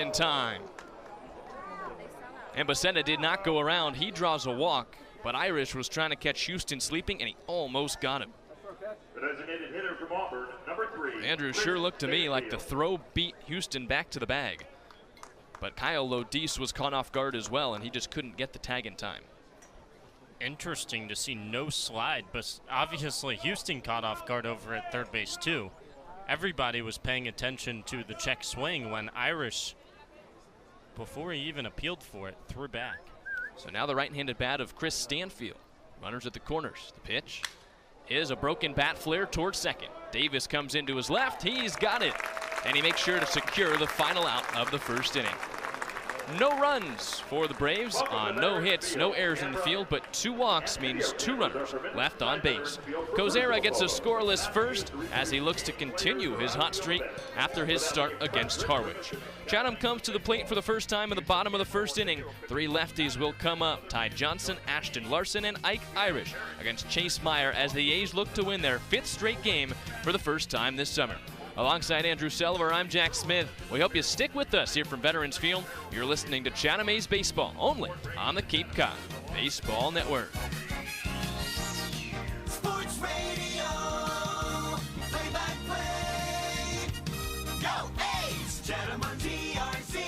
in time. And Becerra did not go around. He draws a walk, but Irish was trying to catch Houston sleeping, and he almost got him. The designated hitter from Auburn, number 3. Andrews sure looked to me like the throw beat Houston back to the bag. But Kyle Lodis was caught off guard as well, and he just couldn't get the tag in time. Interesting to see no slide, but obviously Houston caught off guard over at third base too. Everybody was paying attention to the check swing when Irish, before he even appealed for it, threw back. So now the right-handed bat of Chris Stanfield. Runners at the corners. The pitch is a broken bat flare towards second. Davis comes into his left. He's got it. And he makes sure to secure the final out of the first inning. No runs for the Braves on no hits, no errors in the field, but 2 walks means 2 runners left on base. Kozera gets a scoreless first as he looks to continue his hot streak after his start against Harwich. Chatham comes to the plate for the first time in the bottom of the first inning. 3 lefties will come up. Ty Johnson, Ashton Larson, and Ike Irish against Chase Meyer as the A's look to win their 5th straight game for the first time this summer. Alongside Andrew Selover, I'm Jack Smith. We hope you stick with us here from Veterans Field. You're listening to Chatham A's Baseball, only on the Cape Cod Baseball Network. Sports Radio, play-by-play. Go A's, Chatham on TRC.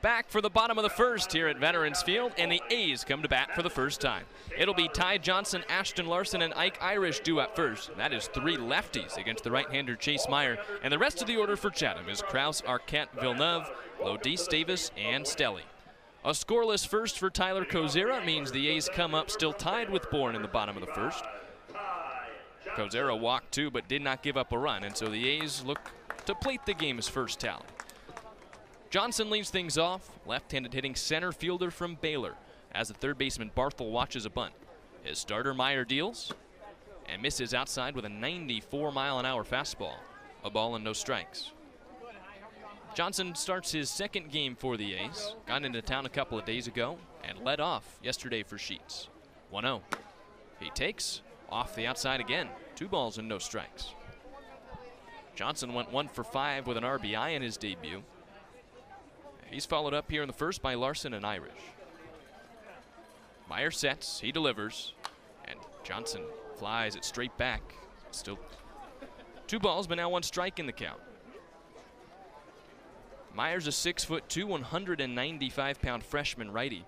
Back for the bottom of the first here at Veterans Field, and the A's come to bat for the first time. It'll be Ty Johnson, Ashton Larson, and Ike Irish due at first. That is 3 lefties against the right-hander Chase Meyer. And the rest of the order for Chatham is Krause, Arquette, Villeneuve, Lodis, Davis, and Stelly. A scoreless first for Tyler Kozera means the A's come up still tied with Bourne in the bottom of the first. Kozera walked 2 but did not give up a run, and so the A's look to plate the game's first tally. Johnson leads things off, left-handed hitting center fielder from Baylor, as the third baseman Barthel watches a bunt. His starter Meyer deals and misses outside with a 94-mile-an-hour fastball. A ball and no strikes. Johnson starts his 2nd game for the A's, got into town a couple of days ago, and led off yesterday for Sheets. 1-0. He takes off the outside again, 2 balls and no strikes. Johnson went 1 for 5 with an RBI in his debut. He's followed up here in the first by Larson and Irish. Meyer sets, he delivers, and Johnson flies it straight back. Still 2 balls, but now 1 strike in the count. Meyer's a 6'2", 195-pound freshman righty.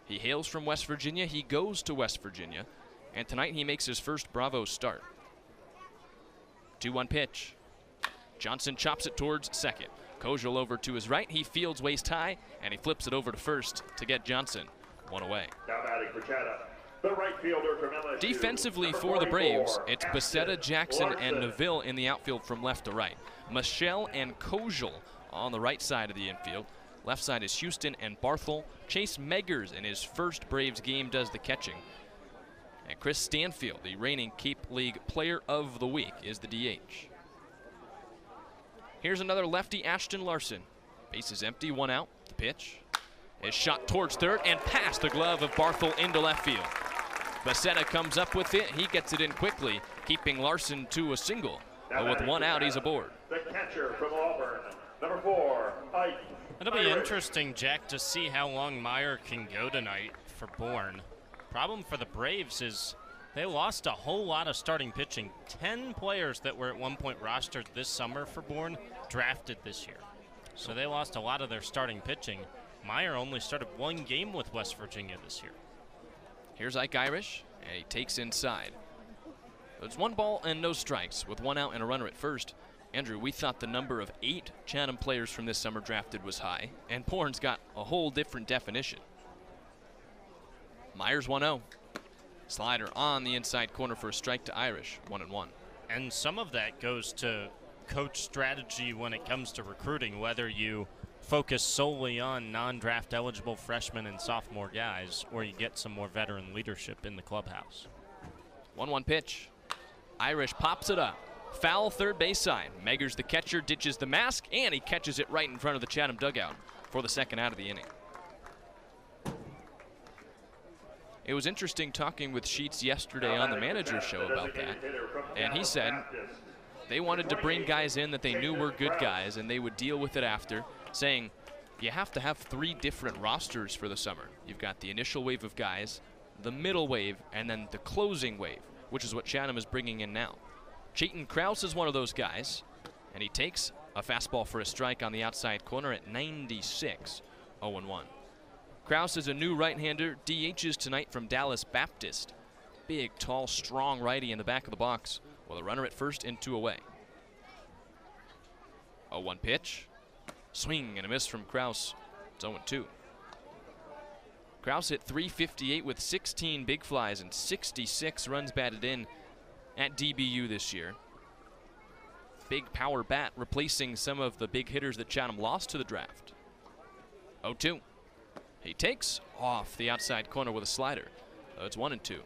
He hails from West Virginia, he goes to West Virginia, and tonight he makes his first Bravo start. 2-1 pitch. Johnson chops it towards second. Kojal over to his right, he fields waist high, and he flips it over to first to get Johnson 1 away. Now batting for Chatham, the right fielder from LSU. Defensively for the Braves, it's Becerra, Jackson, and Neville in the outfield from left to right. Michelle and Kojal on the right side of the infield. Left side is Houston and Barthel. Chase Meggers in his first Braves game does the catching. And Chris Stanfield, the reigning Cape League Player of the Week, is the DH. Here's another lefty, Ashton Larson. Base is empty, 1 out. The pitch is shot towards third and past the glove of Barthel into left field. Becerra comes up with it. He gets it in quickly, keeping Larson to a single. But with one out, he's aboard. The catcher from Auburn, number 4, Ike. It'll be interesting, Jack, to see how long Meyer can go tonight for Bourne. Problem for the Braves is they lost a whole lot of starting pitching. 10 players that were at one point rostered this summer for Bourne drafted this year. So they lost a lot of their starting pitching. Meyer only started 1 game with West Virginia this year. Here's Ike Irish, and he takes inside. It's 1 ball and no strikes with 1 out and a runner at first. Andrew, we thought the number of 8 Chatham players from this summer drafted was high, and Bourne's got a whole different definition. Myers 1-0. Slider on the inside corner for a strike to Irish, 1-1. And some of that goes to coach strategy when it comes to recruiting, whether you focus solely on non-draft eligible freshmen and sophomore guys, or you get some more veteran leadership in the clubhouse. 1-1 pitch. Irish pops it up. Foul third base side. Meggers the catcher, ditches the mask, and he catches it right in front of the Chatham dugout for the second out of the inning. It was interesting talking with Sheets yesterday on the manager's show about that, and he said they wanted to bring guys in that they knew were good guys and they would deal with it after, saying you have to have 3 different rosters for the summer. You've got the initial wave of guys, the middle wave, and then the closing wave, which is what Chatham is bringing in now. Chayton Krause is one of those guys, and he takes a fastball for a strike on the outside corner at 96, 0-1. Krause is a new right-hander, DHs tonight from Dallas Baptist. Big, tall, strong righty in the back of the box with a runner at first and 2 away. 0-1 pitch. Swing and a miss from Krause. It's 0-2. Krause hit .358 with 16 big flies and 66 runs batted in at DBU this year. Big power bat replacing some of the big hitters that Chatham lost to the draft. 0-2. He takes off the outside corner with a slider. It's 1-2.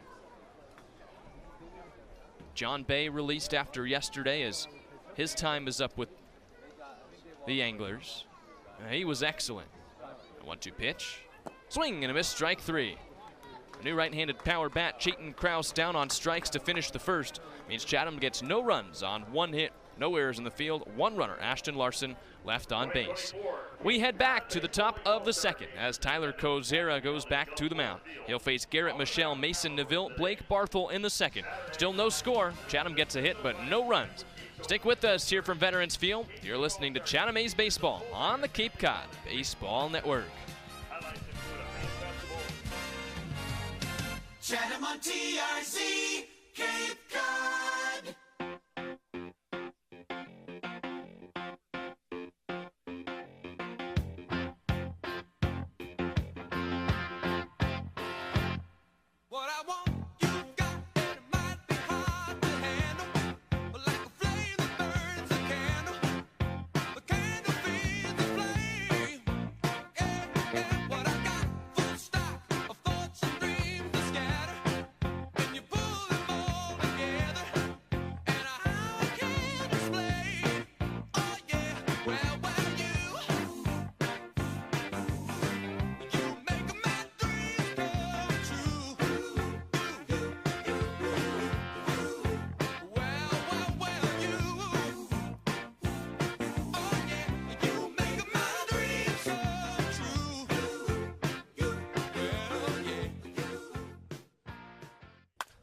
John Bay released after yesterday as his time is up with the Anglers. He was excellent. 1-2 pitch. Swing and a miss, strike 3. A new right-handed power bat, Chayton Krause down on strikes to finish the first. Means Chatham gets no runs on 1 hit, no errors in the field, 1 runner, Ashton Larson, left on base. We head back to the top of the second as Tyler Kozera goes back to the mound. He'll face Garrett Michelle, Mason Neville, Blake Barthel in the second. Still no score. Chatham gets a hit, but no runs. Stick with us here from Veterans Field. You're listening to Chatham A's Baseball on the Cape Cod Baseball Network. Chatham on TRC, Cape Cod. What I want, you've got, and it might be hard to handle, but like a flame that burns a candle, the candle feeds the flame. Yeah, what I got, full stock of thoughts and dreams to scatter, and you pull them all together, and I can't explain. Oh yeah, well, you make my dreams come true.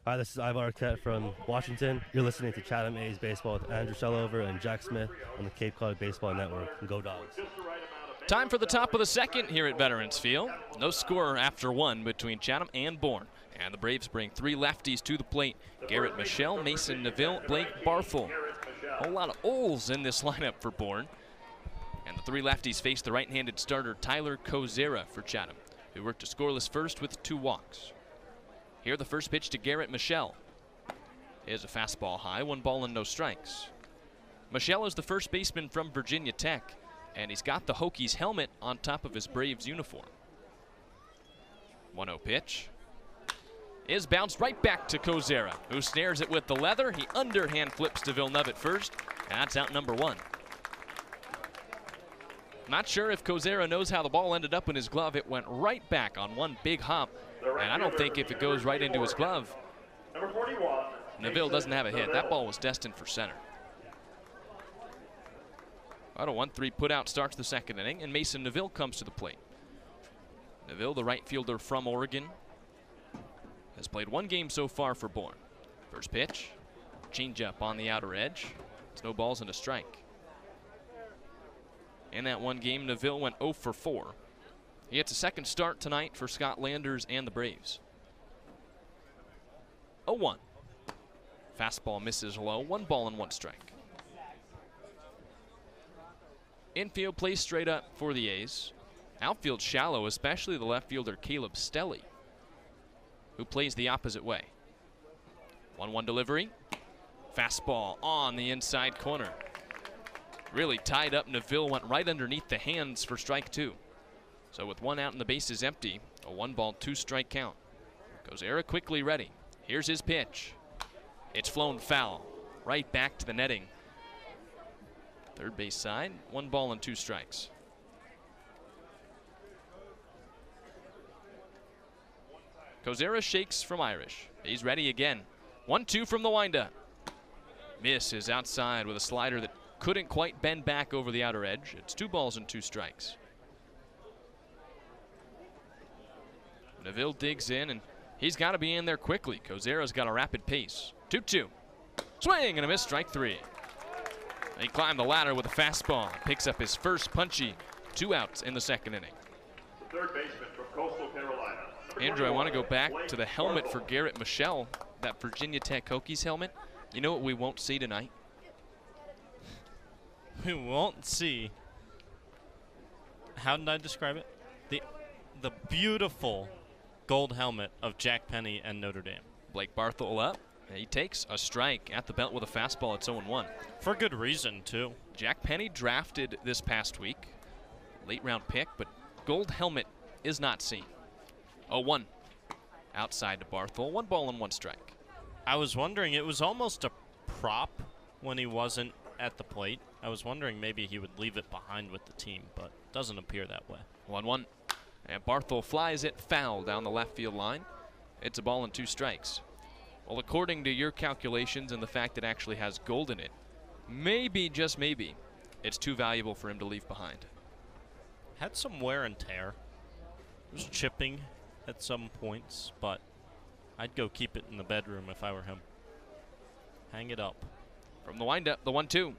Hi, this is Ivar Arquette from Washington. You're listening to Chatham A's Baseball with Andrew Selover and Jack Smith on the Cape Cod Baseball Network. Go Dogs. Time for the top of the second here at Veterans Field. No score after 1 between Chatham and Bourne. And the Braves bring 3 lefties to the plate. Garrett Michelle, Mason Neville, Blake Barthel. A whole lot of O's in this lineup for Bourne. And the 3 lefties face the right-handed starter Tyler Kozera for Chatham, who worked a scoreless first with 2 walks. Here the first pitch to Garrett Michelle is a fastball high, 1 ball and no strikes. Michelle is the first baseman from Virginia Tech, and he's got the Hokies helmet on top of his Braves uniform. 1-0 pitch is bounced right back to Kozera, who snares it with the leather. He underhand flips to Villeneuve at first, and that's out number 1. Not sure if Kozera knows how the ball ended up in his glove. It went right back on 1 big hop, and I don't think if it goes right into his glove, Number 41, Neville doesn't have a hit. That ball was destined for center. About a 1-3 put out starts the second inning, and Mason Neville comes to the plate. Neville, the right fielder from Oregon, has played one game so far for Bourne. First pitch, changeup on the outer edge. It's no balls and a strike. In that one game, Neville went 0 for 4. He gets a second start tonight for Scott Landers and the Braves. 0-1. Fastball misses low, 1 ball and 1 strike. Infield plays straight up for the A's. Outfield shallow, especially the left fielder Caleb Stelly, who plays the opposite way. 1-1 delivery. Fastball on the inside corner. Really tied up. Neville went right underneath the hands for strike 2. So with 1 out and the bases empty, a 1-ball, 2-strike count. Kozera quickly ready. Here's his pitch. It's flown foul. Right back to the netting. Third base side, 1 ball and 2 strikes. Kozera shakes from Irish. He's ready again. 1-2 from the windup. Miss is outside with a slider that couldn't quite bend back over the outer edge. It's 2 balls and 2 strikes. Neville digs in, and he's got to be in there quickly. Kozera's got a rapid pace. 2-2. Swing and a miss, strike 3. He climbed the ladder with a fastball. Picks up his first punchy. 2 outs in the second inning. Third baseman from Coastal Carolina. Andrew, I want to go back to the helmet for Garrett Michelle, that Virginia Tech Hokies helmet. You know what we won't see tonight? We won't see. How did I describe it? The beautiful gold helmet of Jack Penny and Notre Dame. Blake Barthel up. He takes a strike at the belt with a fastball. It's 0-1. For good reason, too. Jack Penny drafted this past week. Late round pick, but gold helmet is not seen. 0-1. Outside to Barthel. 1 ball and 1 strike. I was wondering, it was almost a prop when he wasn't at the plate. I was wondering maybe he would leave it behind with the team, but doesn't appear that way. 1-1. And Barthel flies it foul down the left field line. It's a ball and 2 strikes. Well, according to your calculations and the fact it actually has gold in it, maybe, just maybe, it's too valuable for him to leave behind. Had some wear and tear. It was chipping at some points, but I'd go keep it in the bedroom if I were him. Hang it up. From the windup, the 1-2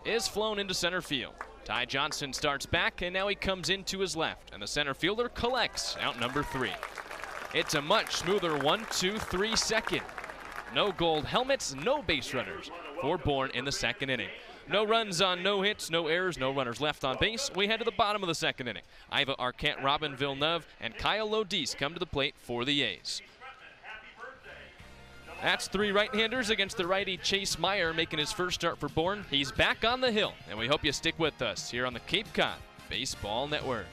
is flown into center field. Ty Johnson starts back, and now he comes into his left, and the center fielder collects out number 3. It's a much smoother 1-2-3 second. No gold helmets, no base runners for Bourne in the second inning. No runs on no hits, no errors, no runners left on base. We head to the bottom of the second inning. Iva Arquette, Robin Villeneuve, and Kyle Lodis come to the plate for the A's. That's 3 right-handers against the righty Chase Meyer making his first start for Bourne. He's back on the hill, and we hope you stick with us here on the Cape Cod Baseball Network.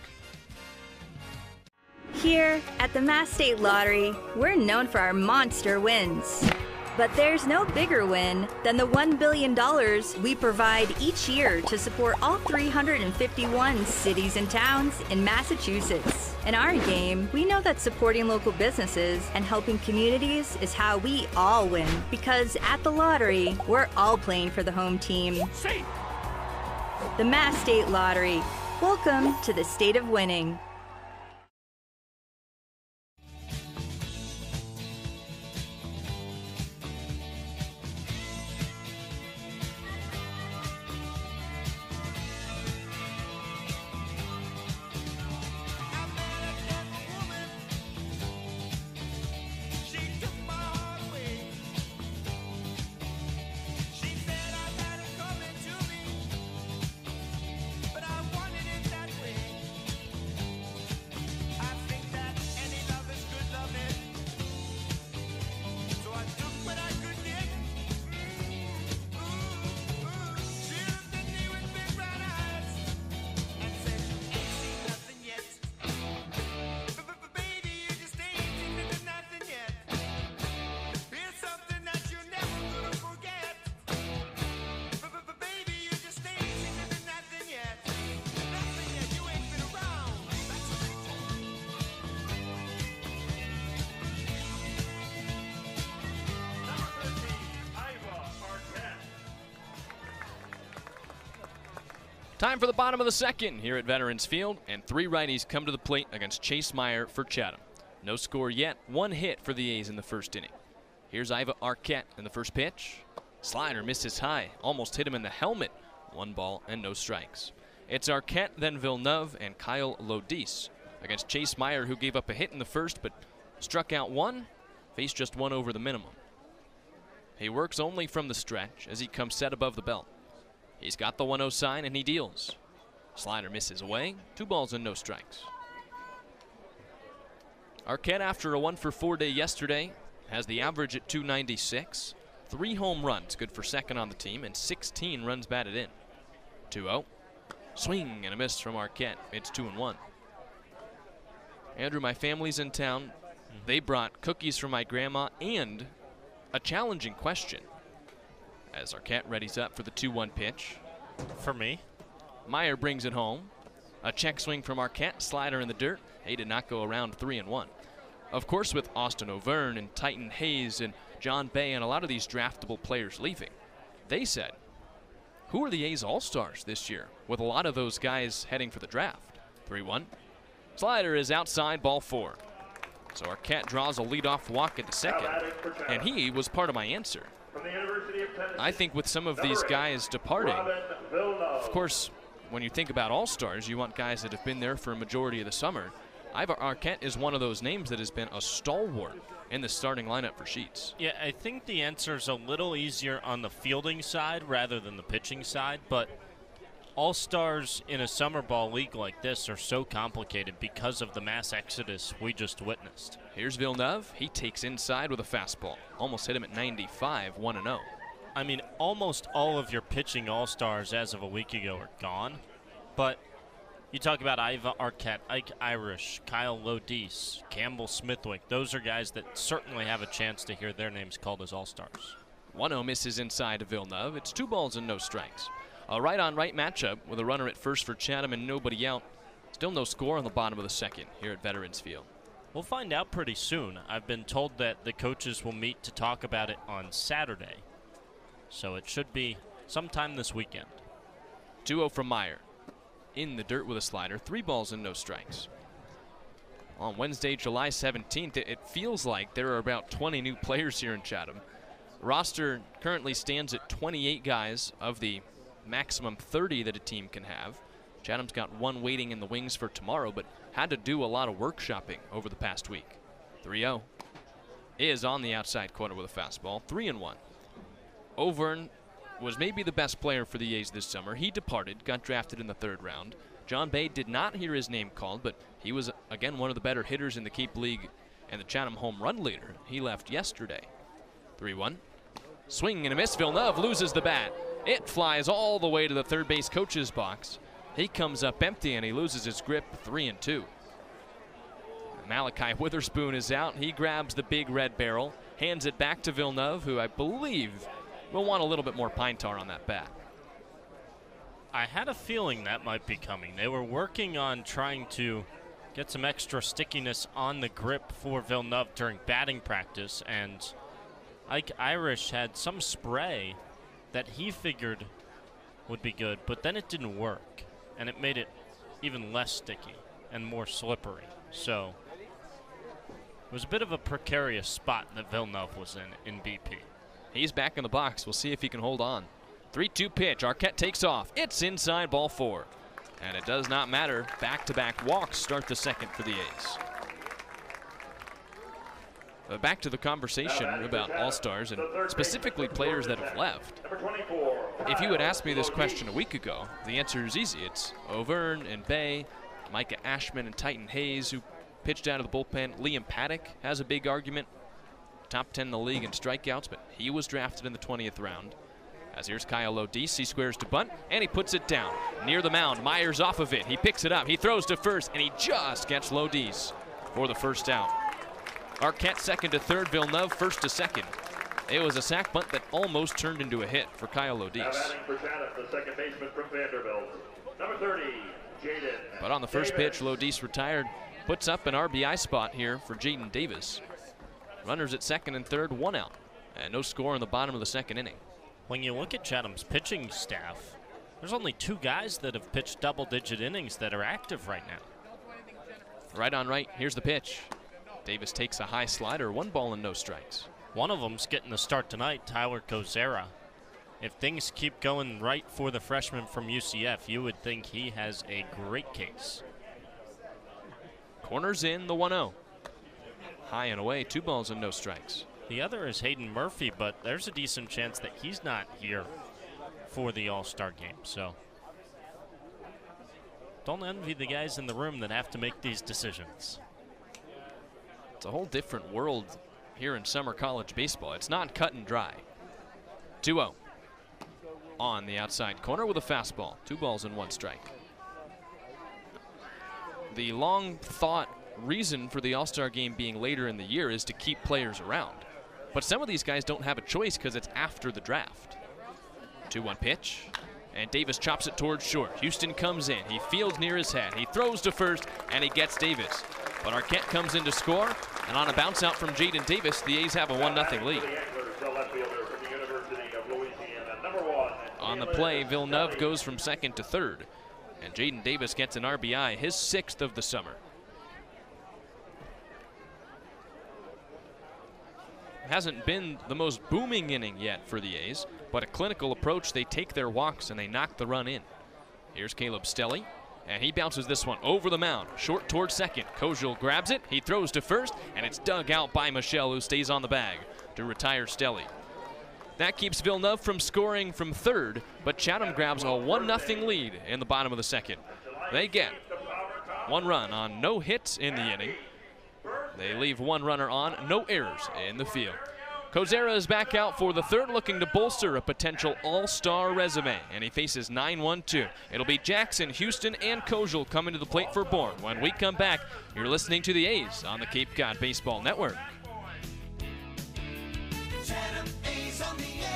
Here at the Mass State Lottery, we're known for our monster wins. But there's no bigger win than the $1 billion we provide each year to support all 351 cities and towns in Massachusetts. In our game, we know that supporting local businesses and helping communities is how we all win. Because at the lottery, we're all playing for the home team. The Mass State Lottery. Welcome to the state of winning. Time for the bottom of the second here at Veterans Field, and 3 righties come to the plate against Chase Meyer for Chatham. No score yet, 1 hit for the A's in the first inning. Here's Iva Arquette in the first pitch. Slider misses high, almost hit him in the helmet. 1 ball and no strikes. It's Arquette, then Villeneuve, and Kyle Lodis against Chase Meyer, who gave up a hit in the first but struck out 1, faced just 1 over the minimum. He works only from the stretch as he comes set above the belt. He's got the 1-0 sign and he deals. Slider misses away, 2 balls and no strikes. Arquette, after a 1-for-4 day yesterday, has the average at 296, 3 home runs, good for second on the team, and 16 runs batted in. 2-0. Swing and a miss from Arquette. It's 2-1. Andrew, my family's in town. They brought cookies from my grandma and a challenging question. As Arquette readies up for the 2-1 pitch. For me. Meyer brings it home. A check swing from Arquette, slider in the dirt. He did not go around 3-1. Of course, with Austin O'Verne and Titan Hayes and John Bay and a lot of these draftable players leaving, they said, who are the A's All-Stars this year? With a lot of those guys heading for the draft. 3-1. Slider is outside, ball 4. So Arquette draws a leadoff walk at the second, and he was part of my answer. I think with some of these guys departing, of course, when you think about All-Stars, you want guys that have been there for a majority of the summer. Iva Arquette is one of those names that has been a stalwart in the starting lineup for Sheets. Yeah, I think the answer is a little easier on the fielding side rather than the pitching side, but All-Stars in a summer ball league like this are so complicated because of the mass exodus we just witnessed. Here's Villeneuve. He takes inside with a fastball. Almost hit him at 95, 1-0. I mean, almost all of your pitching All-Stars as of a week ago are gone, but you talk about Iva Arquette, Ike Irish, Kyle Lodis, Campbell Smithwick. Those are guys that certainly have a chance to hear their names called as All-Stars. 1-0 misses inside to Villeneuve. It's 2 balls and no strikes. A right-on-right matchup with a runner at first for Chatham and nobody out. Still no score on the bottom of the second here at Veterans Field. We'll find out pretty soon. I've been told that the coaches will meet to talk about it on Saturday. So it should be sometime this weekend. 2-0 from Meyer. In the dirt with a slider, 3 balls and no strikes. On Wednesday, July 17th, it feels like there are about 20 new players here in Chatham. Roster currently stands at 28 guys of the maximum 30 that a team can have. Chatham's got 1 waiting in the wings for tomorrow, but had to do a lot of workshopping over the past week. 3-0 is on the outside corner with a fastball, 3-1. O'Verne was maybe the best player for the A's this summer. He departed, got drafted in the 3rd round. John Bay did not hear his name called, but he was, again, one of the better hitters in the Cape League and the Chatham home run leader. He left yesterday. 3-1. Swing and a miss. Villeneuve loses the bat. It flies all the way to the third base coach's box. He comes up empty and he loses his grip. 3-2. Malachi Witherspoon is out. He grabs the big red barrel, hands it back to Villeneuve, who I believe will want a little bit more pine tar on that bat. I had a feeling that might be coming. They were working on trying to get some extra stickiness on the grip for Villeneuve during batting practice, and Ike Irish had some spray that he figured would be good, but then it didn't work, and it made it even less sticky and more slippery. So it was a bit of a precarious spot that Villeneuve was in BP. He's back in the box. We'll see if he can hold on. 3-2 pitch. Arquette takes off. It's inside, ball 4. And it does not matter. Back-to-back walks start the second for the A's. Back to the conversation about All-Stars and specifically players that have left. If you had asked me this question a week ago, the answer is easy. It's O'Verne and Bay, Micah Ashman and Titan Hayes, who pitched out of the bullpen. Liam Paddock has a big argument. Top 10 in the league in strikeouts, but he was drafted in the 20th round. As here's Kyle Lodis, he squares to bunt, and he puts it down. Near the mound, Myers off of it. He picks it up, he throws to first, and he just gets Lodis for the first out. Arquette second to third, Villeneuve first to second. It was a sac bunt that almost turned into a hit for Kyle Lodis. For Chatham, the second baseman from Vanderbilt, number 30, Jaden. But on the first pitch, Lodis retired, puts up an RBI spot here for Jaden Davis. Runners at second and third, 1 out, and no score in the bottom of the second inning. When you look at Chatham's pitching staff, There's only 2 guys that have pitched double-digit innings that are active right now. Right on right, here's the pitch. Davis takes a high slider, 1 ball and no strikes. One of them's getting the start tonight, Tyler Kozera. If things keep going right for the freshman from UCF, you would think he has a great case. Corners in, the 1-0. High and away, 2 balls and no strikes. The other is Hayden Murphy, but there's a decent chance that he's not here for the All-Star game. So don't envy the guys in the room that have to make these decisions. It's a whole different world here in summer college baseball. It's not cut and dry. 2-0. On the outside corner with a fastball. 2 balls and 1 strike. The long thought reason for the All-Star game being later in the year is to keep players around. But some of these guys don't have a choice because it's after the draft. 2-1 pitch, and Davis chops it towards short. Houston comes in, he fields near his head, he throws to first, and he gets Davis. But Arquette comes in to score, and on a bounce out from Jaden Davis, the A's have a 1-0 lead. On the play, Villeneuve goes from second to third, and Jaden Davis gets an RBI, his 6th of the summer. Hasn't been the most booming inning yet for the A's, but a clinical approach. They take their walks and they knock the run in. Here's Caleb Stelly, and he bounces this one over the mound, short towards second. Kojal grabs it, he throws to first, and it's dug out by Michelle, who stays on the bag to retire Stelly. That keeps Villeneuve from scoring from third, but Chatham grabs a 1-0 lead in the bottom of the second. They get 1 run on no hits in the inning. They leave 1 runner on, no errors in the field. Kozera is back out for the third, looking to bolster a potential all-star resume, and he faces 9-1-2. It'll be Jackson, Houston, and Kojal coming to the plate for Bourne. When we come back, you're listening to the A's on the Cape Cod Baseball Network. Chatham A's on the air.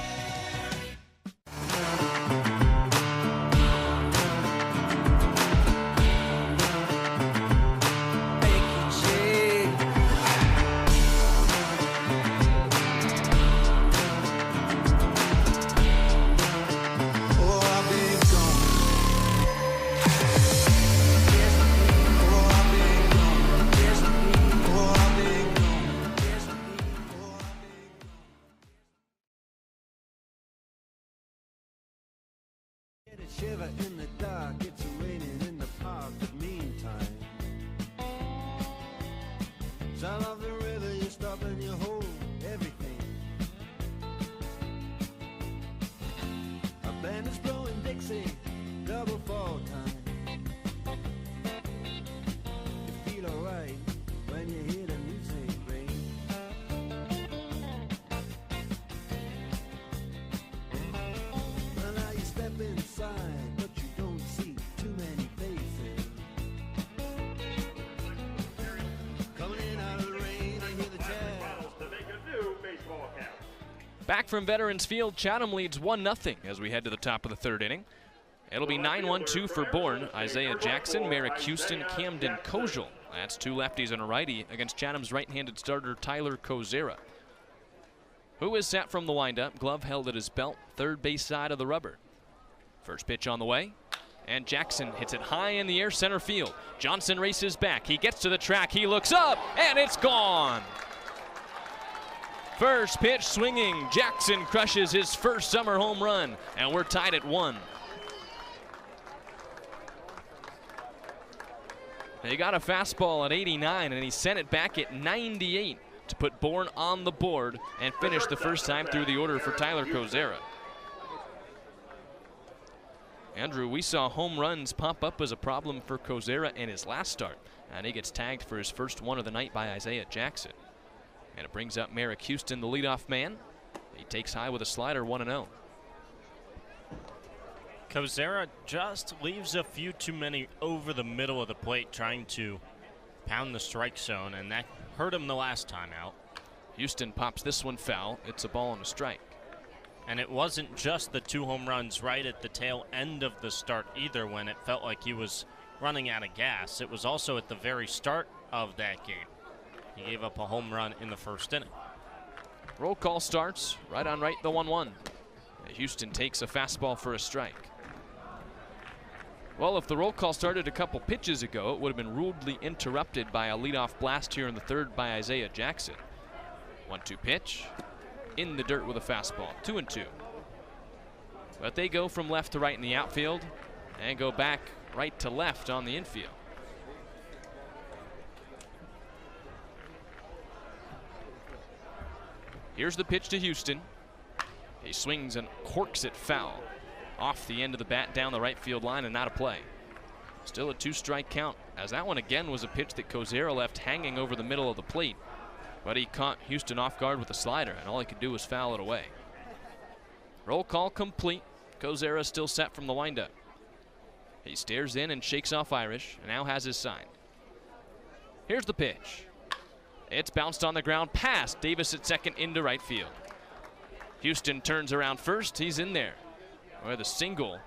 Shiver in the dark, it's raining in the park, but meantime, sound of the river, you stop and you hold everything. A band is blowing Dixie, double fall time. You feel alright when you hear the music ring. Well, now you step inside, but you don't see too many faces. Coming in out of the rain, I hear the jazz. To make a new baseball count. Back from Veterans Field, Chatham leads 1-0 as we head to the top of the third inning. It'll be 9-1-2 for Bourne. Isaiah Jackson, Merrick Houston, Camden Kojal. That's 2 lefties and a righty against Chatham's right-handed starter Tyler Kozera, who is set from the windup, glove held at his belt, third base side of the rubber. First pitch on the way, and Jackson hits it high in the air center field. Johnson races back, he gets to the track, he looks up, and it's gone. First pitch swinging, Jackson crushes his first summer home run, and we're tied at 1. He got a fastball at 89, and he sent it back at 98 to put Bourne on the board and finish the first time through the order for Tyler Kozera. Andrew, we saw home runs pop up as a problem for Kozera in his last start, and he gets tagged for his first one of the night by Isaiah Jackson. And it brings up Merrick Houston, the leadoff man. He takes high with a slider, 1-0. Kozera just leaves a few too many over the middle of the plate trying to pound the strike zone, and that hurt him the last time out. Houston pops this one foul. It's a ball and a strike. And it wasn't just the 2 home runs right at the tail end of the start either, when it felt like he was running out of gas. It was also at the very start of that game. He gave up a home run in the first inning. Roll call starts right on right, the 1-1. Houston takes a fastball for a strike. Well, if the roll call started a couple pitches ago, it would have been rudely interrupted by a leadoff blast here in the third by Isaiah Jackson. 1-2 pitch. In the dirt with a fastball. 2-2. But they go from left to right in the outfield and go back right to left on the infield. Here's the pitch to Houston. He swings and corks it foul off the end of the bat down the right field line and out of play. Still a 2-strike count, as that one again was a pitch that Kozera left hanging over the middle of the plate. But he caught Houston off guard with a slider, and all he could do was foul it away. Roll call complete. Kozera still set from the windup. He stares in and shakes off Irish, and now has his sign. Here's the pitch. It's bounced on the ground past Davis at second into right field. Houston turns around first. He's in there with a single.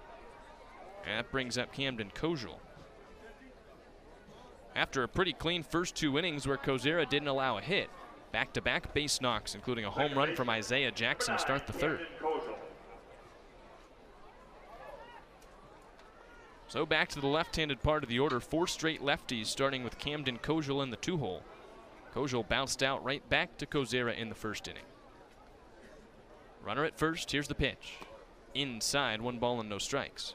And that brings up Camden Kojal. After a pretty clean first 2 innings where Kozera didn't allow a hit, back-to-back base knocks, including a home run from Isaiah Jackson, start the third. So back to the left-handed part of the order. 4 straight lefties, starting with Camden Kojal in the 2-hole. Kojal bounced out right back to Kozera in the first inning. Runner at first. Here's the pitch. Inside, 1 ball and no strikes.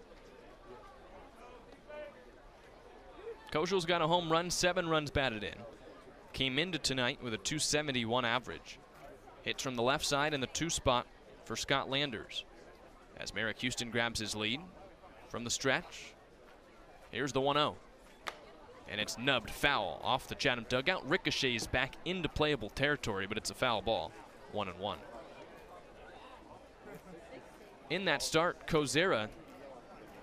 Kojal's got a home run, 7 runs batted in. Came into tonight with a .271 average. Hits from the left side in the 2 spot for Scott Landers. As Merrick Houston grabs his lead from the stretch. Here's the 1-0. And it's nubbed foul off the Chatham dugout. Ricochets back into playable territory, but it's a foul ball. 1-1. In that start, Kozera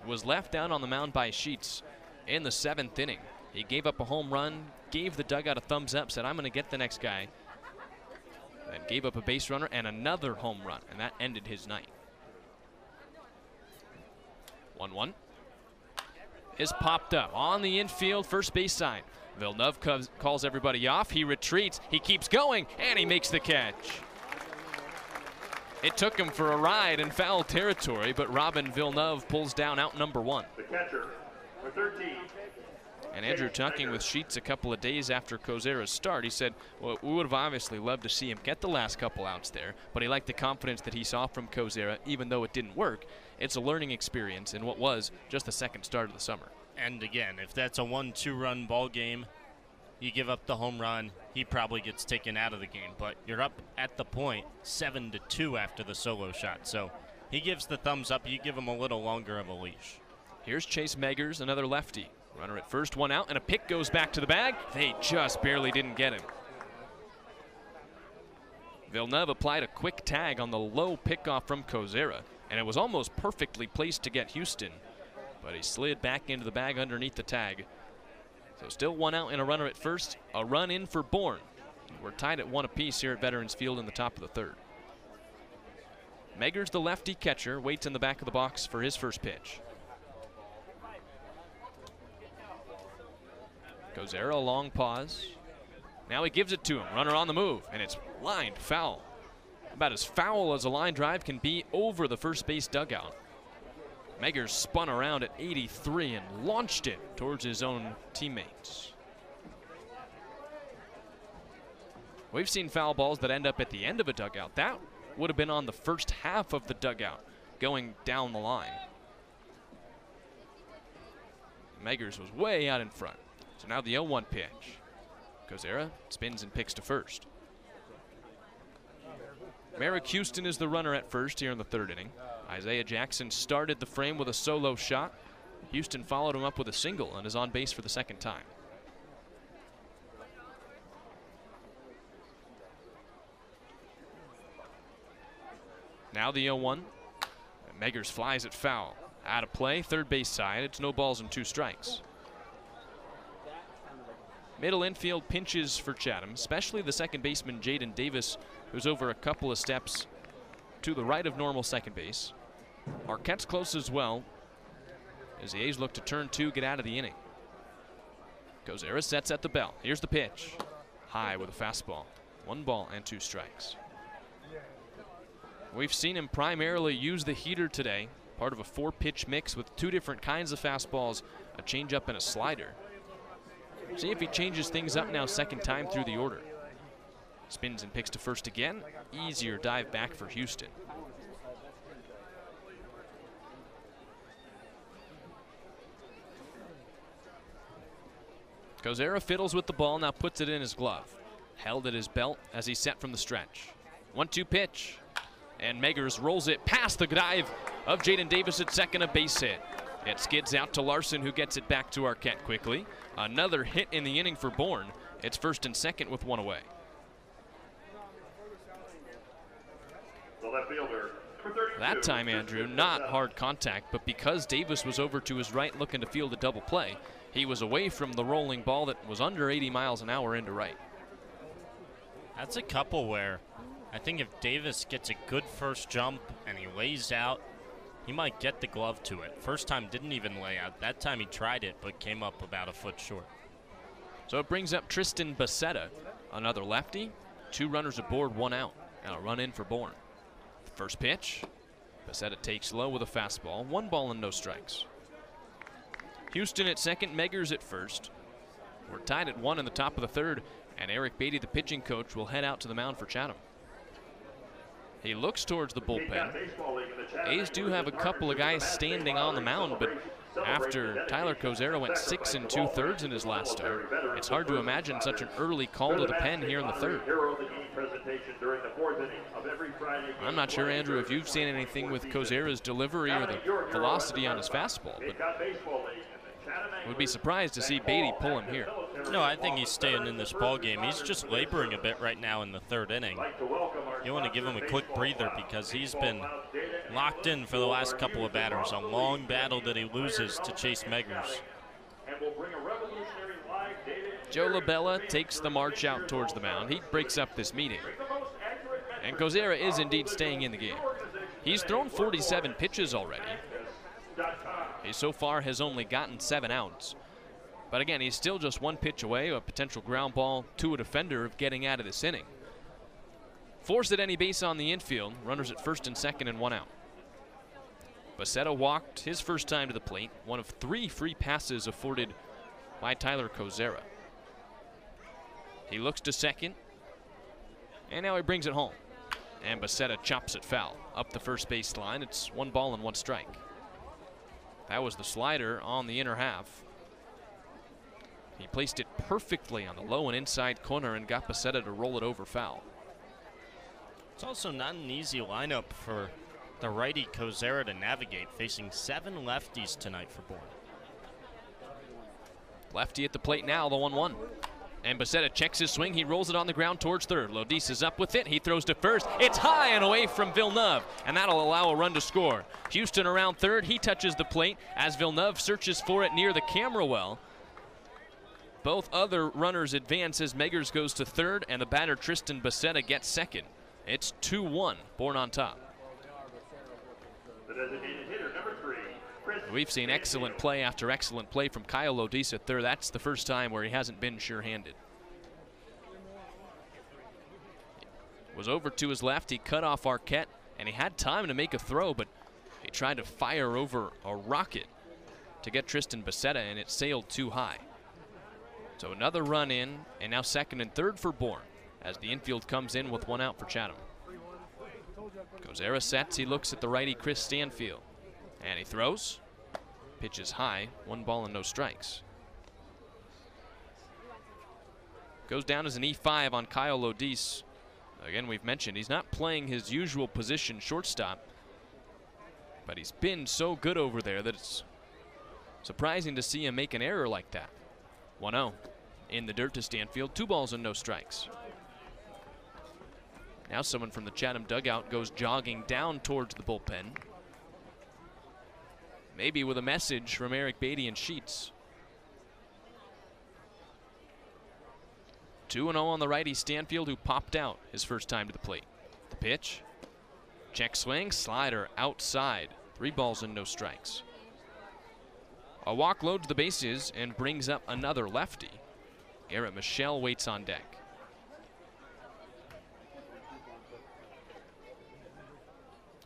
was left down on the mound by Sheets in the 7th inning. He gave up a home run, gave the dugout a thumbs up, said, I'm going to get the next guy. Then gave up a base runner and another home run, and that ended his night. 1-1 is popped up on the infield, first base side. Villeneuve calls everybody off. He retreats. He keeps going, and he makes the catch. It took him for a ride in foul territory, but Robin Villeneuve pulls down out number 1. The catcher, for 13. And Andrew talking with Sheets a couple of days after Kozera's start, he said, well, we would have obviously loved to see him get the last couple outs there, but he liked the confidence that he saw from Kozera, even though it didn't work. It's a learning experience in what was just the second start of the summer. And again, if that's a 1-2 run ball game, you give up the home run, he probably gets taken out of the game. But you're up at the point 7-2 after the solo shot. So he gives the thumbs up. You give him a little longer of a leash. Here's Chase Meggers, another lefty. Runner at first, 1 out, and a pick goes back to the bag. They just barely didn't get him. Villeneuve applied a quick tag on the low pickoff from Kozera, and it was almost perfectly placed to get Houston. But he slid back into the bag underneath the tag. So still 1 out and a runner at first. A run in for Bourne. We're tied at 1 apiece here at Veterans Field in the top of the third. Meggers, the lefty catcher, waits in the back of the box for his first pitch. Kozera, a long pause. Now he gives it to him. Runner on the move, and it's lined foul. About as foul as a line drive can be over the first base dugout. Meggers spun around at 83 and launched it towards his own teammates. We've seen foul balls that end up at the end of a dugout. That would have been on the first half of the dugout going down the line. Meggers was way out in front. So now the 0-1 pitch. Kozera spins and picks to first. Merrick Houston is the runner at first here in the third inning. Isaiah Jackson started the frame with a solo shot. Houston followed him up with a single and is on base for the second time. Now the 0-1. Meggers flies it foul. Out of play, third base side. It's no balls and 2 strikes. Middle infield pinches for Chatham, especially the second baseman Jaden Davis, who's over a couple of steps to the right of normal second base. Arquette's close as well, as the A's look to turn 2, get out of the inning. Kozera sets at the bell. Here's the pitch. High with a fastball. 1 ball and 2 strikes. We've seen him primarily use the heater today. Part of a 4-pitch mix with 2 different kinds of fastballs, a changeup and a slider. See if he changes things up now, second time through the order. Spins and picks to first again. Easier dive back for Houston. Kozera fiddles with the ball, now puts it in his glove. Held at his belt as he set from the stretch. 1-2 pitch. And Meggers rolls it past the dive of Jaden Davis at second, a base hit. It skids out to Larson, who gets it back to Arquette quickly. Another hit in the inning for Bourne. It's first and second with 1 away. The left fielder, number 32, That time, Andrew, not hard contact, but because Davis was over to his right looking to field a double play, he was away from the rolling ball that was under 80 miles an hour into right. That's a couple where I think if Davis gets a good first jump and he lays out, he might get the glove to it. First time didn't even lay out. That time he tried it, but came up about a foot short. So it brings up Tristan Becerra, another lefty. 2 runners aboard, 1 out, and a run in for Bourne. First pitch, Becerra takes low with a fastball. 1 ball and no strikes. Houston at second, Meggers at first. We're tied at 1 in the top of the third, and Eric Beatty, the pitching coach, will head out to the mound for Chatham. He looks towards the bullpen. A's do have a couple of guys standing on the mound, but after Tyler Kozera went 6 2/3 in his last start, it's hard to imagine such an early call to the pen here in the third. I'm not sure, Andrew, if you've seen anything with Kozera's delivery or the velocity on his fastball, but would be surprised to see Beatty pull him here. No, I think he's staying in this ball game. He's just laboring a bit right now in the third inning. You want to give him a quick breather because he's been locked in for the last couple of batters. A long battle that he loses to Chase Meggers. Joe LaBella takes the march out towards the mound. He breaks up this meeting. And Kozera is indeed staying in the game. He's thrown 47 pitches already. He so far has only gotten 7 outs. But again, he's still just 1 pitch away, a potential ground ball to a defender, of getting out of this inning. Forced at any base on the infield, runners at first and second and 1 out. Becerra walked his first time to the plate, one of 3 free passes afforded by Tyler Kozera. He looks to second, and now he brings it home. And Becerra chops it foul up the first base line. It's 1 ball and 1 strike. That was the slider on the inner half. He placed it perfectly on the low and inside corner and got Becerra to roll it over foul. It's also not an easy lineup for the righty Kozera to navigate, facing 7 lefties tonight for Bourne. Lefty at the plate now, the 1-1. And Becerra checks his swing. He rolls it on the ground towards third. Lodis is up with it. He throws to first. It's high and away from Villeneuve, and that'll allow a run to score. Houston around third. He touches the plate as Villeneuve searches for it near the camera well. Both other runners advance as Meggers goes to third, and the batter Tristan Becerra gets second. It's 2-1, Bourne on top. The designated hitter, number 3, Chris. We've seen excellent play after excellent play from Kyle Lodis at third. That's the first time where he hasn't been sure-handed. Was over to his left. He cut off Arquette, and he had time to make a throw, but he tried to fire over a rocket to get Tristan Becerra, and it sailed too high. So another run in, and now second and third for Bourne as the infield comes in with 1 out for Chatham. Kozera sets. He looks at the righty Chris Stanfield, and he throws. Pitch is high, 1 ball and no strikes. Goes down as an E5 on Kyle Lodis. Again, we've mentioned he's not playing his usual position, shortstop, but he's been so good over there that it's surprising to see him make an error like that. 1-0 in the dirt to Stanfield, 2 balls and no strikes. Now someone from the Chatham dugout goes jogging down towards the bullpen, maybe with a message from Eric Beatty and Sheets. 2-0 on the righty Stanfield, who popped out his first time to the plate. The pitch, check swing, slider outside, 3 balls and no strikes. A walk loads the bases and brings up another lefty. Garrett Michelle waits on deck.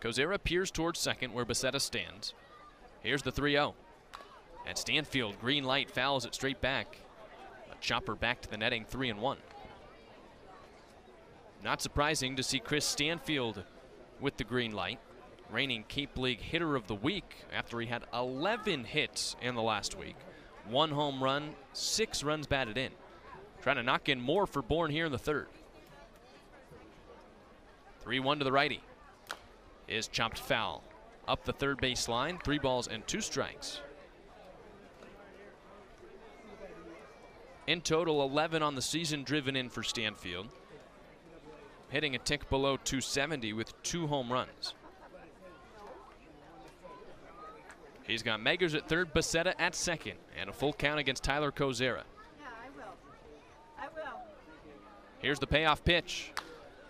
Kozera peers towards second where Becerra stands. Here's the 3-0. And Stanfield, green light, fouls it straight back. A chopper back to the netting, 3-1. Not surprising to see Chris Stanfield with the green light. Reigning Cape League hitter of the week after he had 11 hits in the last week. 1 home run, 6 runs batted in. Trying to knock in more for Bourne here in the third. 3-1 to the righty. Is chopped foul. Up the third base line, 3 balls and 2 strikes. In total, 11 on the season driven in for Stanfield. Hitting a tick below 270 with 2 home runs. He's got Meggers at third, Becerra at second, and a full count against Tyler Kozera. Yeah, I will. Here's the payoff pitch.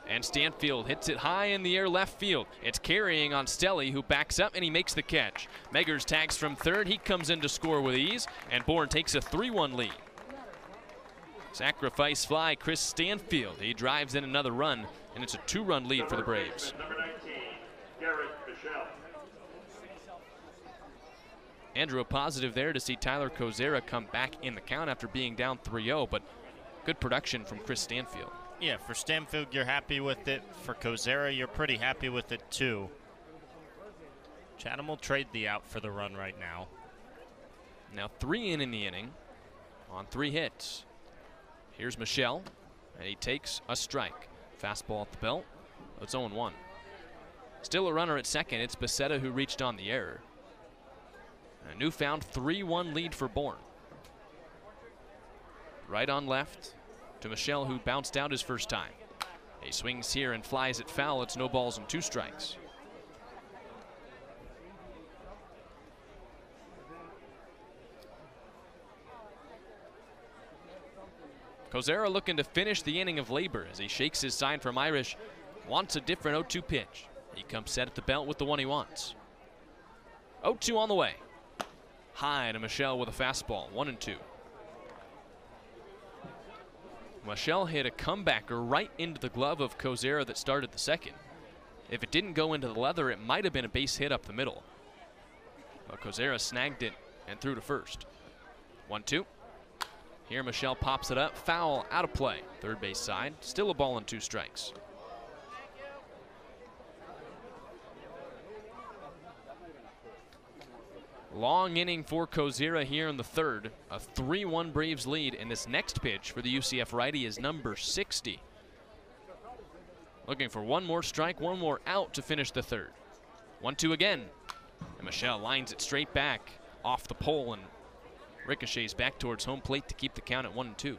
And Stanfield hits it high in the air left field. It's carrying on Stelly, who backs up and he makes the catch. Meggers tags from third. He comes in to score with ease, and Bourne takes a 3-1 lead. Sacrifice fly, Chris Stanfield. He drives in another run, and it's a 2-run lead for the Braves. Number 19, Garrett Michelle. Andrew, a positive there to see Tyler Kozera come back in the count after being down 3-0, but good production from Chris Stanfield. Yeah, for Stanfield, you're happy with it. For Kozera, you're pretty happy with it, too. Chatham will trade the out for the run right now. Now 3 in the inning on 3 hits. Here's Michelle, and he takes a strike. Fastball at the belt. It's 0-1. Still a runner at second. It's Becerra who reached on the error. A newfound 3-1 lead for Bourne. Right on left to Michelle, who bounced out his first time. He swings here and flies it foul. It's no balls and 2 strikes. Kozera looking to finish the inning of labor as he shakes his sign from Irish. Wants a different 0-2 pitch. He comes set at the belt with the one he wants. 0-2 on the way. High to Michelle with a fastball, 1-2. Michelle hit a comebacker right into the glove of Kozera that started the second. If it didn't go into the leather, it might have been a base hit up the middle. But Kozera snagged it and threw to first. 1-2. Here Michelle pops it up, foul, out of play. Third base side, still a ball and 2 strikes. Long inning for Kozera here in the third. A 3-1 Braves lead, and this next pitch for the UCF righty is number 60. Looking for one more strike, one more out to finish the third. 1-2 again. And Michelle lines it straight back off the pole and ricochets back towards home plate to keep the count at 1-2.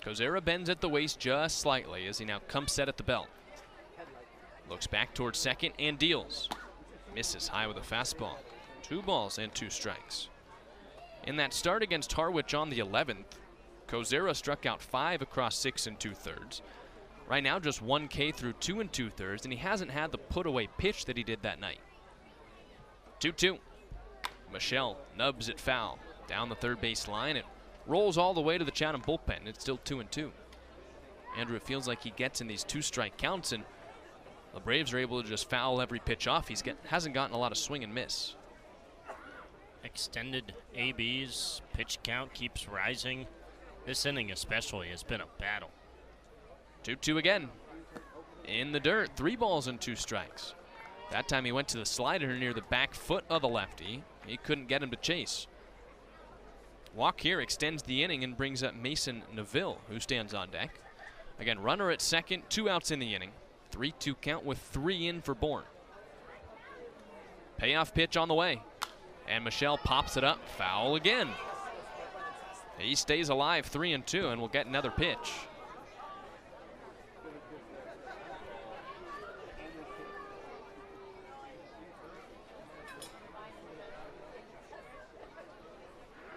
Kozera bends at the waist just slightly as he now comes set at the belt. Looks back towards second and deals. Misses high with a fastball. 2 balls and 2 strikes. In that start against Harwich on the 11th, Kozera struck out 5 across 6 2/3. Right now just 1 K through 2 2/3, and he hasn't had the put-away pitch that he did that night. 2-2. Michelle nubs it foul. Down the third base line. It rolls all the way to the Chatham bullpen. It's still 2-2. Andrew, it feels like he gets in these 2-strike counts, and the Braves are able to just foul every pitch off. Hasn't gotten a lot of swing and miss. Extended ABs, pitch count keeps rising. This inning especially has been a battle. 2-2 again. In the dirt, 3 balls and 2 strikes. That time he went to the slider near the back foot of the lefty. He couldn't get him to chase. Walk here extends the inning and brings up Mason Neville, who stands on deck. Again, runner at second, 2 outs in the inning. 3-2 count with 3 in for Bourne. Payoff pitch on the way. And Michelle pops it up, foul again. He stays alive, 3-2, and will get another pitch.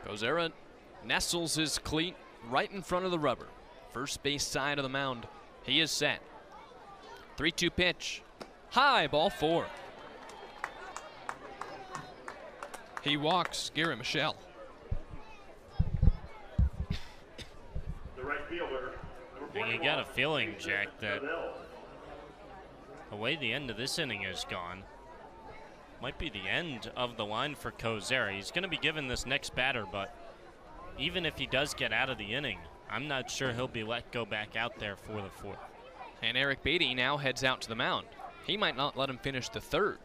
Kozera nestles his cleat right in front of the rubber. First base side of the mound. He is set. 3-2 pitch. High, ball 4. He walks Garrett Michelle. The right fielder. And you got a feeling, Jack, that the way the end of this inning is gone might be the end of the line for Kozera. He's going to be given this next batter, but even if he does get out of the inning, I'm not sure he'll be let go back out there for the fourth. And Eric Beatty now heads out to the mound. He might not let him finish the third.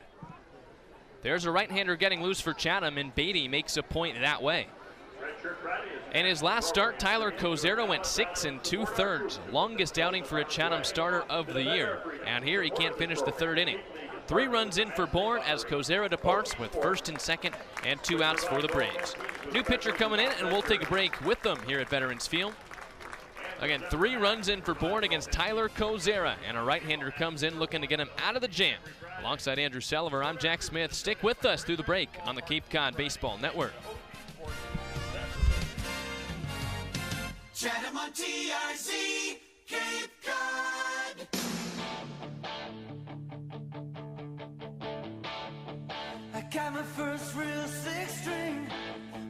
There's a right-hander getting loose for Chatham, and Beatty makes a point that way. In his last start, Tyler Kozera went 6 2/3, longest outing for a Chatham starter of the year. And here he can't finish the third inning. 3 runs in for Bourne as Kozera departs with first and second and 2 outs for the Braves. New pitcher coming in, and we'll take a break with them here at Veterans Field. Again, 3 runs in for Bourne against Tyler Kozera, and a right-hander comes in looking to get him out of the jam. Alongside Andrew Selover, I'm Jack Smith. Stick with us through the break on the Cape Cod Baseball Network. Chatham on TRZ, Cape Cod. I got my first real 6-string,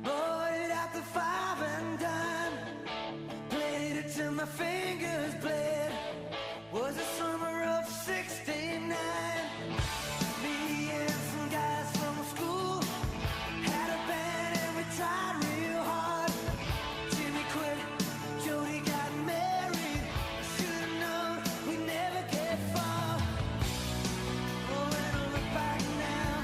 bought it at the 5 and dime. Played it till my fingers bled. Was the summer of '69. Me and some guys from school had a band and we tried real hard. Jimmy quit, Jody got married. Should've known we'd never get far. Oh, when I look back now,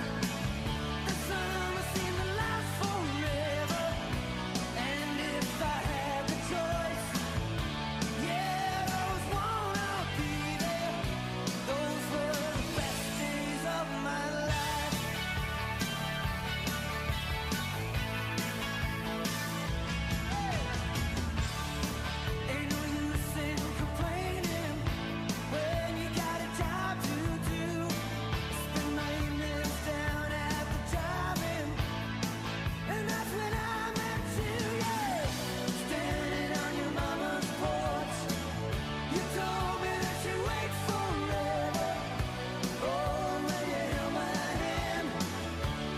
the summer seemed to last forever. And if I had the choice, yeah, those won't all be there. Those were the best days of my life. Ain't no use in complaining when you got a job to do. Spend my evenings down at the drive-in, and that's when I met you, yeah. Standing on your mama's porch, you told me that you'd wait forever. Oh, when you held my hand,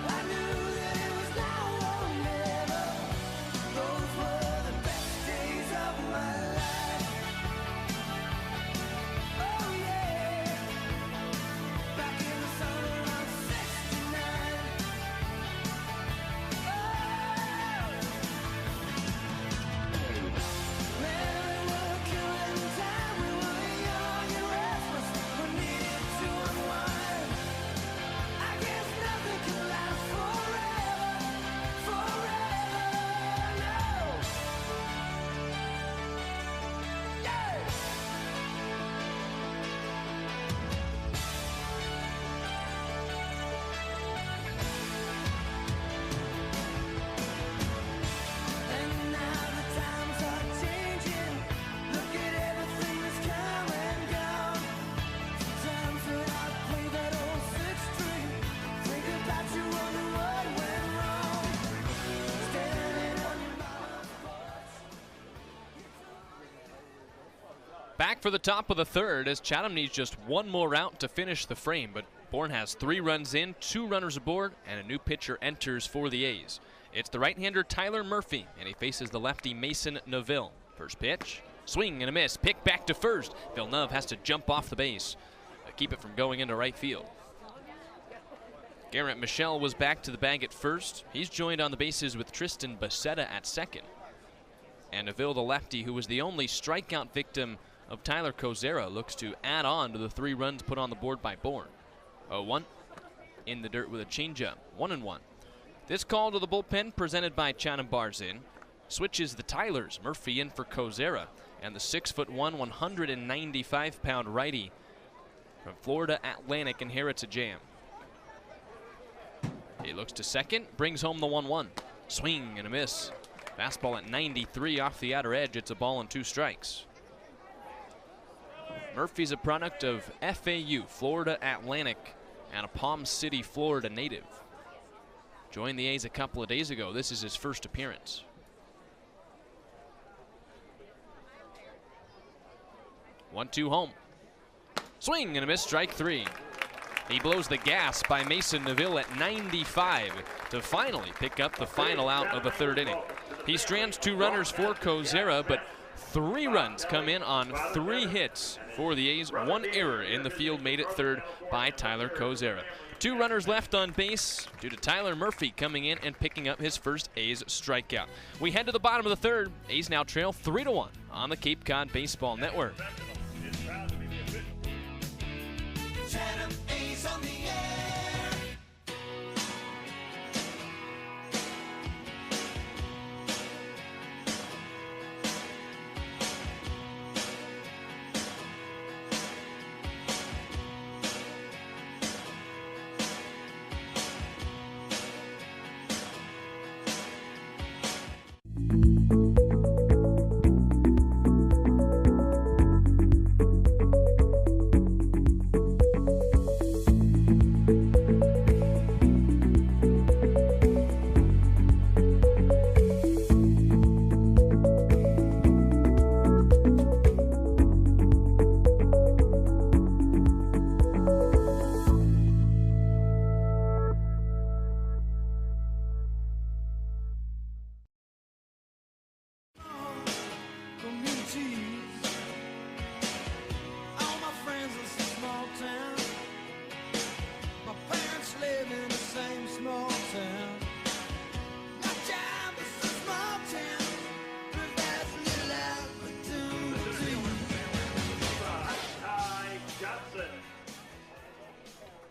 I knew that it was now or never. Those were the best days of my life. Oh yeah, back in the summer of '69. Man, we were killing time. We were young and restless. We needed to unwind. I guess nothing can last forever, no. Yeah. And now the times are changing. Look at everything that's come and gone. Sometimes when I play that old 6-string, think about you, wonder what went wrong. Standing on your mama's porch. Back for the top of the third as Chatham needs just 1 more out to finish the frame, but Bourne has 3 runs in, 2 runners aboard, and a new pitcher enters for the A's. It's the right-hander Tyler Murphy, and he faces the lefty Mason Neville. First pitch, swing and a miss, pick back to first. Villeneuve has to jump off the base to keep it from going into right field. Garrett Michelle was back to the bag at first. He's joined on the bases with Tristan Bacetta at second. And Neville, the lefty, who was the only strikeout victim of Tyler Kozera, looks to add on to the 3 runs put on the board by Bourne. 0-1 in the dirt with a changeup, 1-1. This call to the bullpen presented by Chatham Bars Inn switches the Tylers. Murphy in for Kozera, and the 6'1", 195-pound righty from Florida Atlantic inherits a jam. He looks to second, brings home the 1-1. Swing and a miss. Fastball at 93 off the outer edge. It's a ball and 2 strikes. Murphy's a product of FAU, Florida Atlantic, and a Palm City, Florida native. Joined the A's a couple of days ago. This is his first appearance. One-two home. Swing and a miss, strike 3. He blows the gas by Mason Neville at 95 to finally pick up the final out of the third inning. He strands 2 runners for Kozera, but 3 runs come in on 3 hits for the A's. 1 error in the field made it third by Tyler Kozera. 2 runners left on base due to Tyler Murphy coming in and picking up his first A's strikeout. We head to the bottom of the third. A's now trail 3-1 on the Cape Cod Baseball Network. Chatham A's on the air.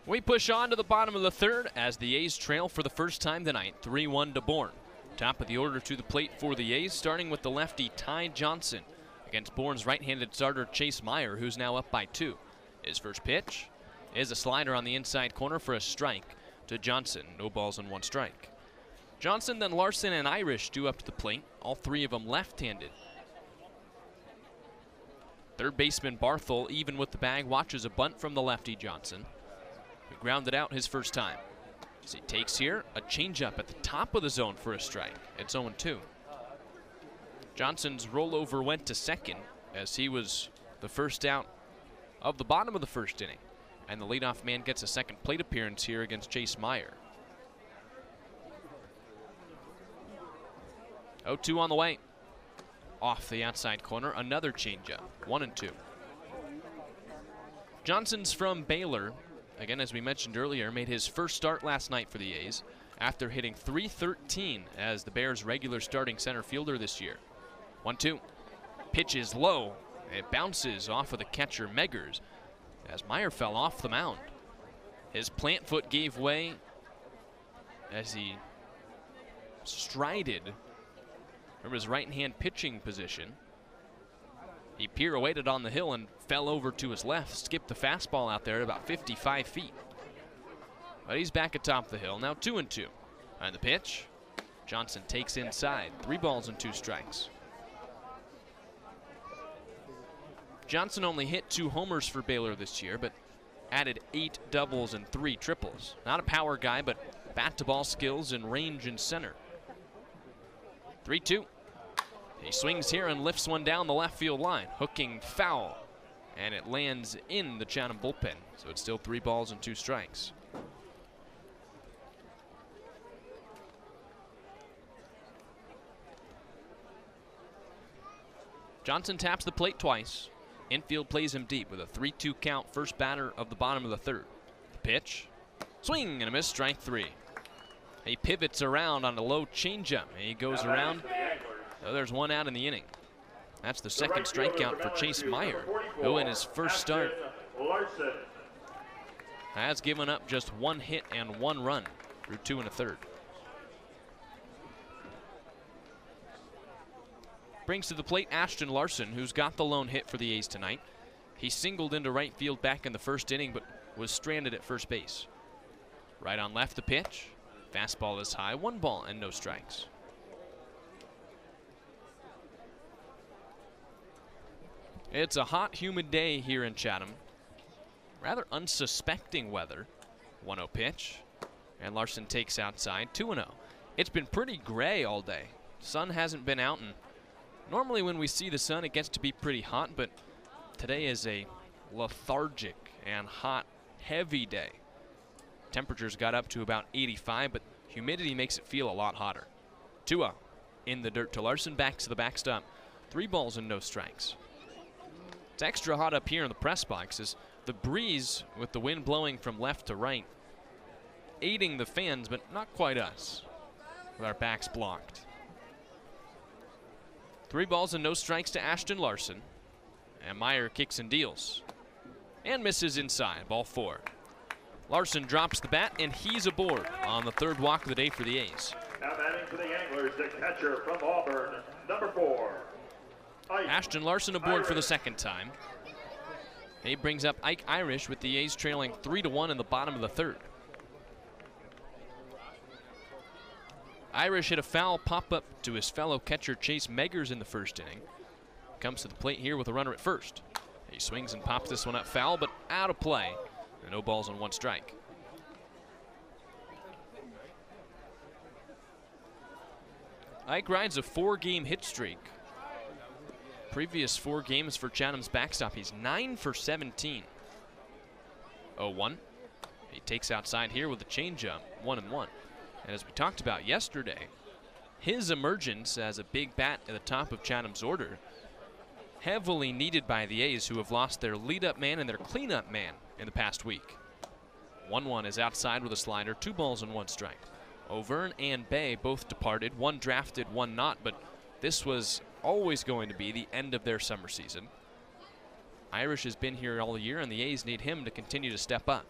We push on to the bottom of the third as the A's trail for the first time tonight, 3-1 to Bourne. Top of the order to the plate for the A's, starting with the lefty Ty Johnson against Bourne's right-handed starter Chase Meyer, who's now up by 2. His first pitch is a slider on the inside corner for a strike to Johnson. No balls and 1 strike. Johnson, then Larson and Irish due up to the plate, all 3 of them left-handed. Third baseman Barthel, even with the bag, watches a bunt from the lefty Johnson, who grounded out his first time. As he takes here a changeup at the top of the zone for a strike. It's 0-2. Johnson's rollover went to second as he was the first out of the bottom of the first inning. And the leadoff man gets a second plate appearance here against Chase Meyer. 0-2 on the way. Off the outside corner, another changeup, 1-2. Johnson's from Baylor. Again, as we mentioned earlier, made his first start last night for the A's after hitting .313 as the Bears' regular starting center fielder this year. 1-2. Pitch is low. It bounces off of the catcher Meggers as Meyer fell off the mound. His plant foot gave way as he strided from his right-hand pitching position. He pirouetted on the hill and fell over to his left, skipped the fastball out there at about 55 feet. But he's back atop the hill, now 2-2. And the pitch, Johnson takes inside, 3 balls and 2 strikes. Johnson only hit 2 homers for Baylor this year, but added 8 doubles and 3 triples. Not a power guy, but bat-to-ball skills and range in center. 3-2. He swings here and lifts one down the left field line, hooking foul, and it lands in the Chatham bullpen. So it's still 3 balls and 2 strikes. Johnson taps the plate twice. Infield plays him deep with a 3-2 count, first batter of the bottom of the third. The pitch, swing and a miss, strike 3. He pivots around on a low changeup. He goes around. So there's 1 out in the inning. That's the second strikeout for Chase Meyer, who in his first start has given up just 1 hit and 1 run through 2 1/3. Brings to the plate Ashton Larson, who's got the lone hit for the A's tonight. He singled into right field back in the first inning, but was stranded at first base. Right on left, the pitch. Fastball is high, 1 ball and no strikes. It's a hot, humid day here in Chatham. Rather unsuspecting weather. 1-0 pitch, and Larson takes outside, 2-0. It's been pretty gray all day. Sun hasn't been out, and normally when we see the sun, it gets to be pretty hot, but today is a lethargic and hot, heavy day. Temperatures got up to about 85, but humidity makes it feel a lot hotter. 2-0 in the dirt to Larson, back to the backstop. 3 balls and no strikes. It's extra hot up here in the press box as the breeze with the wind blowing from left to right, aiding the fans, but not quite us, with our backs blocked. 3 balls and no strikes to Ashton Larson. And Meyer kicks and deals. And misses inside, ball 4. Larson drops the bat, and he's aboard on the 3rd walk of the day for the A's. Now batting for the Anglers, the catcher from Auburn, number 4. Ashton Larson aboard for the 2nd time. He brings up Ike Irish with the A's trailing 3-1 in the bottom of the 3rd. Irish hit a foul pop-up to his fellow catcher Chase Meggers in the 1st inning. Comes to the plate here with a runner at 1st. He swings and pops this one up foul, but out of play. And no balls on 1 strike. Ike rides a 4-game hit streak. Previous 4 games for Chatham's backstop, he's 9 for 17. 0-1. He takes outside here with a changeup, 1-1. And as we talked about yesterday, his emergence as a big bat at the top of Chatham's order, heavily needed by the A's, who have lost their lead-up man and their cleanup man in the past week. 1-1 is outside with a slider, 2 balls and 1 strike. O'Verne and Bay both departed, 1 drafted, 1 not, but this was always going to be the end of their summer season. Irish has been here all year, and the A's need him to continue to step up.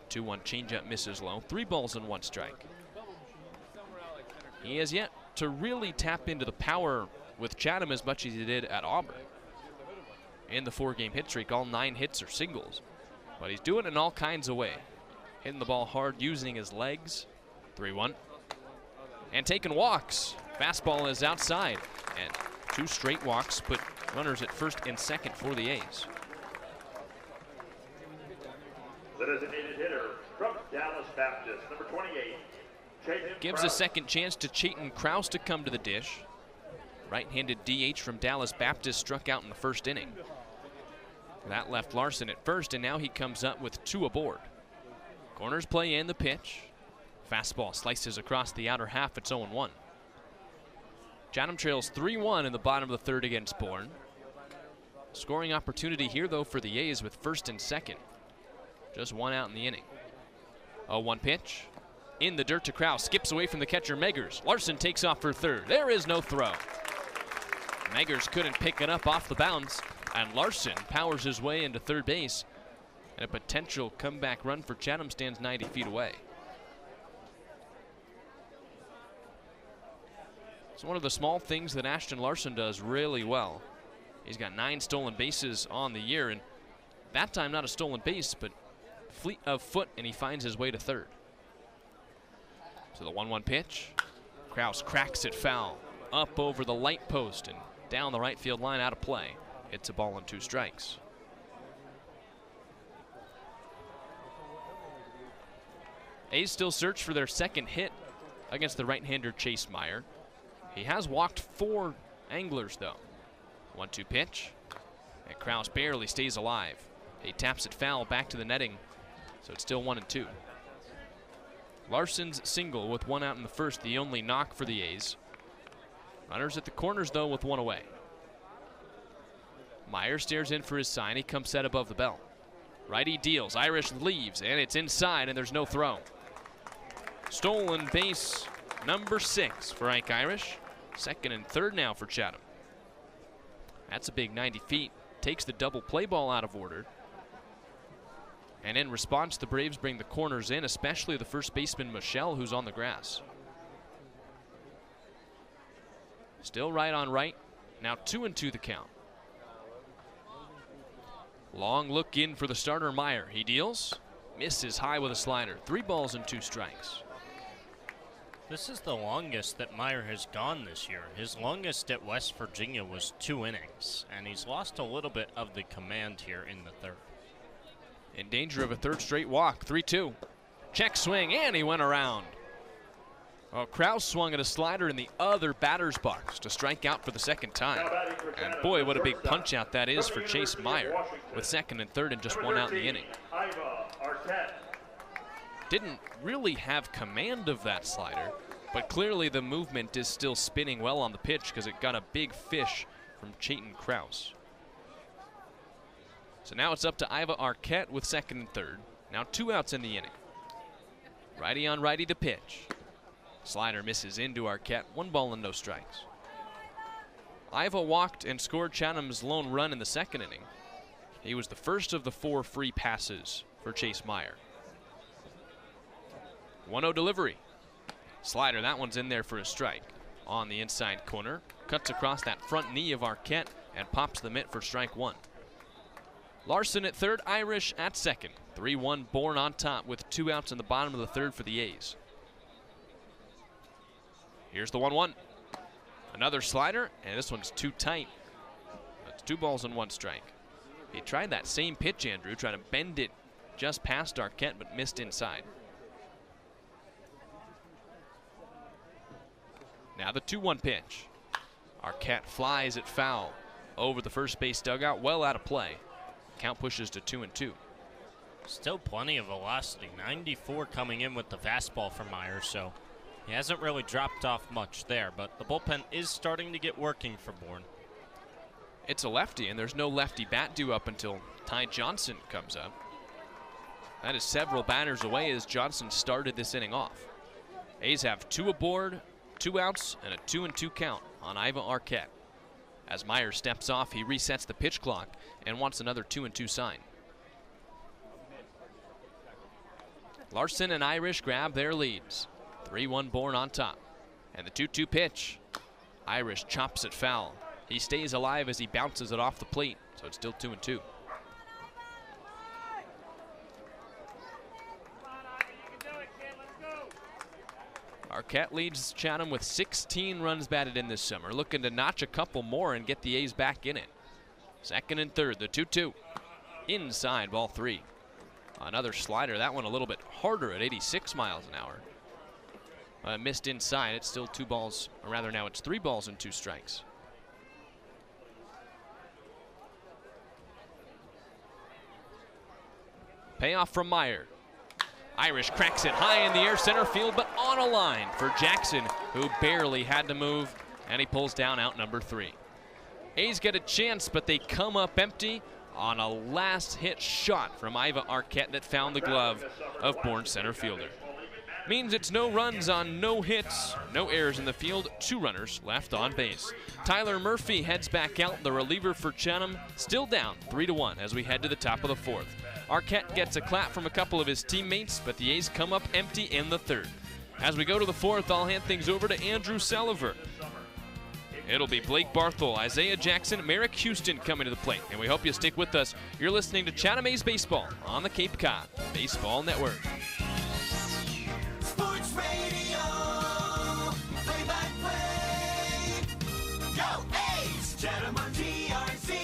2-1 changeup misses low, 3 balls and 1 strike. He has yet to really tap into the power with Chatham as much as he did at Auburn. In the 4-game hit streak, all 9 hits are singles, but he's doing it in all kinds of ways. Hitting the ball hard, using his legs. 3-1. And taking walks. Fastball is outside, and 2 straight walks put runners at 1st and 2nd for the A's. The designated hitter from Dallas Baptist, number 28. Chatham Gives Kraus. a 2nd chance to Chayton Kraus to come to the dish. Right-handed DH from Dallas Baptist struck out in the 1st inning. That left Larson at 1st, and now he comes up with 2 aboard. Corners play in the pitch. Fastball slices across the outer half. It's 0-1. Chatham trails 3-1 in the bottom of the 3rd against Bourne. Scoring opportunity here, though, for the A's with 1st and 2nd. Just 1 out in the inning. 0-1 pitch. In the dirt to Kraus. Skips away from the catcher, Meggers. Larson takes off for 3rd. There is no throw. Meggers couldn't pick it up off the bounce, and Larson powers his way into 3rd base. And a potential comeback run for Chatham stands 90 feet away. It's one of the small things that Ashton Larson does really well. He's got 9 stolen bases on the year, and that time not a stolen base, but fleet of foot, and he finds his way to 3rd. So the 1-1 pitch. Kraus cracks it foul. Up over the light post and down the right field line, out of play. It's a ball and 2 strikes. A's still search for their 2nd hit against the right-hander Chase Meyer. He has walked 4 anglers, though. 1-2 pitch. And Kraus barely stays alive. He taps it foul back to the netting, so it's still 1-2. Larson's single with 1 out in the 1st, the only knock for the A's. Runners at the corners, though, with 1 away. Meyer stares in for his sign. He comes set above the belt. Righty deals. Irish leaves, and it's inside, and there's no throw. Stolen base number 6 for Ike Irish. 2nd and 3rd now for Chatham. That's a big 90 feet. Takes the double play ball out of order. And in response, the Braves bring the corners in, especially the first baseman, Michelle, who's on the grass. Still right on right. Now 2-2 the count. Long look in for the starter, Meyer. He deals. Misses high with a slider. 3 balls and 2 strikes. This is the longest that Meyer has gone this year. His longest at West Virginia was 2 innings, and he's lost a little bit of the command here in the 3rd. In danger of a 3rd straight walk. 3-2. Check swing, and he went around. Well, Kraus swung at a slider in the other batter's box to strike out for the 2nd time. And boy, what a big punch out that is for Chase Meyer, with 2nd and 3rd and just 1 out in the inning. didn't really have command of that slider, but clearly the movement is still spinning well on the pitch because it got a big fish from Chayton Krause. So now it's up to Iva Arquette with second and third. Now 2 outs in the inning. Righty on righty to pitch. Slider misses into Arquette. 1 ball and no strikes. Iva walked and scored Chatham's lone run in the second inning. He was the first of the 4 free passes for Chase Meyer. 1-0 delivery. Slider, that one's in there for a strike. On the inside corner, cuts across that front knee of Arquette and pops the mitt for strike 1. Larson at third, Irish at second. 3-1 Bourne on top with 2 outs in the bottom of the third for the A's. Here's the 1-1. Another slider, and this one's too tight. That's 2 balls and 1 strike. He tried that same pitch, Andrew, trying to bend it just past Arquette, but missed inside. Now the 2-1 pitch. Arquette flies it foul over the first base dugout, well out of play. Count pushes to 2-2. Still plenty of velocity. 94 coming in with the fastball from Myers, so he hasn't really dropped off much there, but the bullpen is starting to get working for Bourne. It's a lefty, and there's no lefty bat due up until Ty Johnson comes up. That is several batters away as Johnson started this inning off. A's have 2 aboard, 2 outs, and a 2-2 count on Iva Arquette. As Myers steps off, he resets the pitch clock and wants another 2-2 sign. Larson and Irish grab their leads. 3-1 Bourne on top. And the 2-2 pitch. Irish chops it foul. He stays alive as he bounces it off the plate, so it's still 2-2. Arquette leads Chatham with 16 runs batted in this summer, looking to notch a couple more and get the A's back in it. Second and third, the 2-2. Inside, ball 3. Another slider, that one a little bit harder at 86 miles an hour. Missed inside, it's still 2 balls, or rather now it's 3 balls and 2 strikes. Payoff from Meyer. Irish cracks it high in the air center field, but on a line for Jackson, who barely had to move, and he pulls down out number 3. A's get a chance, but they come up empty on a last hit shot from Iva Arquette that found the glove of Bourne center fielder. Means it's no runs on no hits, no errors in the field, 2 runners left on base. Tyler Murphy heads back out, the reliever for Chatham, still down 3-1 as we head to the top of the 4th. Arquette gets a clap from a couple of his teammates, but the A's come up empty in the 3rd. As we go to the 4th, I'll hand things over to Andrew Selover. It'll be Blake Barthel, Isaiah Jackson, Merrick Houston coming to the plate, and we hope you stick with us. You're listening to Chatham A's Baseball on the Cape Cod Baseball Network. Sports Radio, play-by-play. Go A's! Chatham on TRC.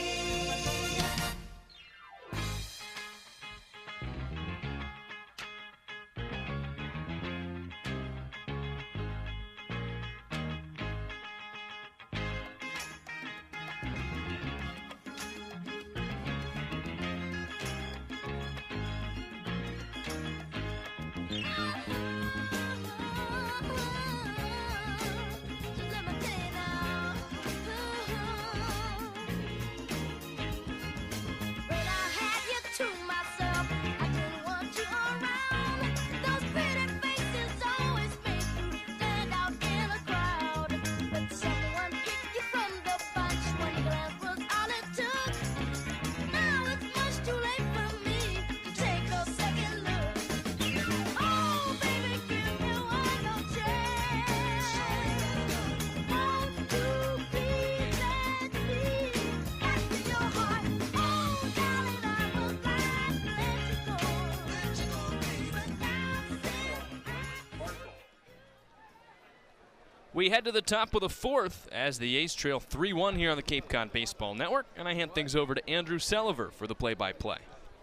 We head to the top of the 4th as the A's trail 3-1 here on the Cape Cod Baseball Network, and I hand things over to Andrew Selover for the play-by-play.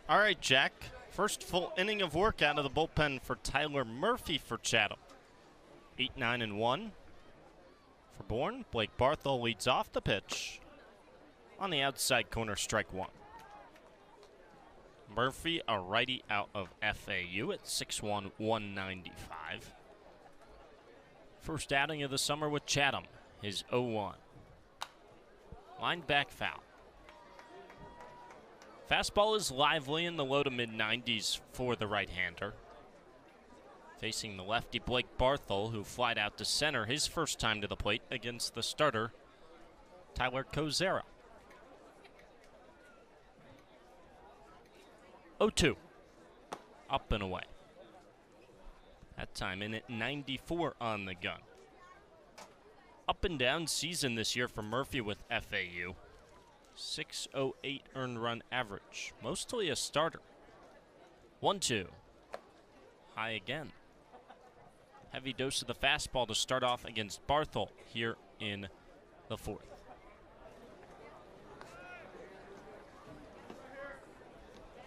All right, Jack. First full inning of work out of the bullpen for Tyler Murphy for Chatham. 8-9-1 for Bourne. Blake Barthel leads off the pitch. On the outside corner, strike 1. Murphy, a righty out of FAU at 6'1", 195. First outing of the summer with Chatham, his 0-1. Line back foul. Fastball is lively in the low to mid-90s for the right-hander. Facing the lefty Blake Barthel, who flied out to center his first time to the plate against the starter, Tyler Kozera. 0-2. Up and away. That time in at 94 on the gun. Up and down season this year for Murphy with FAU. 608 earned run average. Mostly a starter. 1-2. High again. Heavy dose of the fastball to start off against Barthel here in the fourth.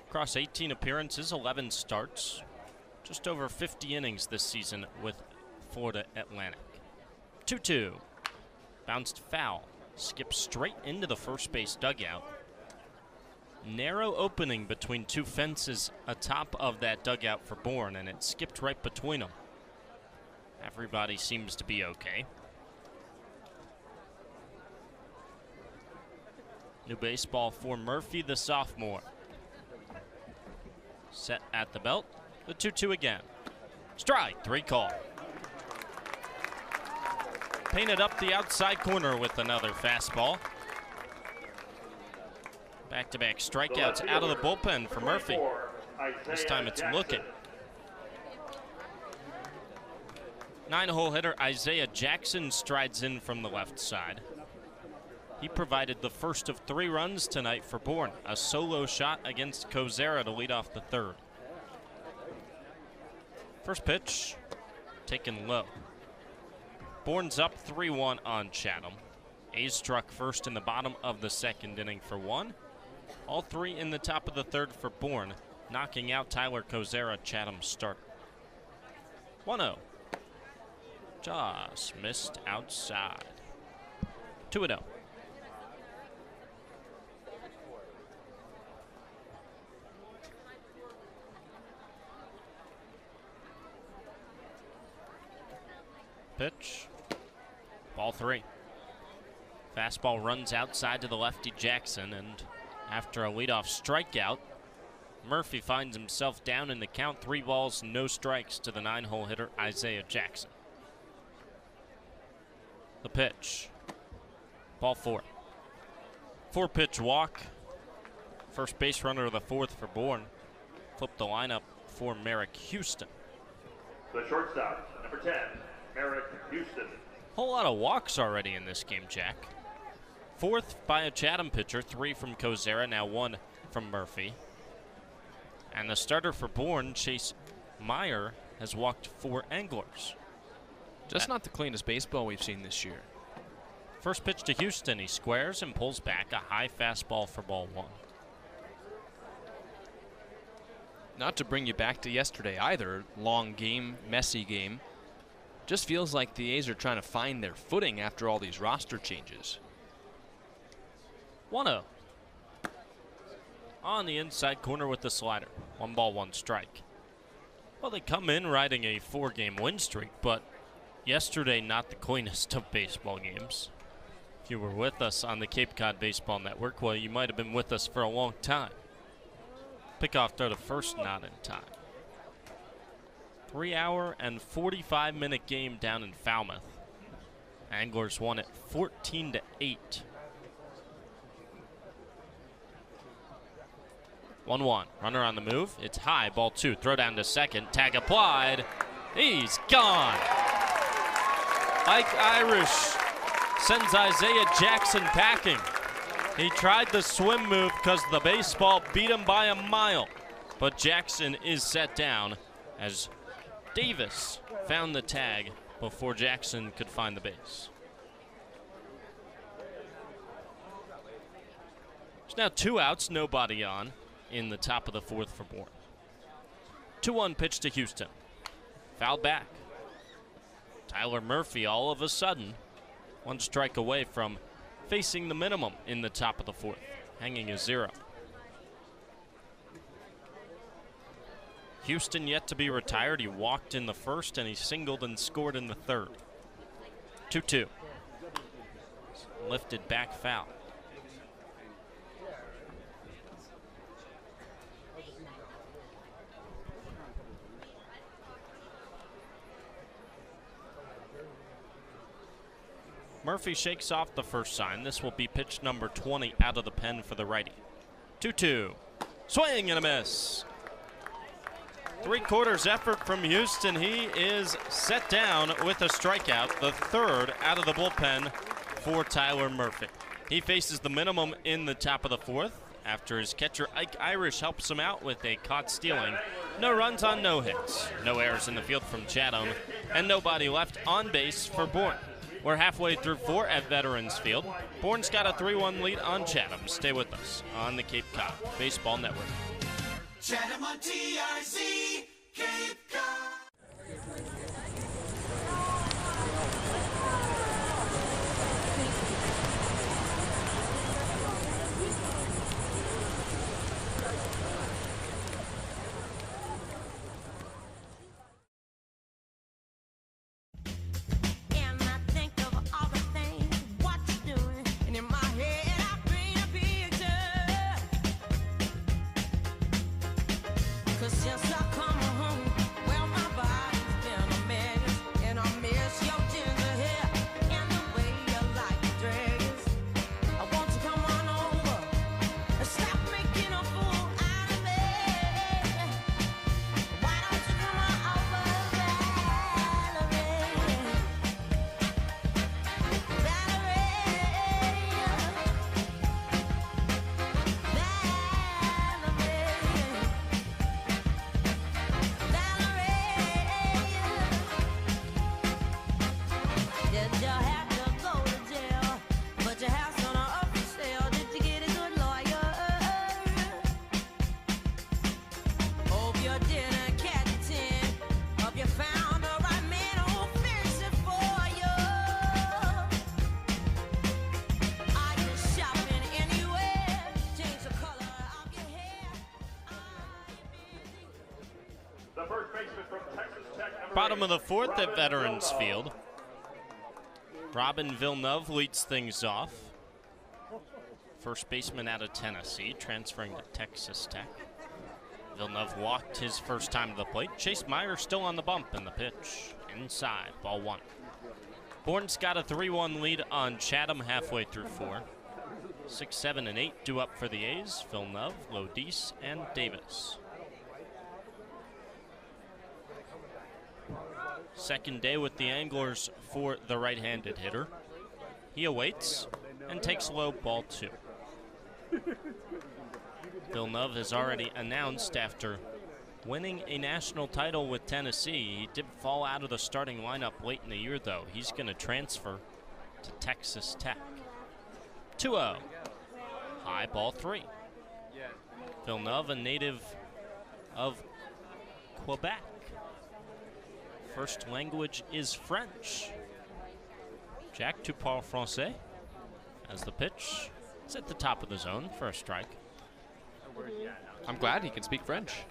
Across 18 appearances, 11 starts. Just over 50 innings this season with Florida Atlantic. 2-2. Bounced foul. Skips straight into the first base dugout. Narrow opening between two fences atop of that dugout for Bourne, and it skipped right between them. Everybody seems to be okay. New baseball for Murphy, the sophomore. Set at the belt. The 2-2 again. Strike, 3 call. Painted up the outside corner with another fastball. Back-to-back strikeouts out of the bullpen for Murphy. This time it's looking. 9-hole hitter Isaiah Jackson strides in from the left side. He provided the first of 3 runs tonight for Bourne. A solo shot against Kozera to lead off the third. First pitch, taken low. Bourne's up 3-1 on Chatham. A's struck first in the bottom of the second inning for 1. All 3 in the top of the third for Bourne, knocking out Tyler Kozera, Chatham's starter. 1-0. Just missed outside. 2-0. Pitch. Ball 3. Fastball runs outside to the lefty Jackson, and after a leadoff strikeout, Murphy finds himself down in the count. 3 balls, no strikes to the 9-hole hitter Isaiah Jackson. The pitch. Ball 4. 4-pitch walk. First base runner of the fourth for Bourne. Flip the lineup for Merrick Houston. The shortstop, number 10, Merrick Houston. Whole lot of walks already in this game, Jack. 4th by a Chatham pitcher, 3 from Kozera, now 1 from Murphy. And the starter for Bourne, Chase Meyer, has walked 4 anglers. Just not the cleanest baseball we've seen this year. First pitch to Houston, he squares and pulls back, a high fastball for ball 1. Not to bring you back to yesterday either, long game, messy game. Just feels like the A's are trying to find their footing after all these roster changes. 1-0. On the inside corner with the slider. 1 ball, 1 strike. Well, they come in riding a 4-game win streak, but yesterday not the cleanest of baseball games. If you were with us on the Cape Cod Baseball Network, well, you might have been with us for a long time. Pickoff throw to first, not in time. 3-hour and 45-minute game down in Falmouth. Anglers won it 14-8. 1-1. Runner on the move. It's high. Ball 2. Throw down to second. Tag applied. He's gone. Ike Irish sends Isaiah Jackson packing. He tried the swim move because the baseball beat him by a mile. But Jackson is set down as Davis found the tag before Jackson could find the base. There's now 2 outs, nobody on in the top of the fourth for Bourne. 2-1 pitch to Houston. Foul back. Tyler Murphy all of a sudden 1 strike away from facing the minimum in the top of the fourth, hanging a 0. Houston yet to be retired. He walked in the first and he singled and scored in the third. 2-2. Lifted back foul. Murphy shakes off the first sign. This will be pitch number 20 out of the pen for the righty. 2-2. Swing and a miss. 3/4 effort from Houston. He is set down with a strikeout, the third out of the bullpen for Tyler Murphy. He faces the minimum in the top of the fourth after his catcher Ike Irish helps him out with a caught stealing. No runs on no hits. No errors in the field from Chatham, and nobody left on base for Bourne. We're halfway through 4 at Veterans Field. Bourne's got a 3-1 lead on Chatham. Stay with us on the Cape Cod Baseball Network. Chatham on TRC, Cape Cod. And I think of all the things what you're doing, and in my head I paint a picture. 'Cause since I come home, well my body's been a mess, and I miss your ginger hair and the way you like your dress. I want you to come on over and stop making a fool out of me. Why don't you come on over, Valerie? Did you have to go to jail? But your house on up for sale. Did you get a good lawyer? Hope you didn't catch a 10. Hope you found the right man who'll fix it for you. Are you shopping anywhere? Change the color of your hair. The first baseman from Texas Tech, number Bottom of 8, the fourth at Robin Veterans Villeneuve. Field. Robin Villeneuve leads things off. First baseman out of Tennessee, transferring to Texas Tech. Villeneuve walked his first time to the plate. Chase Meyer still on the bump in the pitch. Inside, ball 1. Bourne's got a 3-1 lead on Chatham halfway through 4. 6, 7, and 8 due up for the A's. Villeneuve, Lodice, and Davis. Second day with the Anglers for the right-handed hitter. He awaits and takes low, ball 2. Villeneuve has already announced after winning a national title with Tennessee. He did fall out of the starting lineup late in the year, though. He's going to transfer to Texas Tech. 2-0. High, ball 3. Villeneuve, a native of Quebec. First language is French. Jack, tu parles français? As the pitch is at the top of the zone for a strike. I'm glad he can speak French.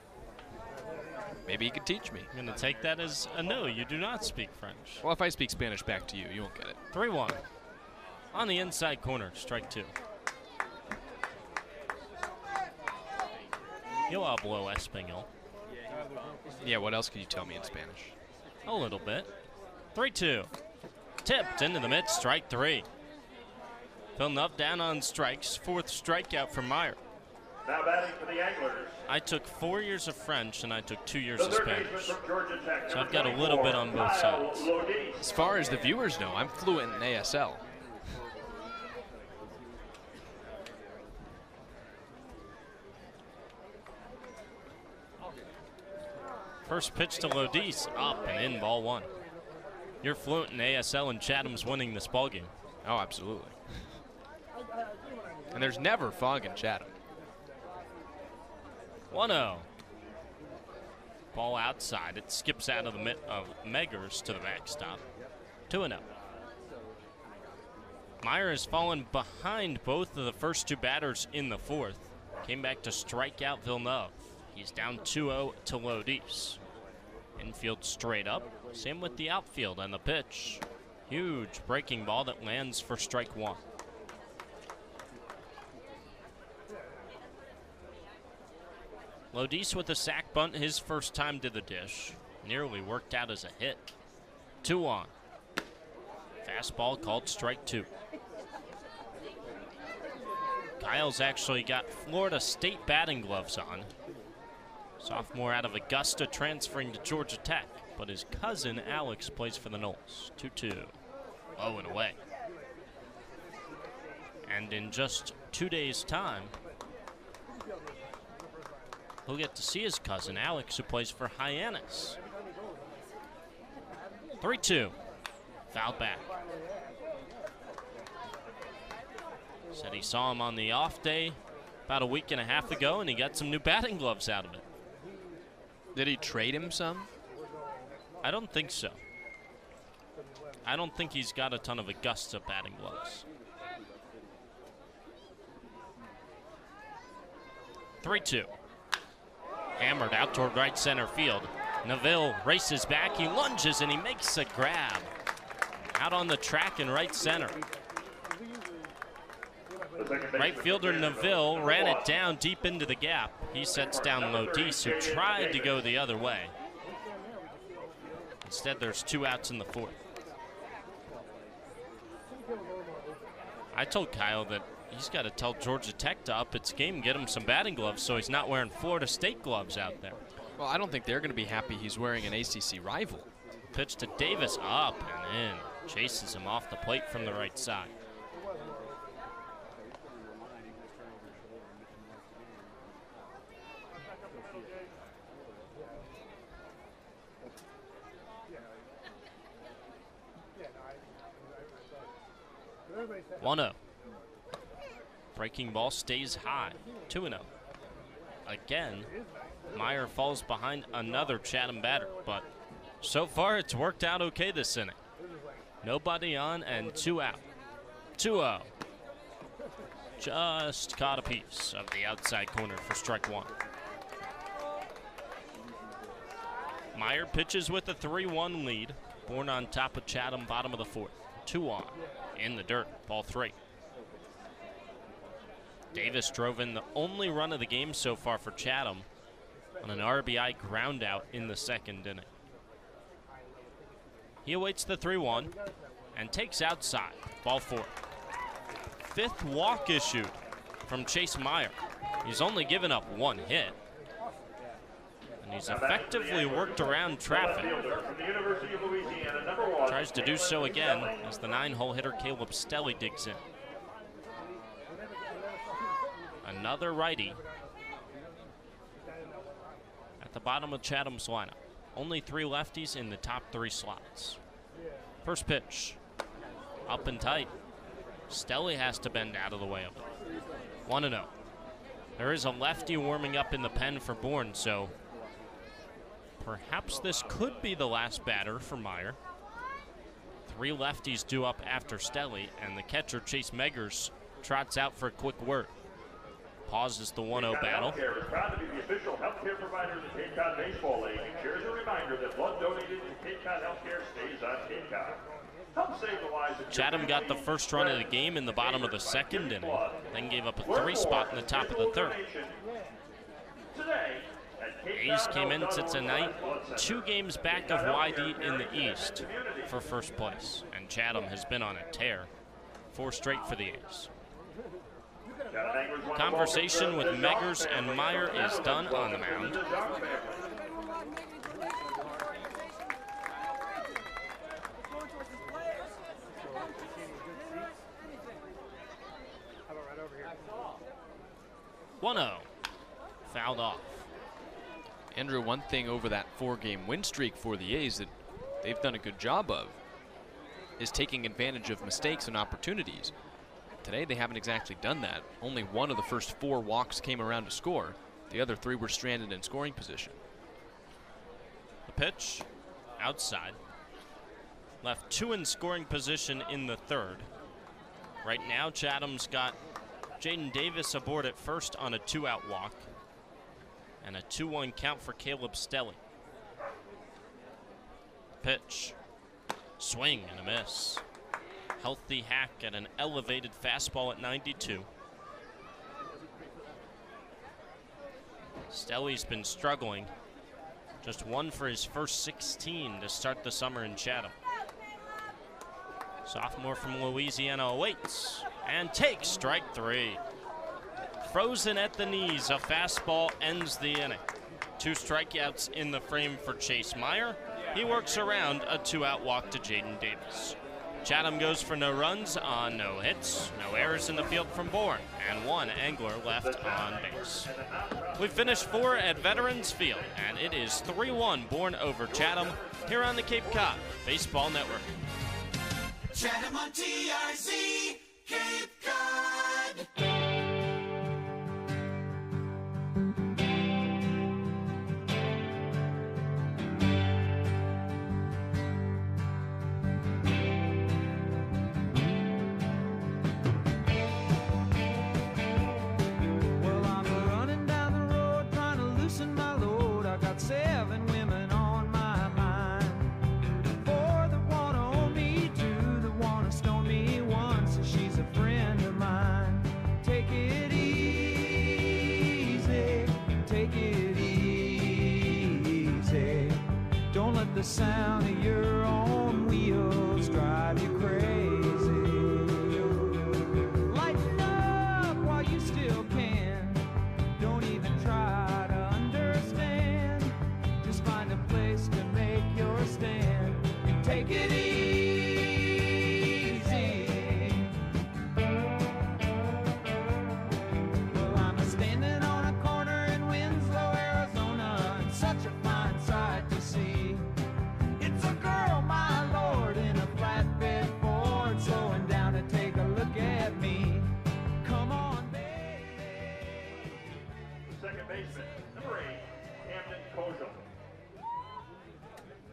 Maybe he could teach me. I'm going to take that as a no. You do not speak French. Well, if I speak Spanish back to you, you won't get it. 3-1. On the inside corner, strike 2. Yo hablo español. Yeah, what else could you tell me in Spanish? A little bit. 3-2. Tipped into the mid, strike 3. Villeneuve down on strikes. Fourth strikeout for Meyer. Now batting for the Anglers. I took 4 years of French and I took 2 years The of third baseman Spanish. from Georgia Tech, So I've number got a little bit 24, on both Kyle sides. Lodice. As far as the viewers know, I'm fluent in ASL. First pitch to Lodice, up and in, ball 1. You're fluent in ASL and Chatham's winning this ballgame. Oh, absolutely. And there's never fog in Chatham. 1-0. Ball outside. It skips out of the mitt of Meggers to the backstop. 2-0. Meyer has fallen behind both of the first 2 batters in the fourth. Came back to strike out Villeneuve. He's down 2-0 to Lodis. Infield straight up. Same with the outfield and the pitch. Huge breaking ball that lands for strike one. Lodis with a sac bunt, his first time to the dish. Nearly worked out as a hit. 2-1. Fastball called strike two. Kyle's actually got Florida State batting gloves on. Sophomore out of Augusta transferring to Georgia Tech, but his cousin Alex plays for the Noles. 2-2. Low and away. And in just 2 days' time, he'll get to see his cousin Alex, who plays for Hyannis. 3-2. Foul back. Said he saw him on the off day about a week and a half ago, and he got some new batting gloves out of it. Did he trade him some? I don't think so. I don't think he's got a ton of Augusta batting gloves. 3-2. Hammered out toward right center field. Neville races back, he lunges, and he makes a grab. Out on the track in right center. Right fielder Neville ran it down deep into the gap. He sets down Lodis, who tried to go the other way. Instead, there's 2 outs in the 4th. I told Kyle that he's got to tell Georgia Tech to up its game and get him some batting gloves so he's not wearing Florida State gloves out there. Well, I don't think they're going to be happy he's wearing an ACC rival. Pitch to Davis, up and in. Chases him off the plate from the right side. One-0. Breaking ball stays high. 2-0. Again, Meyer falls behind another Chatham batter, but so far it's worked out okay this inning. Nobody on and 2 out. 2-0. Just caught a piece of the outside corner for strike one. Meyer pitches with a 3-1 lead. Bourne on top of Chatham, bottom of the 4th. 2-on. In the dirt, ball 3. Davis drove in the only run of the game so far for Chatham on an RBI ground out in the 2nd inning. He awaits the 3-1 and takes outside, ball 4. 5th walk issued from Chase Meyer. He's only given up 1 hit. And he's effectively worked around traffic. Tries to do so again as the 9-hole hitter Caleb Stelly digs in. Another righty at the bottom of Chatham's lineup. Only 3 lefties in the top 3 slots. First pitch, up and tight. Stelly has to bend out of the way of it. 1-0. There is a lefty warming up in the pen for Bourne, so perhaps this could be the last batter for Meyer. 3 lefties due up after Stelly, and the catcher Chase Meggers trots out for a quick word. Pauses the 1-0 battle. Healthcare is proud to be the official healthcare provider of the Cape Cod Baseball League. Here's a reminder that blood donated to Cape Cod Healthcare stays on Cape Cod. Help save the lives of Chatham got the first run of the game in the bottom of the 2nd inning, then gave up a 3 spot in the top of the 3rd. A's came in since a night 2 games back of YD in the East for first place, and Chatham has been on a tear. 4 straight for the A's. Conversation with Meggers and Meyer is done on the mound. Fouled off. Andrew, one thing over that 4-game win streak for the A's that they've done a good job of is taking advantage of mistakes and opportunities. Today they haven't exactly done that. Only 1 of the first 4 walks came around to score. The other 3 were stranded in scoring position. The pitch, outside. Left 2 in scoring position in the 3rd. Right now, Chatham's got Jaden Davis aboard at first on a 2-out walk. And a 2-1 count for Caleb Stelly. Pitch. Swing and a miss. Healthy hack at an elevated fastball at 92. Stelly's been struggling. Just 1 for his first 16 to start the summer in Chatham. Sophomore from Louisiana awaits and takes strike 3. Frozen at the knees, a fastball ends the inning. 2 strikeouts in the frame for Chase Meyer. He works around a 2-out walk to Jaden Davis. Chatham goes for no runs on no hits, no errors in the field from Bourne, and 1 angler left on base. We finished 4 at Veterans Field, and it is 3-1 Bourne over Chatham here on the Cape Cod Baseball Network. Chatham on TRZ, Cape Cod. Well, I'm running down the road trying to loosen my load. I got 7 women on my mind. 4 that wanna own me, 2 that wanna stone me, 1 says she's a friend of mine. Take it easy, take it easy. Don't let the sound of your own wheels drive you crazy. Lighten up while you still can. Don't even try to understand. Just find a place to make your stand and take it easy. Well, I'm standing on a corner in Winslow, Arizona, and such a fine sight to see. It's a girl, my lord, in a flatbed Ford, slowing down to take a look at me. Come on, baby. Second baseman, number 8, Camden Kojal.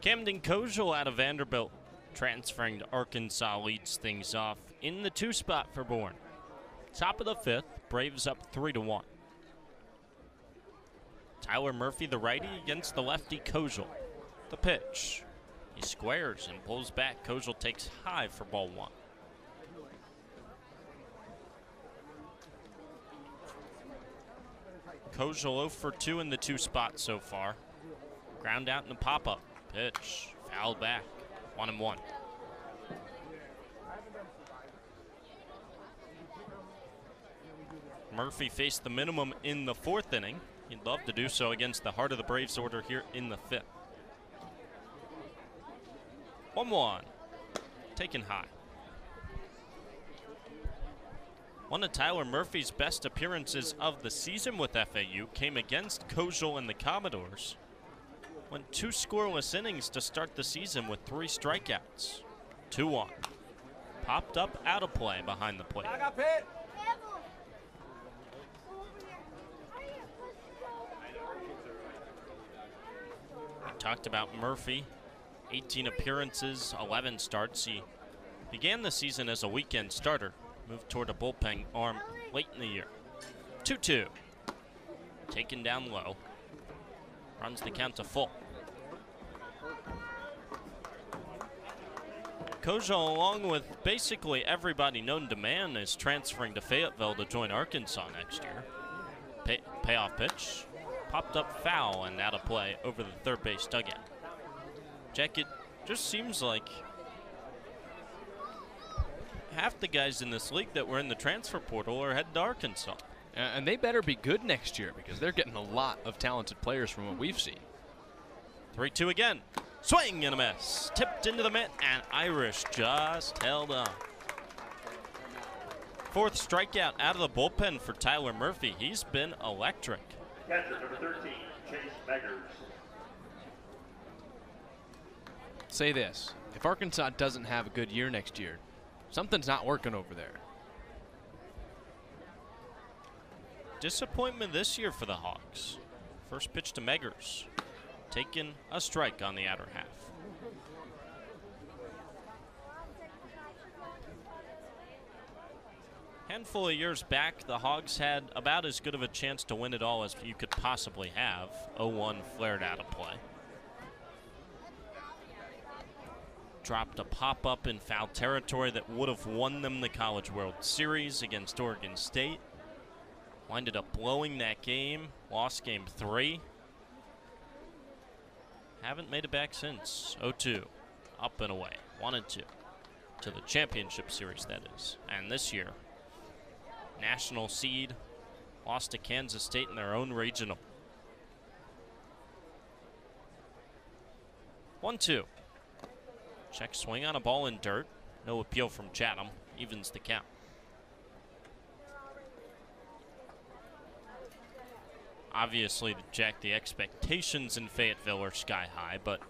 Camden Kojal out of Vanderbilt, transferring to Arkansas, leads things off in the 2 spot for Bourne. Top of the 5th, Braves up 3-1. Tyler Murphy, the righty, against the lefty Kojal. The pitch. He squares and pulls back. Kojal takes high for ball 1. Kojal 0 for 2 in the 2 spot so far. Ground out in the pop-up. Pitch. Fouled back. 1-1. Murphy faced the minimum in the 4th inning. He'd love to do so against the heart of the Braves order here in the 5th. 1-1. Taken high. One of Tyler Murphy's best appearances of the season with FAU came against Kojal and the Commodores. Went 2 scoreless innings to start the season with 3 strikeouts. 2-1. Popped up out of play behind the plate. Talked about Murphy. 18 appearances, 11 starts. He began the season as a weekend starter. Moved toward a bullpen arm late in the year. 2-2. Taken down low. Runs the count to full. Kojal, along with basically everybody known to man, is transferring to Fayetteville to join Arkansas next year. Payoff pitch. Popped up foul and out of play over the 3rd base dugout. Jack, it just seems like half the guys in this league that were in the transfer portal are headed to Arkansas. And they better be good next year because they're getting a lot of talented players from what we've seen. 3-2 again. Swing and a miss. Tipped into the mitt, and Irish just held on. 4th strikeout out of the bullpen for Tyler Murphy. He's been electric. Catcher number 13, Chase Meggers. Say this, if Arkansas doesn't have a good year next year, something's not working over there. Disappointment this year for the Hawks. First pitch to Meggers. Taking a strike on the outer half. handful of years back, the Hogs had about as good of a chance to win it all as you could possibly have. 0-1 flared out of play. Dropped a pop-up in foul territory that would have won them the College World Series against Oregon State. Winded up blowing that game, lost game 3. Haven't made it back since. 0-2, up and away, 1-2. To the championship series, that is. And this year, national seed, lost to Kansas State in their own regional. 1-2. Check swing on a ball in dirt. No appeal from Chatham. Evens the count. Obviously, Jack, the expectations in Fayetteville are sky high, but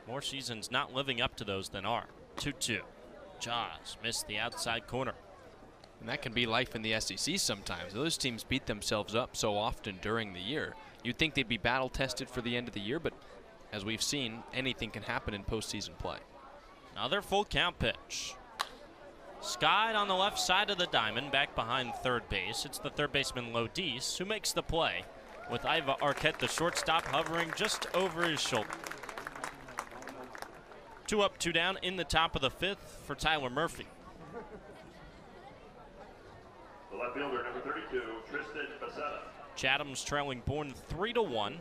more seasons not living up to those than are. 2-2. Jaws missed the outside corner. And that can be life in the SEC sometimes. Those teams beat themselves up so often during the year. You'd think they'd be battle tested for the end of the year, but as we've seen, anything can happen in postseason play. Another full count pitch. Skied on the left side of the diamond, back behind third base. It's the third baseman Lodis who makes the play, with Iva Arquette, the shortstop, hovering just over his shoulder. 2 up, 2 down in the top of the 5th for Tyler Murphy. The left fielder, number 32, Tristan Becerra. Chatham's trailing Bourne 3-1.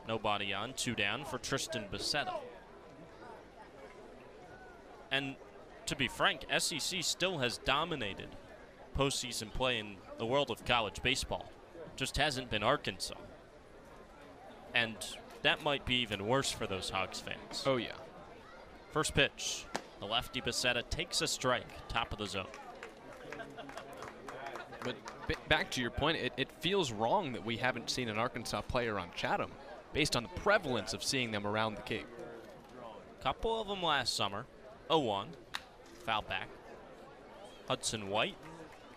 Nobody on, 2 down for Tristan Becerra. And to be frank, SEC still has dominated postseason play in the world of college baseball. Just hasn't been Arkansas. And that might be even worse for those Hogs fans. Oh, yeah. First pitch. The lefty Becerra takes a strike, top of the zone. But back to your point, it feels wrong that we haven't seen an Arkansas player on Chatham based on the prevalence of seeing them around the Cape. Couple of them last summer. 0-1. Foul back. Hudson White,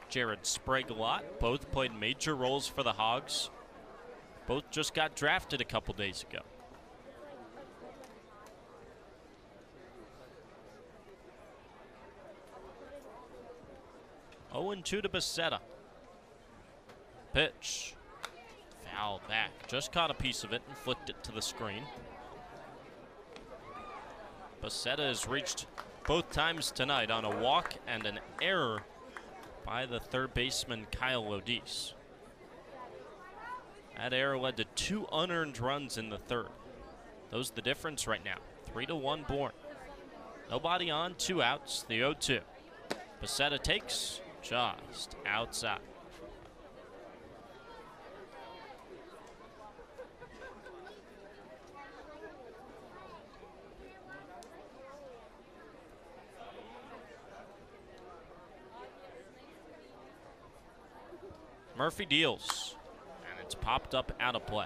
Jared Sprague-Lott, both played major roles for the Hogs. Both just got drafted a couple days ago. Oh, 0-2 to Becerra. Pitch. Foul back. Just caught a piece of it and flicked it to the screen. Becerra has reached both times tonight on a walk and an error by the third baseman Kyle Lodis. That error led to 2 unearned runs in the third. Those the difference right now. 3-1 Bourne. Nobody on, 2 outs, the 0-2. Becerra takes just outside. Murphy deals, and it's popped up out of play.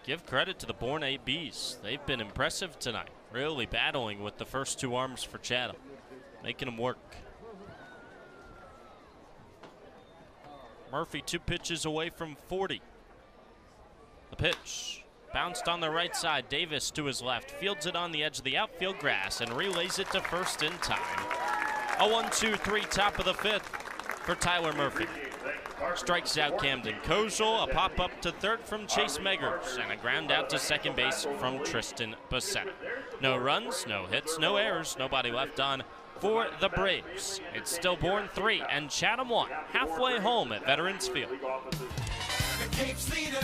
Give credit to the Bourne ABs. They've been impressive tonight, really battling with the first 2 arms for Chatham, making them work. Murphy 2 pitches away from 40. The pitch bounced on the right side. Davis to his left, fields it on the edge of the outfield grass and relays it to first in time. A 1-2-3 top of the 5th. For Tyler Murphy. Strikes out Camden Kozel, a pop-up to third from Chase Meggers, and a ground out to second base from Tristan Becerra. No runs, no hits, no errors, nobody left on for the Braves. It's still Bourne 3 and Chatham 1, halfway home at Veterans Field. The Cape's leader,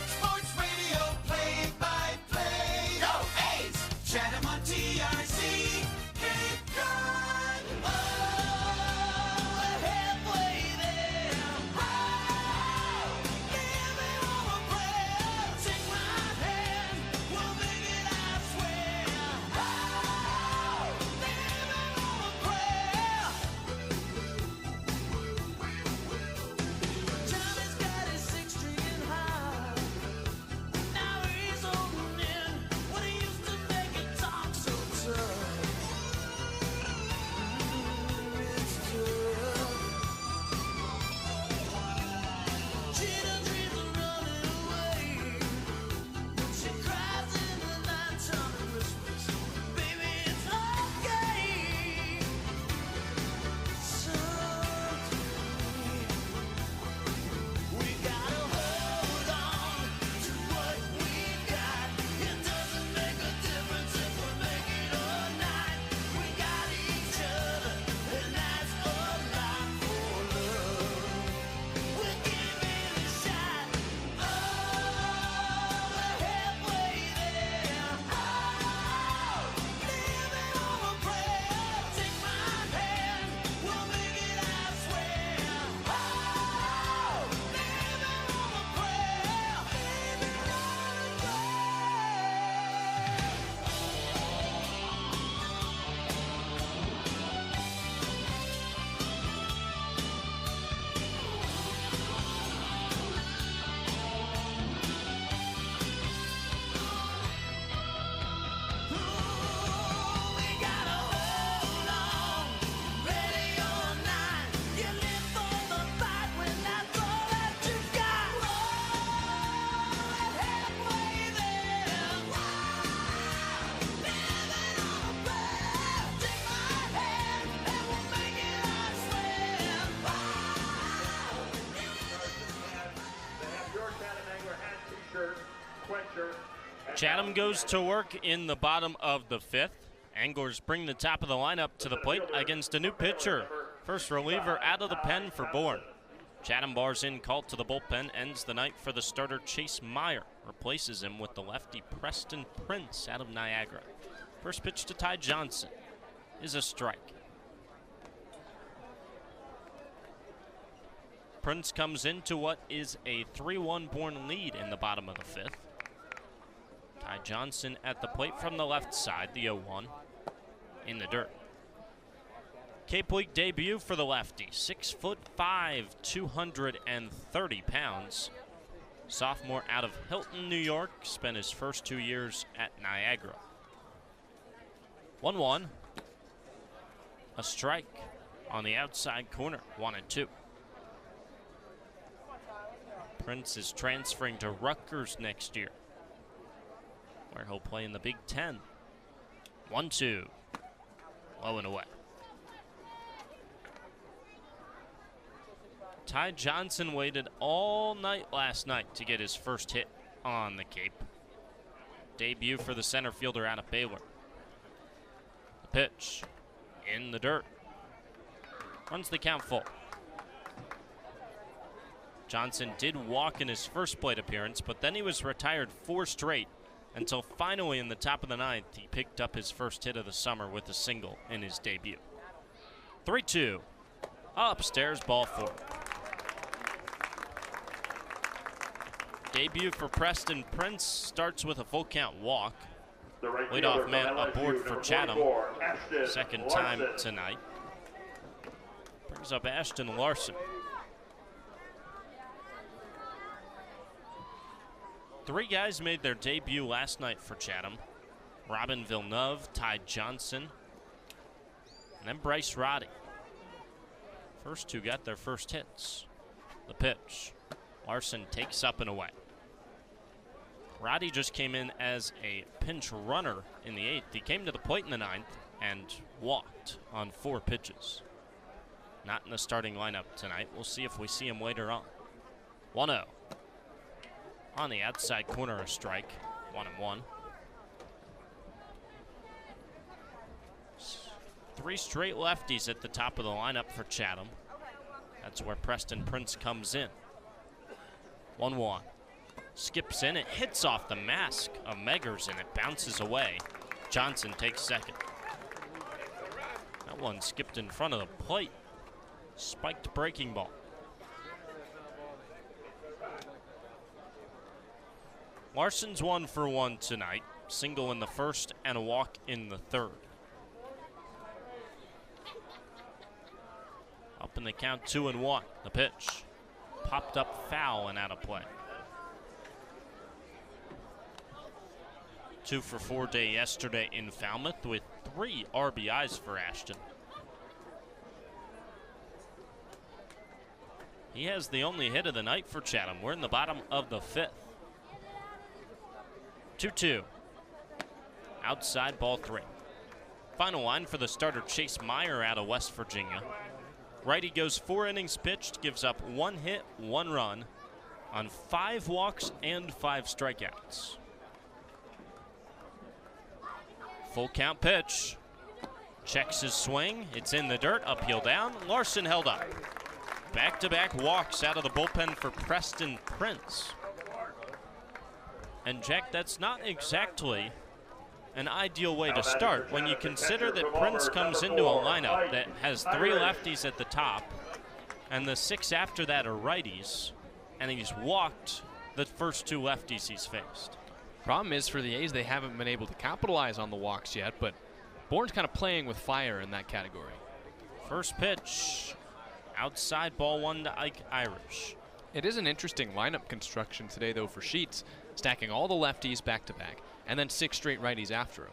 sports radio play-by-play. Go A's! Chatham on TRC, Cape Cod. Chatham goes to work in the bottom of the 5th. Anglers bring the top of the lineup to the plate against a new pitcher. First reliever out of the pen for Bourne. Chatham bars in, called to the bullpen, ends the night for the starter Chase Meyer. Replaces him with the lefty Preston Prince out of Niagara. First pitch to Ty Johnson is a strike. Prince comes into what is a 3-1 Bourne lead in the bottom of the 5th. Ty Johnson at the plate from the left side, the 0-1 in the dirt. Cape League debut for the lefty, 6'5", 230 pounds. Sophomore out of Hilton, New York, spent his first 2 years at Niagara. 1-1, a strike on the outside corner, 1-2. Prince is transferring to Rutgers next year, where he'll play in the Big Ten. 1-2, low and away. Ty Johnson waited all night last night to get his first hit on the Cape. Debut for the center fielder out of Baylor. The pitch in the dirt. Runs the count full. Johnson did walk in his first plate appearance, but then he was retired 4 straight until finally in the top of the 9th, he picked up his first hit of the summer with a single in his debut. 3-2, upstairs, ball 4. Debut for Preston Prince starts with a full count walk. Leadoff man aboard for Chatham. Second time tonight. Brings up Ashton Larson. 3 guys made their debut last night for Chatham. Robin Villeneuve, Ty Johnson, and then Bryce Roddy. First 2 got their first hits. The pitch. Larson takes up and away. Roddy just came in as a pinch runner in the 8th. He came to the plate in the 9th and walked on 4 pitches. Not in the starting lineup tonight. We'll see if we see him later on. 1-0. On the outside corner, a strike. 1-1. 3 straight lefties at the top of the lineup for Chatham. That's where Preston Prince comes in. 1-1. Skips in, it hits off the mask of Meggers and it bounces away. Johnson takes second. That one skipped in front of the plate. Spiked breaking ball. Larson's 1 for 1 tonight. Single in the first and a walk in the 3rd. Up in the count, 2-1. The pitch. Popped up foul and out of play. 2 for 4 day yesterday in Falmouth with 3 RBIs for Ashton. He has the only hit of the night for Chatham. We're in the bottom of the 5th. 2-2. Outside, ball 3. Final line for the starter Chase Meyer out of West Virginia. Righty goes 4 innings pitched, gives up 1 hit, 1 run on 5 walks and 5 strikeouts. Full count pitch. Checks his swing. It's in the dirt, uphill down. Larson held up. Back-to-back walks out of the bullpen for Preston Prince. And Jack, that's not exactly an ideal way to start when you consider that Prince comes into a lineup that has 3 lefties at the top and the 6 after that are righties, and he's walked the first 2 lefties he's faced. Problem is for the A's, they haven't been able to capitalize on the walks yet, but Bourne's kind of playing with fire in that category. First pitch, outside, ball 1 to Ike Irish. It is an interesting lineup construction today, though, for Sheets, stacking all the lefties back-to-back, and then 6 straight righties after him.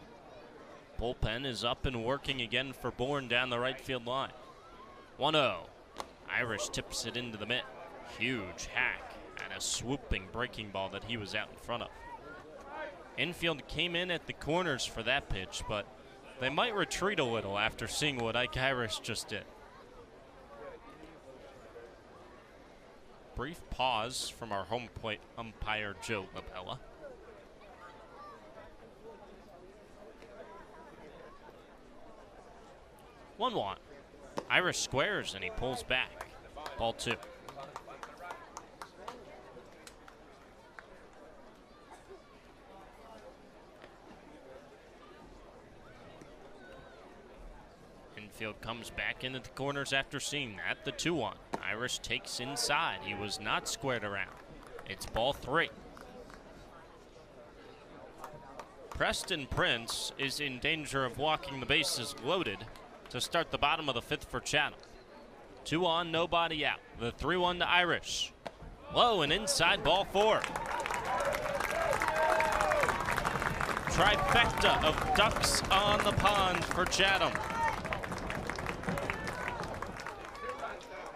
Bullpen is up and working again for Bourne down the right field line. 1-0. Irish tips it into the mitt. Huge hack and a swooping breaking ball that he was out in front of. Infield came in at the corners for that pitch, but they might retreat a little after seeing what Ike Irish just did. Brief pause from our home plate umpire, Joe Labella. 1-1. Irish squares and he pulls back. Ball 2. Infield comes back into the corners after seeing that. The 2-1. Irish takes inside. He was not squared around. It's ball 3. Preston Prince is in danger of walking the bases loaded to start the bottom of the 5th for Chatham. 2 on, nobody out. The 3-1 to Irish. Low and inside, ball 4. Trifecta of ducks on the pond for Chatham.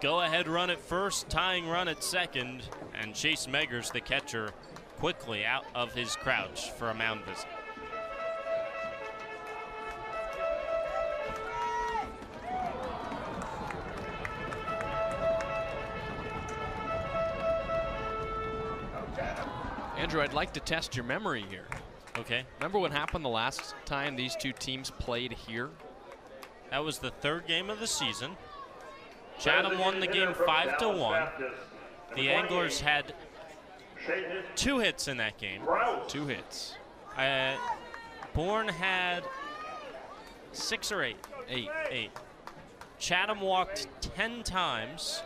Go ahead run at first, tying run at second, and Chase Meggers, the catcher, quickly out of his crouch for a mound visit. Andrew, I'd like to test your memory here. Okay. Remember what happened the last time these two teams played here? That was the 3rd game of the season. Chatham won the game 5-1. The Anglers had 2 hits in that game. 2 hits. Bourne had 6 or 8. 8. Chatham walked 10 times,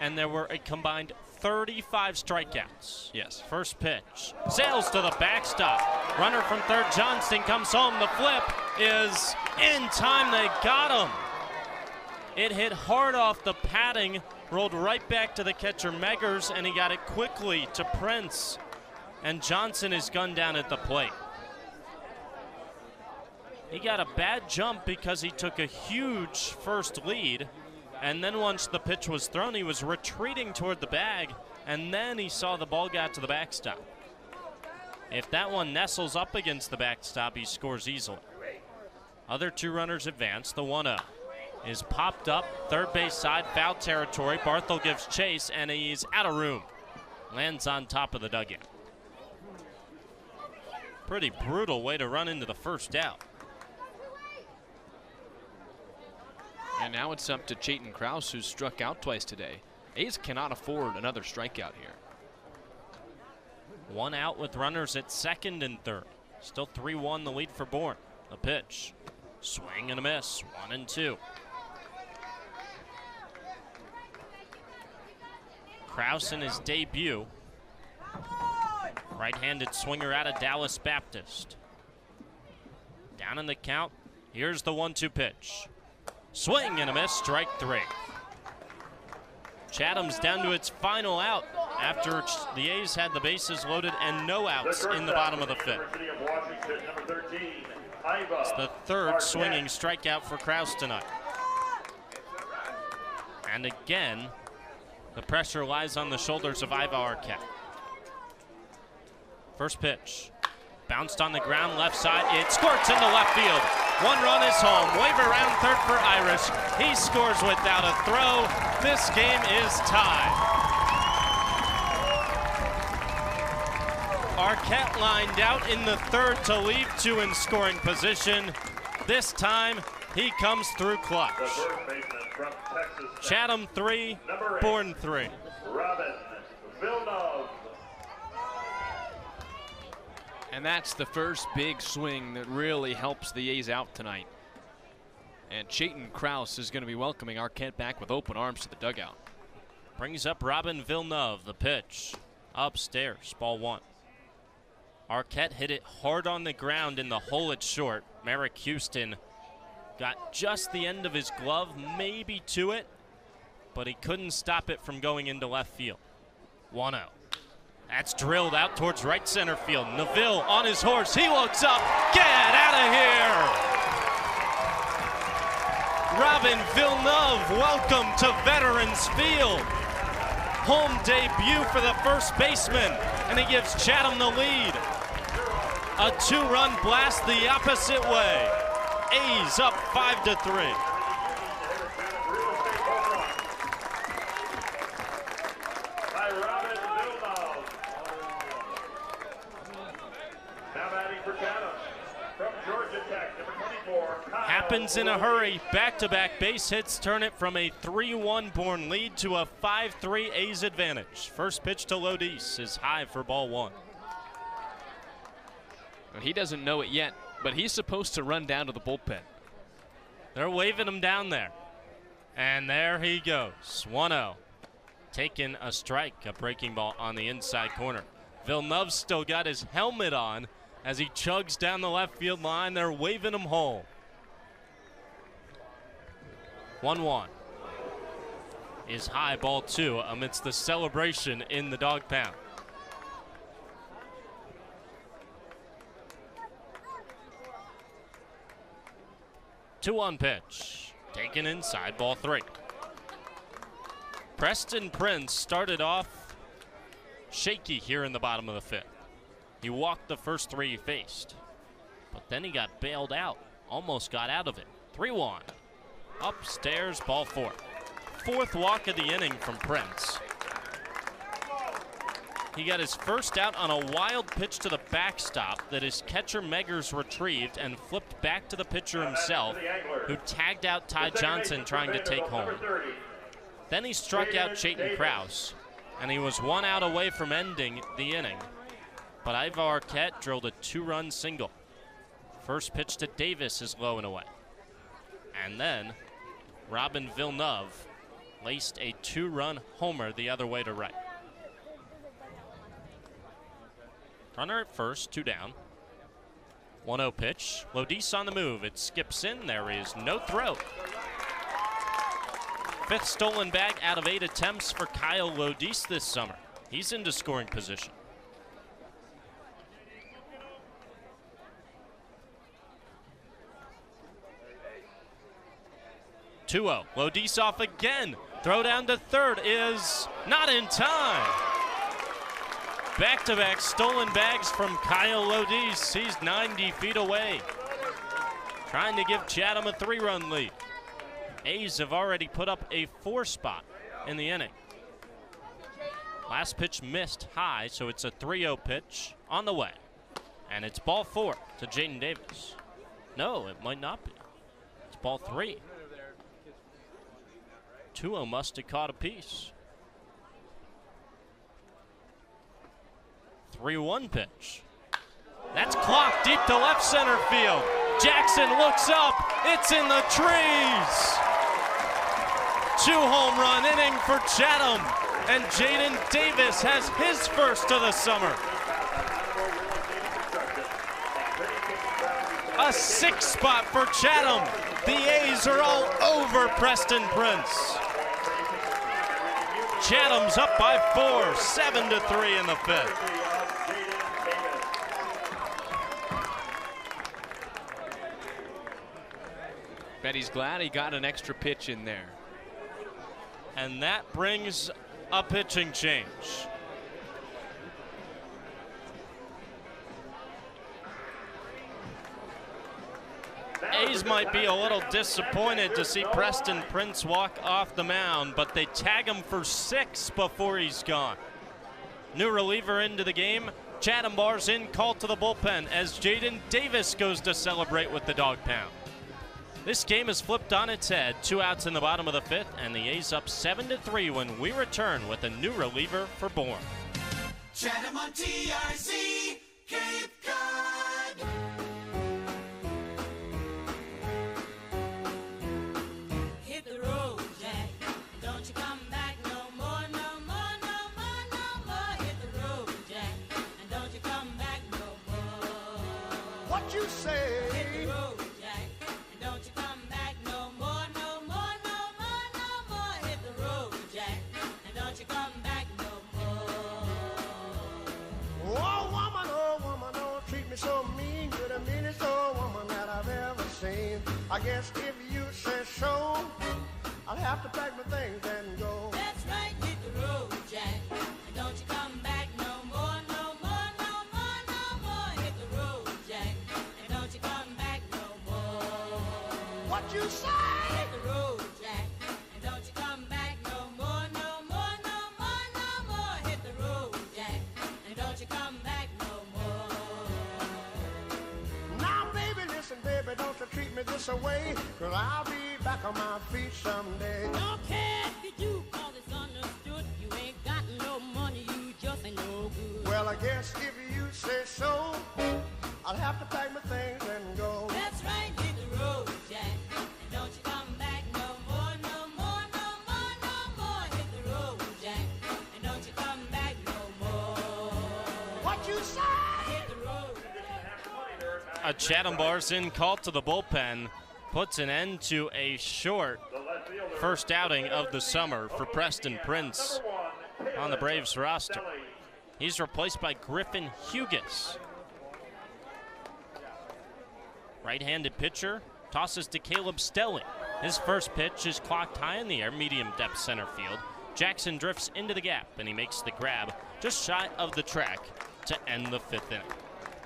and there were a combined 35 strikeouts. Yes. First pitch. Sails to the backstop. Runner from third, Johnston, comes home. The flip is in time. They got him. It hit hard off the padding, rolled right back to the catcher Meggers, and he got it quickly to Prince. And Johnson is gunned down at the plate. He got a bad jump because he took a huge first lead, and then once the pitch was thrown, he was retreating toward the bag, and then he saw the ball got to the backstop. If that one nestles up against the backstop, he scores easily. Other 2 runners advance. The 1-0 is popped up, third base side, foul territory. Barthel gives chase, and he's out of room. Lands on top of the dugout. Pretty brutal way to run into the first out. And now it's up to Chayton Krause, who's struck out twice today. A's cannot afford another strikeout here. 1 out with runners at second and third. Still 3-1 the lead for Bourne. The pitch. Swing and a miss. 1-2. Krause in his debut. Right-handed swinger out of Dallas Baptist. Down in the count. Here's the 1-2 pitch. Swing and a miss, strike 3. Chatham's down to its final out after the A's had the bases loaded and no outs in the bottom of the 5th. It's the 3rd swinging strikeout for Krause tonight. And again, the pressure lies on the shoulders of Iva Arquette. First pitch. Bounced on the ground, left side. It squirts into left field. 1 run is home. Wave around third for Irish. He scores without a throw. This game is tied. Arquette lined out in the 3rd to leave 2 in scoring position. This time, he comes through clutch. Chatham 3, Bourne 3. Robin Villeneuve. And that's the first big swing that really helps the A's out tonight. And Chayton Krause is going to be welcoming Arquette back with open arms to the dugout. Brings up Robin Villeneuve. The pitch. Upstairs. Ball 1. Arquette hit it hard on the ground in the hole at short. Merrick Houston got just the end of his glove, maybe to it, but he couldn't stop it from going into left field. 1-0. That's drilled out towards right center field. Neville on his horse. He looks up. Get out of here! Robin Villeneuve, welcome to Veterans Field. Home debut for the first baseman, and he gives Chatham the lead. A 2-run blast the opposite way. A's up 5-3. Now batting for Chatham from Georgia Tech, number 22. Happens in a hurry. Back-to-back base hits turn it from a 3-1 Bourne lead to a 5-3 A's advantage. First pitch to Lodis is high for ball 1. Well, he doesn't know it yet, but he's supposed to run down to the bullpen. They're waving him down there. And there he goes, 1-0. Taking a strike, a breaking ball on the inside corner. Villeneuve's still got his helmet on as he chugs down the left field line. They're waving him home. 1-1 is high, ball 2 amidst the celebration in the dog pound. Two-on pitch, taken inside, ball 3. Preston Prince started off shaky here in the bottom of the 5th. He walked the first 3 he faced, but then he got bailed out, almost got out of it. 3-1, upstairs, ball 4. 4th walk of the inning from Prince. He got his first out on a wild pitch to the backstop that his catcher Meggers retrieved and flipped back to the pitcher himself, who tagged out Ty Johnson trying to take home. Then he struck out Chayton Krause, and he was 1 out away from ending the inning. But Ivar Arquette drilled a 2-run single. First pitch to Davis is low and away. And then Robin Villeneuve laced a 2-run homer the other way to right. Runner at first, 2 down. 1-0 pitch. Lodis on the move. It skips in. There is no throw. 5th stolen bag out of 8 attempts for Kyle Lodis this summer. He's into scoring position. Lodis off again. Throw down to third is not in time. Back-to-back stolen bags from Kyle Lodis. He's 90 feet away. Trying to give Chatham a 3-run lead. A's have already put up a 4 spot in the inning. Last pitch missed high, so it's a 3-0 pitch on the way. And it's ball 4 to Jaden Davis. No, it might not be. It's ball 3. 2-0 must have caught a piece. 3-1 pitch. That's clocked deep to left center field. Jackson looks up. It's in the trees. 2-home run inning for Chatham. And Jaden Davis has his first of the summer. A 6 spot for Chatham. The A's are all over Preston Prince. Chatham's up by 4, 7-3 in the 5th. Bet he's glad he got an extra pitch in there. And that brings a pitching change. A's might be a little disappointed to see Preston Prince walk off the mound, but they tag him for 6 before he's gone. New reliever into the game. Chatham bars in, called to the bullpen as Jaden Davis goes to celebrate with the dog pound. This game is flipped on its head. 2 outs in the bottom of the 5th, and the A's up 7-3 when we return with a new reliever for Bourne. Chatham on TRC, Cape Cod. Hit the road, Jack. Don't you come back no more, no more, no more, no more. Hit the road, Jack. And don't you come back no more. What you say? Hit the road, Jack. And don't you come back no more, no more, no more, no more. Hit the road, Jack. And don't you come back no more. Oh woman, don't treat me so mean. You're the meanest old woman that I've ever seen. I guess if you say so, I'll have to pack my things and go. That's right, hit the road, Jack. And don't you come back no more, no more, no more, no more. Hit the road, Jack. And don't you come back no more. What you say? Hit the road, Jack. And don't you come back no more, no more, no more, no more. Hit the road, Jack. And don't you come back no more. Now, baby, listen, baby, don't you treat me me this away, 'cause I'll be back on my feet someday. Don't care if you do, 'cause it's understood. You ain't got no money, you just ain't no good. Well, I guess if you say so, I'll have to pack my things and go. That's right, hit the road, Jack. And don't you come back no more, no more, no more, no more. Hit the road, Jack. And don't you come back no more. What you say? Hit the road. A Chatham Larson call to the bullpen puts an end to a short first outing of the summer for Preston Prince on the Braves roster. He's replaced by Griffin Hughes. Right-handed pitcher tosses to Caleb Stelling. His first pitch is clocked high in the air, medium depth center field. Jackson drifts into the gap, and he makes the grab just shy of the track to end the fifth inning.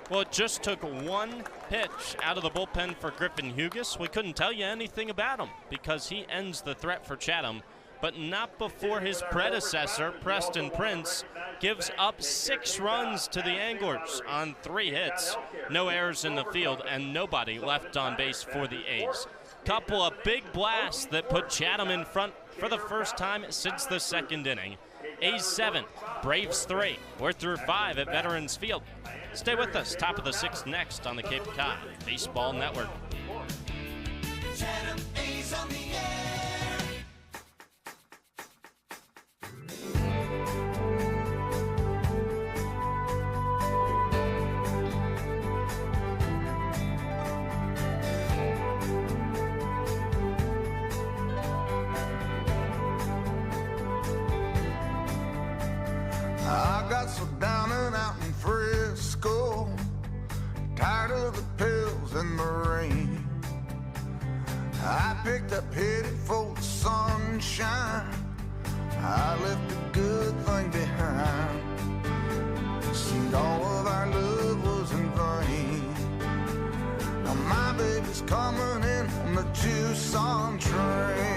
Well, it just took one pitch out of the bullpen for Griffin Hughes. We couldn't tell you anything about him because he ends the threat for Chatham, but not before his predecessor, Preston Prince, gives up 6 runs to the Anglers on 3 hits, no errors in the field, and nobody left on base for the A's. Couple of big blasts that put Chatham in front for the first time since the second inning. A's 7, Braves 3. We're through 5 at Veterans Field. Stay with us. Top of the 6th next on the Cape Cod Baseball Network. Chatham A's on the air. I got so down and out in Frisco, tired of the pills and the rain. I picked up headed for the sunshine. I left a good thing behind. Seemed all of our love was in vain. Now my baby's coming in on the Tucson train.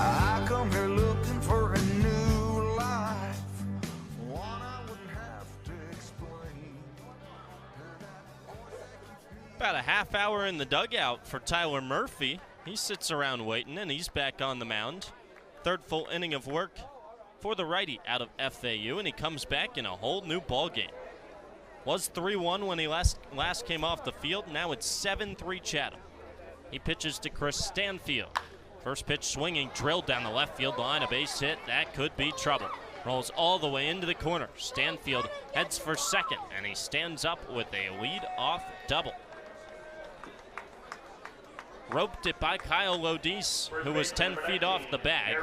I come here looking for a new life, one I wouldn't have to explain. About a half hour in the dugout for Tyler Murphy. He sits around waiting, and he's back on the mound. Third full inning of work for the righty out of FAU, and he comes back in a whole new ball game. Was 3-1 when he last came off the field. Now it's 7-3 Chatham. He pitches to Chris Stanfield. First pitch swinging, drilled down the left field line, a base hit. That could be trouble. Rolls all the way into the corner. Stanfield heads for second, and he stands up with a lead-off double. Roped it by Kyle Lodis, who was 10 feet off the bag.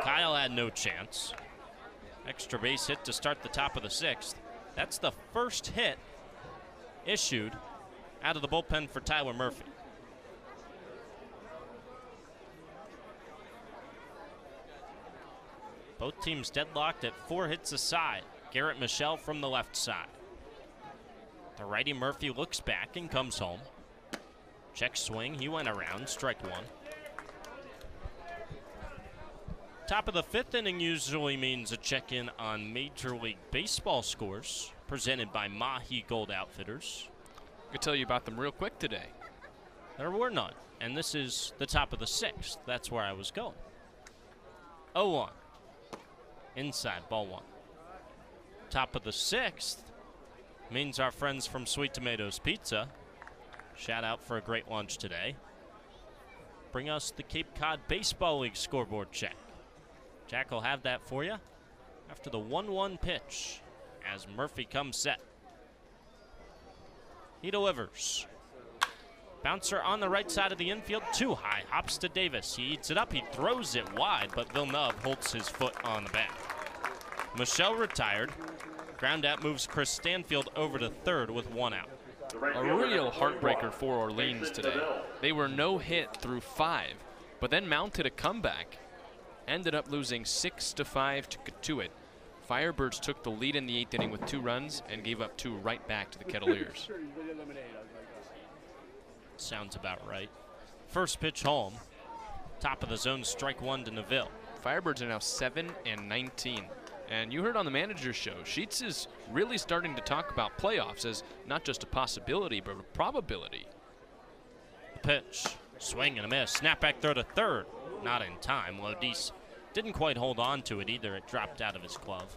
Kyle had no chance. Extra base hit to start the top of the 6th. That's the first hit issued out of the bullpen for Tyler Murphy. Both teams deadlocked at 4 hits aside. Garrett Michelle from the left side. The righty Murphy looks back and comes home. Check swing, he went around, strike 1. Top of the 5th inning usually means a check-in on Major League Baseball scores, presented by Mahi Gold Outfitters. I could tell you about them real quick today. There were none, and this is the top of the 6th. That's where I was going. 0-1. Inside, ball 1. Top of the 6th means our friends from Sweet Tomatoes Pizza, shout out for a great lunch today, bring us the Cape Cod Baseball League scoreboard check. Jack will have that for you after the 1-1 pitch as Murphy comes set. He delivers. Bouncer on the right side of the infield, too high, hops to Davis. He eats it up, he throws it wide, but Villeneuve holds his foot on the bat. Michelle retired. Ground out moves Chris Stanfield over to third with 1 out. A real heartbreaker for Orleans today. They were no hit through 5, but then mounted a comeback. Ended up losing 6-5 to Katuitt. Firebirds took the lead in the 8th inning with 2 runs and gave up 2 right back to the Kettleers. Sounds about right. First pitch home. Top of the zone, strike 1 to Neville. Firebirds are now 7-19. And you heard on the manager's show, Sheets is really starting to talk about playoffs as not just a possibility, but a probability. Pitch, swing and a miss. Snap back throw to third. Not in time. Lodis didn't quite hold on to it either. It dropped out of his glove.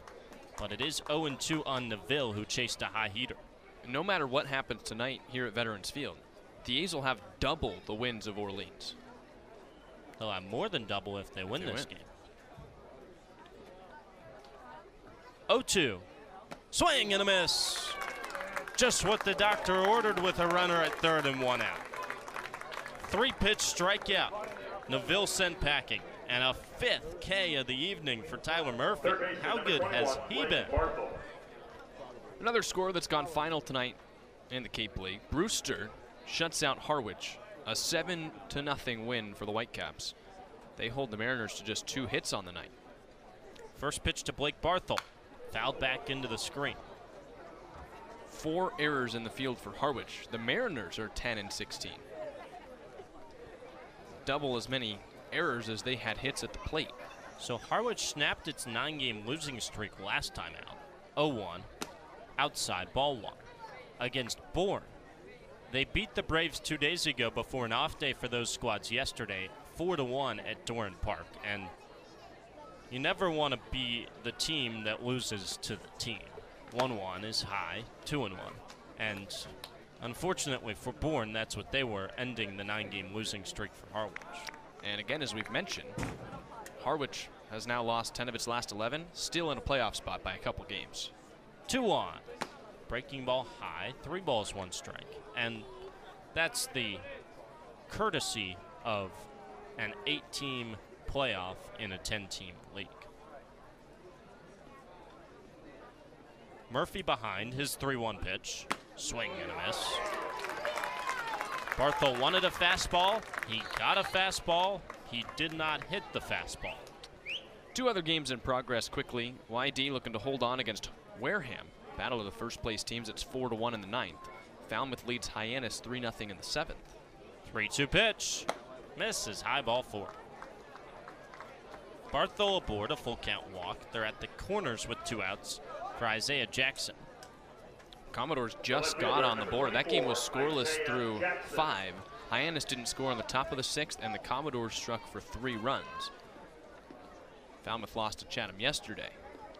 But it is 0-2 on Neville, who chased a high heater. No matter what happens tonight here at Veterans Field, the A's will have double the wins of Orleans. They'll have more than double if they win this game. 0-2. Swing and a miss. Just what the doctor ordered with a runner at third and one out. 3-pitch strikeout. Neville sent packing. And a 5th K of the evening for Tyler Murphy. How good has he been? Another score that's gone final tonight in the Cape League. Brewster shuts out Harwich. A 7-0 win for the Whitecaps. They hold the Mariners to just 2 hits on the night. First pitch to Blake Barthel. Fouled back into the screen. 4 errors in the field for Harwich. The Mariners are 10-16. Double as many errors as they had hits at the plate. So Harwich snapped its 9-game losing streak last time out. 0-1. Outside, ball 1. Against Bourne. They beat the Braves 2 days ago before an off day for those squads yesterday, 4-1 at Doran Park. And you never want to be the team that loses to the team. 1-1 is high, 2-1. And unfortunately for Bourne, that's what they were, ending the 9-game losing streak for Harwich. And again, as we've mentioned, Harwich has now lost 10 of its last 11, still in a playoff spot by a couple games. 2-1. Breaking ball high, 3 balls, 1 strike. And that's the courtesy of an 8-team playoff in a 10-team league. Murphy behind his 3-1 pitch. Swing and a miss. Barthel wanted a fastball. He got a fastball. He did not hit the fastball. 2 other games in progress quickly. YD looking to hold on against Wareham. Battle of the first place teams. It's 4-1 in the 9th. Falmouth leads Hyannis 3-0 in the 7th. 3-2 pitch. Misses, high ball 4. Barthel aboard, a full count walk. They're at the corners with 2 outs for Isaiah Jackson. Commodores just got on the board. That game was scoreless through 5. Hyannis didn't score on the top of the 6th, and the Commodores struck for 3 runs. Falmouth lost to Chatham yesterday.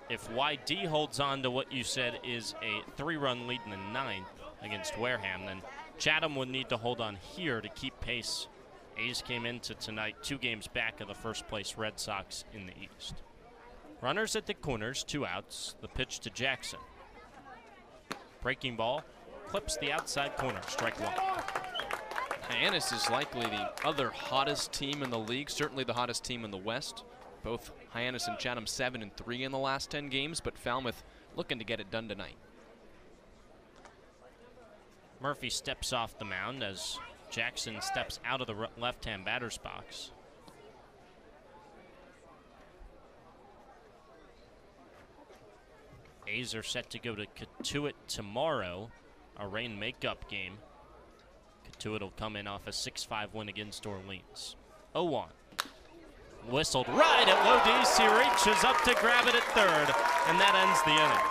If YD holds on to what you said is a 3-run lead in the 9th against Wareham, then Chatham would need to hold on here to keep pace. A's came into tonight 2 games back of the first place Red Sox in the East. Runners at the corners, 2 outs. The pitch to Jackson. Breaking ball, clips the outside corner, strike 1. Hyannis is likely the other hottest team in the league, certainly the hottest team in the West. Both Hyannis and Chatham 7-3 in the last 10 games, but Falmouth looking to get it done tonight. Murphy steps off the mound as Jackson steps out of the left-hand batter's box. A's are set to go to Katuitt tomorrow, a rain makeup game. Katuitt will come in off a 6-5 win against Orleans. 0-1. Whistled right at Lodis. He reaches up to grab it at third, and that ends the inning.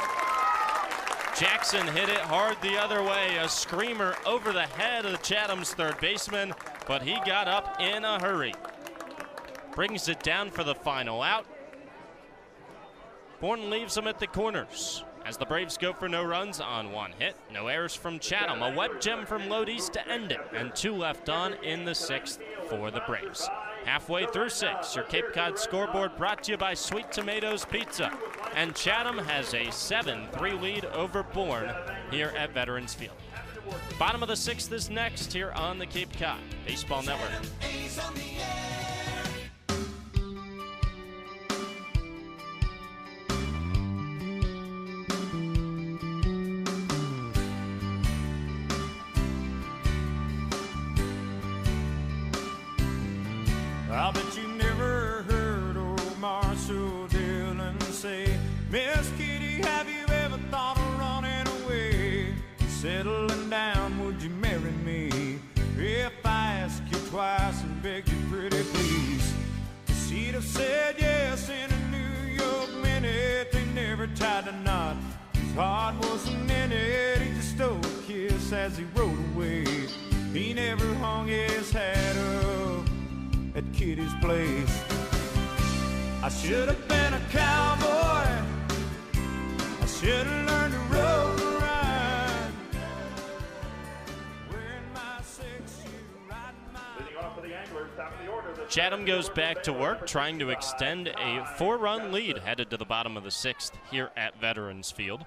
Jackson hit it hard the other way, a screamer over the head of Chatham's third baseman, but he got up in a hurry. Brings it down for the final out. Bourne leaves him at the corners as the Braves go for no runs on 1 hit. No errors from Chatham. A web gem from Lodis to end it, and 2 left on in the 6th for the Braves. Halfway through 6, your Cape Cod scoreboard brought to you by Sweet Tomatoes Pizza. And Chatham has a 7-3 lead over Bourne here at Veterans Field. Bottom of the 6th is next here on the Cape Cod Baseball Network. A's on the air. I bet you never heard old Marshall Dillon say, Miss Kitty, have you ever thought of running away? Settling down, would you marry me? If I ask you twice and beg you pretty please. She'd have said yes in a New York minute. They tied the knot. His heart wasn't in it. He just stole a kiss as he rode away. He never hung his hat up at Kitty's place. I should have been a cowboy. I should have learned to rope and ride. Wearing my 6-shoe, riding my... Leading off for the Anglers, top of the order. Chatham goes back to work, trying to extend a 4-run lead headed to the bottom of the 6th here at Veterans Field.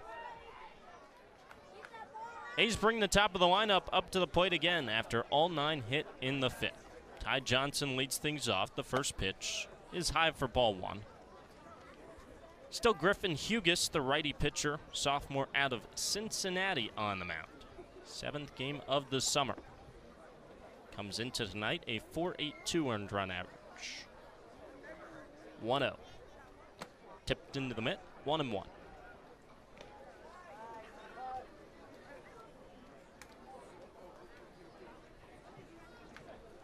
A's bring the top of the lineup up to the plate again after all 9 hit in the 5th. Ty Johnson leads things off. The first pitch is high for ball 1. Still Griffin Hughes, the righty pitcher, sophomore out of Cincinnati on the mound. 7th game of the summer. Comes into tonight a .482 earned run average. 1-0. Tipped into the mitt, 1-1.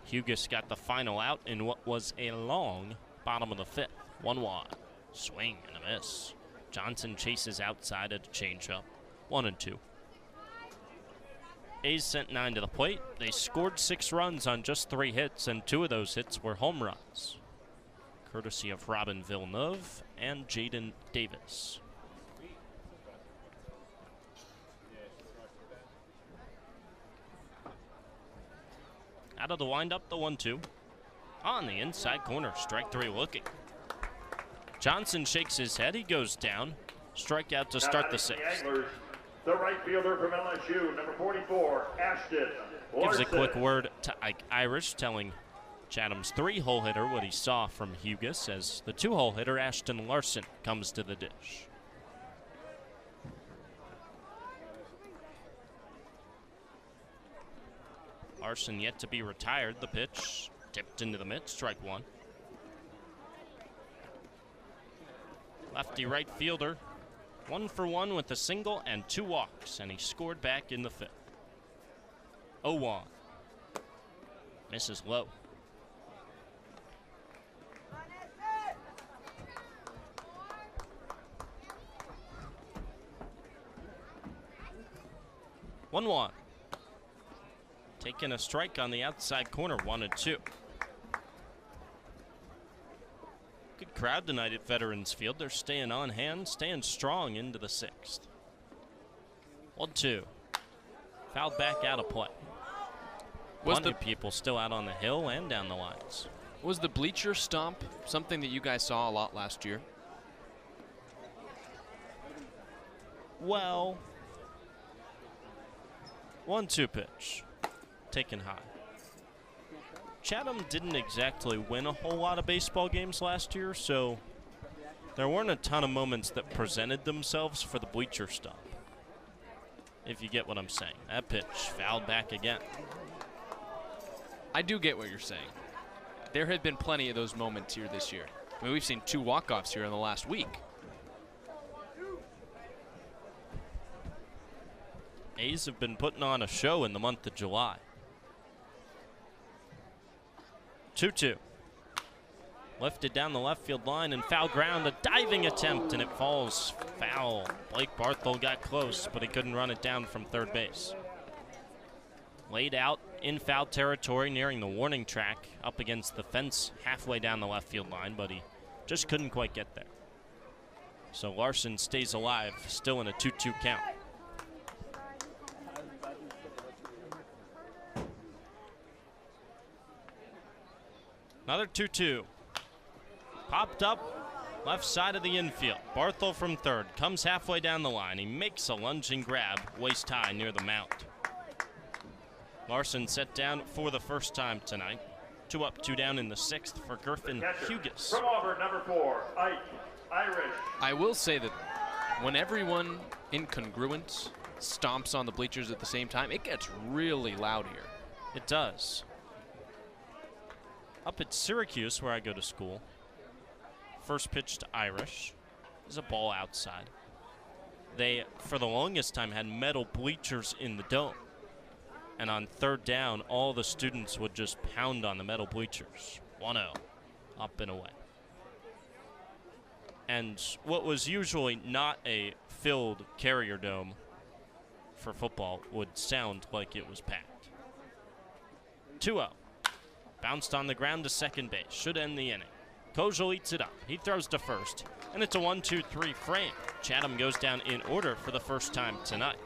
Hughes got the final out in what was a long bottom of the 5th. 1-1. Swing and a miss. Johnson chases outside at a changeup. 1-2. A's sent 9 to the plate. They scored 6 runs on just 3 hits, and 2 of those hits were home runs, courtesy of Robin Villeneuve and Jaden Davis. Out of the windup, the 1-2. On the inside corner, strike 3 looking. Johnson shakes his head, he goes down. Strikeout to start the 6th. The right fielder from LSU, number 44, Ashton Gives Larson. a quick word to Ike Irish, telling Chatham's 3-hole hitter what he saw from Hughes, as the 2-hole hitter, Ashton Larson, comes to the dish. Larson yet to be retired. The pitch tipped into the mitt, strike 1. Lefty right fielder, 1 for 1 with a single and 2 walks, and he scored back in the 5th. 0-1. Misses low. One. Taking a strike on the outside corner, 1-2. Good crowd tonight at Veterans Field. They're staying on hand, staying strong into the 6th. 1-2. Fouled back out of play. Plenty of people still out on the hill and down the lines. Was the bleacher stomp something that you guys saw a lot last year? Well, 1-2 pitch. Taken high. Chatham didn't exactly win a whole lot of baseball games last year, so there weren't a ton of moments that presented themselves for the bleacher stomp, if you get what I'm saying. That pitch fouled back again. I do get what you're saying. There have been plenty of those moments here this year. I mean, we've seen 2 walk-offs here in the last week. A's have been putting on a show in the month of July. 2-2. Lifted down the left field line and foul ground, a diving attempt, and it falls foul. Blake Barthel got close, but he couldn't run it down from third base. Laid out in foul territory, nearing the warning track, up against the fence halfway down the left field line, but he just couldn't quite get there. So Larson stays alive, still in a 2-2 count. Another 2-2. Popped up, left side of the infield. Barthel from third, comes halfway down the line. He makes a lunging grab, waist high near the mount. Larson set down for the first time tonight. 2 up, 2 down in the 6th for Griffin Hughes. From Auburn, number 4, Ike Irish. I will say that when everyone in congruence stomps on the bleachers at the same time, it gets really loud here. It does. Up at Syracuse, where I go to school, first pitch to Irish is a ball outside. They, for the longest time, had metal bleachers in the dome. And on third down, all the students would just pound on the metal bleachers. 1-0, up and away. and what was usually not a filled Carrier Dome for football would sound like it was packed. 2-0. Bounced on the ground to second base. Should end the inning. Kojal eats it up. He throws to first, and it's a 1-2-3 frame. Chatham goes down in order for the first time tonight.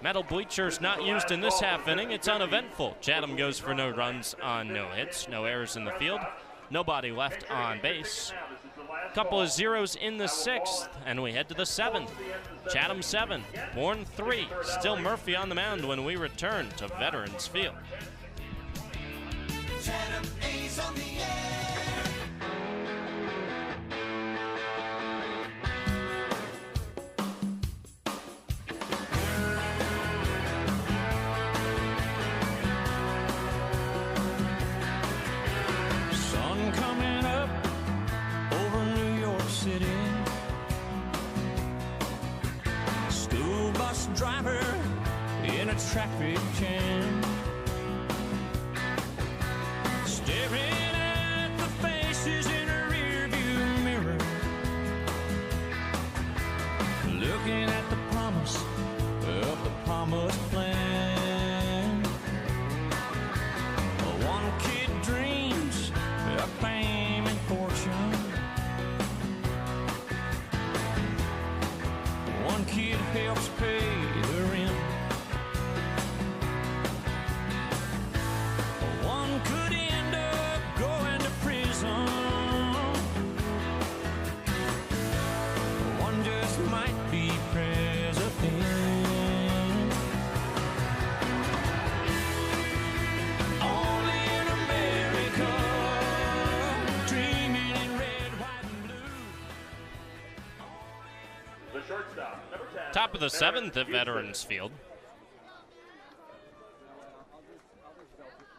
Metal bleachers not used in this half inning. It's uneventful. Chatham goes for no runs on no hits, no errors in the field, nobody left on base. Couple of zeros in the 6th, and we head to the 7th. Chatham 7, Bourne 3. Still Murphy on the mound when we return to Veterans Field. Chatham A's on the air. Sun coming up over New York City. School bus driver in a traffic jam. Staring at the faces in a rearview mirror. Looking at the promise of the promised land. One kid dreams of fame and fortune. One kid helps pay the rent. One could end up going to prison. One just might be president. Only in America, dreaming in red, white, and blue. The shortstop, number 10. Top of the 7th at Veterans Field.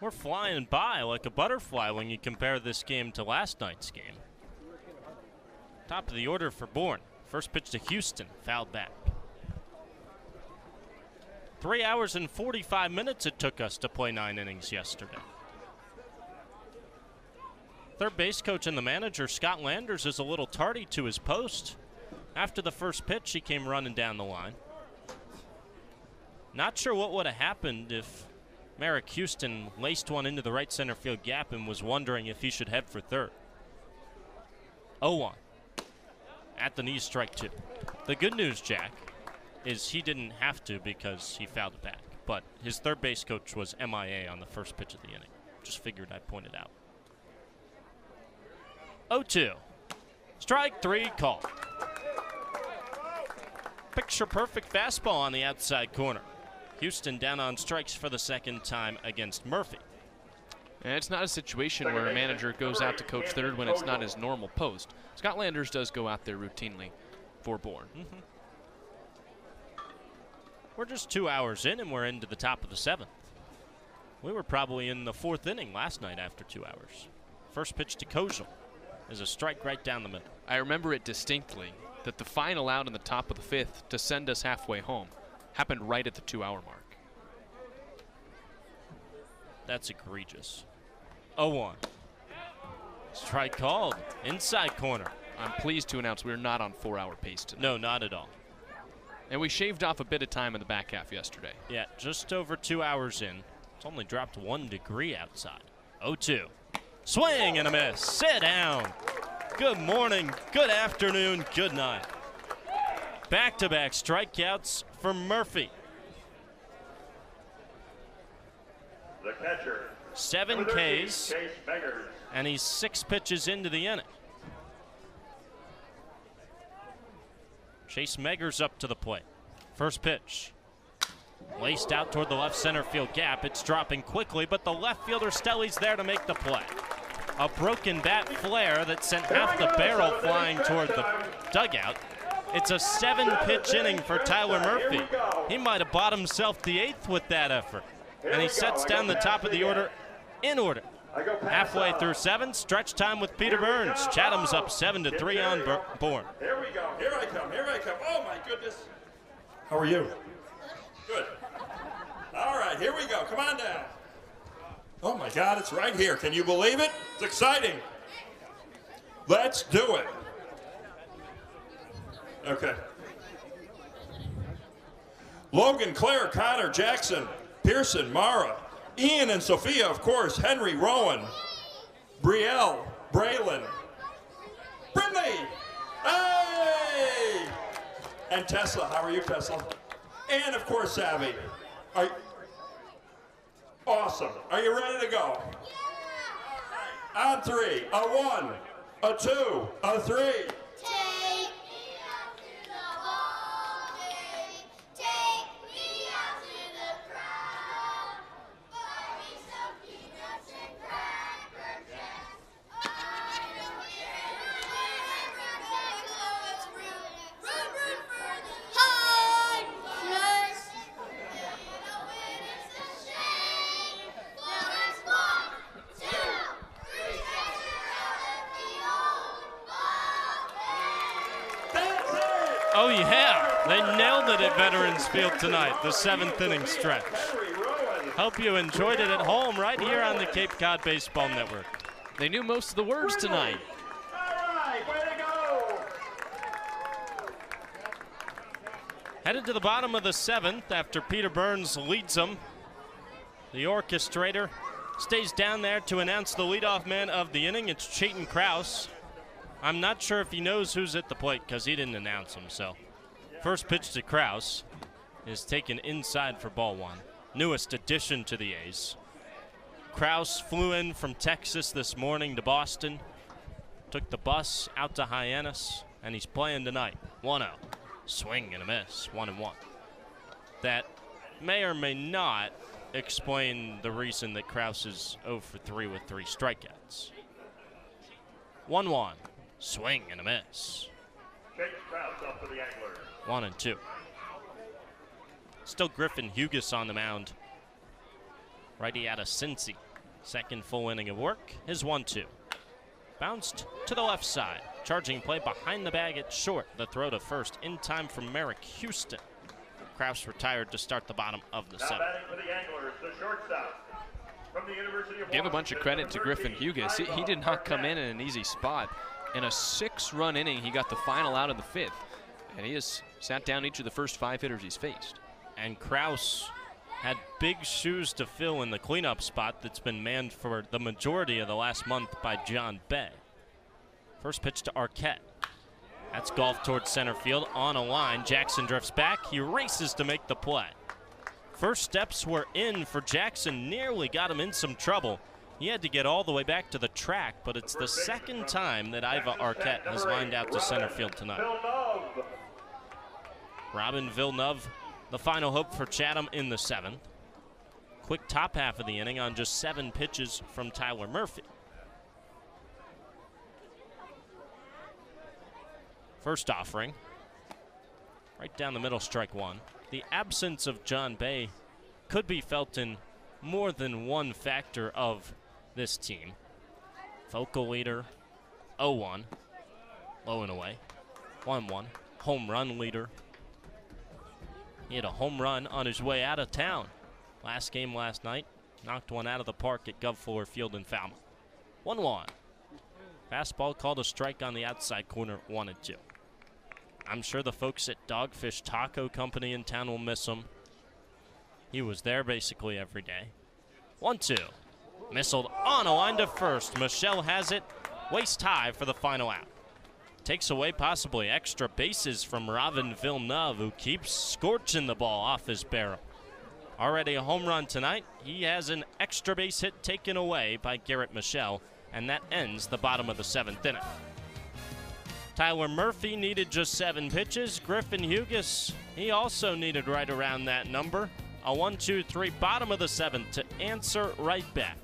We're flying by like a butterfly when you compare this game to last night's game. Top of the order for Bourne. First pitch to Houston, fouled back. 3 hours and 45 minutes it took us to play 9 innings yesterday. Third base coach and the manager, Scott Landers, is a little tardy to his post. After the first pitch, he came running down the line. Not sure what would have happened if Merrick Houston laced one into the right center field gap and was wondering if he should head for third. 0-1. At the knees, strike 2. The good news, Jack, is he didn't have to because he fouled it back. But his third base coach was MIA on the first pitch of the inning. Just figured I'd point it out. 0-2. Strike 3 called. Picture perfect fastball on the outside corner. Houston down on strikes for the second time against Murphy. And it's not a situation where a manager goes out to coach third when it's not his normal post. Scott Landers does go out there routinely for Bourne. We're just 2 hours in and we're into the top of the 7th. We were probably in the 4th inning last night after 2 hours. First pitch to Kojal is a strike right down the middle. I remember it distinctly that the final out in the top of the 5th to send us halfway home happened right at the 2 hour mark. That's egregious. 0-1. Strike called. Inside corner. I'm pleased to announce we're not on 4 hour pace today. No, not at all. And we shaved off a bit of time in the back half yesterday. Yeah, just over 2 hours in. It's only dropped 1 degree outside. 0-2. Swing and a miss. Sit down. Good morning, good afternoon, good night. Back-to-back strikeouts for Murphy. The catcher. 7 Ks, and he's 6 pitches into the inning. Chase Meggers up to the plate. First pitch. Laced out toward the left center field gap. It's dropping quickly, but the left fielder Stelly's there to make the play. A broken bat flare that sent half the barrel flying toward the dugout. It's a 7-pitch inning for Tyler Murphy. He might have bought himself the 8th with that effort. And he sets down the top of the order in order. Halfway through 7, stretch time with Peter Burns. Chatham's up 7-3 on Bourne. Here we go. Here I come. Here I come. Oh, my goodness. How are you? Good. All right, here we go. Come on down. Oh, my God, it's right here. Can you believe it? It's exciting. Let's do it. Okay. Logan, Claire, Connor, Jackson, Pearson, Mara, Ian and Sophia, of course, Henry, Rowan, Brielle, Braylon, Brittany, hey! And Tessa. How are you, Tessa? And, of course, Savvy. Awesome. Are you ready to go? Yeah. On three. A 1, a 2, a 3. Take me out to the ball game. Take me out to the crowd. Buy me some peanuts and cracker jacks. I don't care where so it's root for the Hunters. You know when it's a shame. Now it's 1, 2, 3 steps around of the old ball game. That's it! Oh, yeah. They nailed it at Veterans Field tonight, the 7th inning stretch. Henry, Rowan. Hope you enjoyed it at home right here on the Cape Cod Baseball Network. They knew most of the words tonight. All right, way to go! Headed to the bottom of the 7th after Peter Burns leads them. The orchestrator stays down there to announce the leadoff man of the inning. It's Chayton Krause. I'm not sure if he knows who's at the plate because he didn't announce him. So, first pitch to Krause is taken inside for ball 1. Newest addition to the A's. Krause flew in from Texas this morning to Boston. Took the bus out to Hyannis, and he's playing tonight. 1-0. Swing and a miss. 1-1. That may or may not explain the reason that Krause is 0 for 3 with 3 strikeouts. 1-1. Swing and a miss. Chase Krause up for the Anglers. 1-2. Still Griffin Hughes on the mound. Righty out of Cincy. Second full inning of work. His 1-2. Bounced to the left side. Charging play behind the bag at short. The throw to first in time from Merrick Houston. Krause retired to start the bottom of the Now 7th. batting for the Anglers, the shortstop. From the University of Give a bunch of credit to Griffin Hughes. He did not come in an easy spot. In a 6-run inning, he got the final out of the 5th. And he has sat down each of the first 5 hitters he's faced. And Krause had big shoes to fill in the cleanup spot that's been manned for the majority of the last month by John Bay. First pitch to Arquette. That's golf towards center field on a line. Jackson drifts back. He races to make the play. First steps were in for Jackson. Nearly got him in some trouble. He had to get all the way back to the track, but it's the second time that Iva Arquette has lined out to center field tonight. Robin Villeneuve, the final hope for Chatham in the 7th. Quick top half of the inning on just 7 pitches from Tyler Murphy. First offering, right down the middle, strike 1. The absence of John Bay could be felt in more than one factor of this team. Focal leader, 0-1, low and away, 1-1. Home run leader. He had a home run on his way out of town. Last game last night, knocked one out of the park at Gov Fuller Field in Falmouth. 1-1. Fastball called a strike on the outside corner, 1-2. I'm sure the folks at Dogfish Taco Company in town will miss him. He was there basically every day. 1-2. Missiled on a line to first. Michelle has it waist high for the final out. Takes away possibly extra bases from Robin Villeneuve, who keeps scorching the ball off his barrel. Already a home run tonight. He has an extra base hit taken away by Garrett Michelle, and that ends the bottom of the 7th inning. Tyler Murphy needed just 7 pitches. Griffin Hughes, he also needed right around that number. A 1-2-3 bottom of the 7th to answer right back.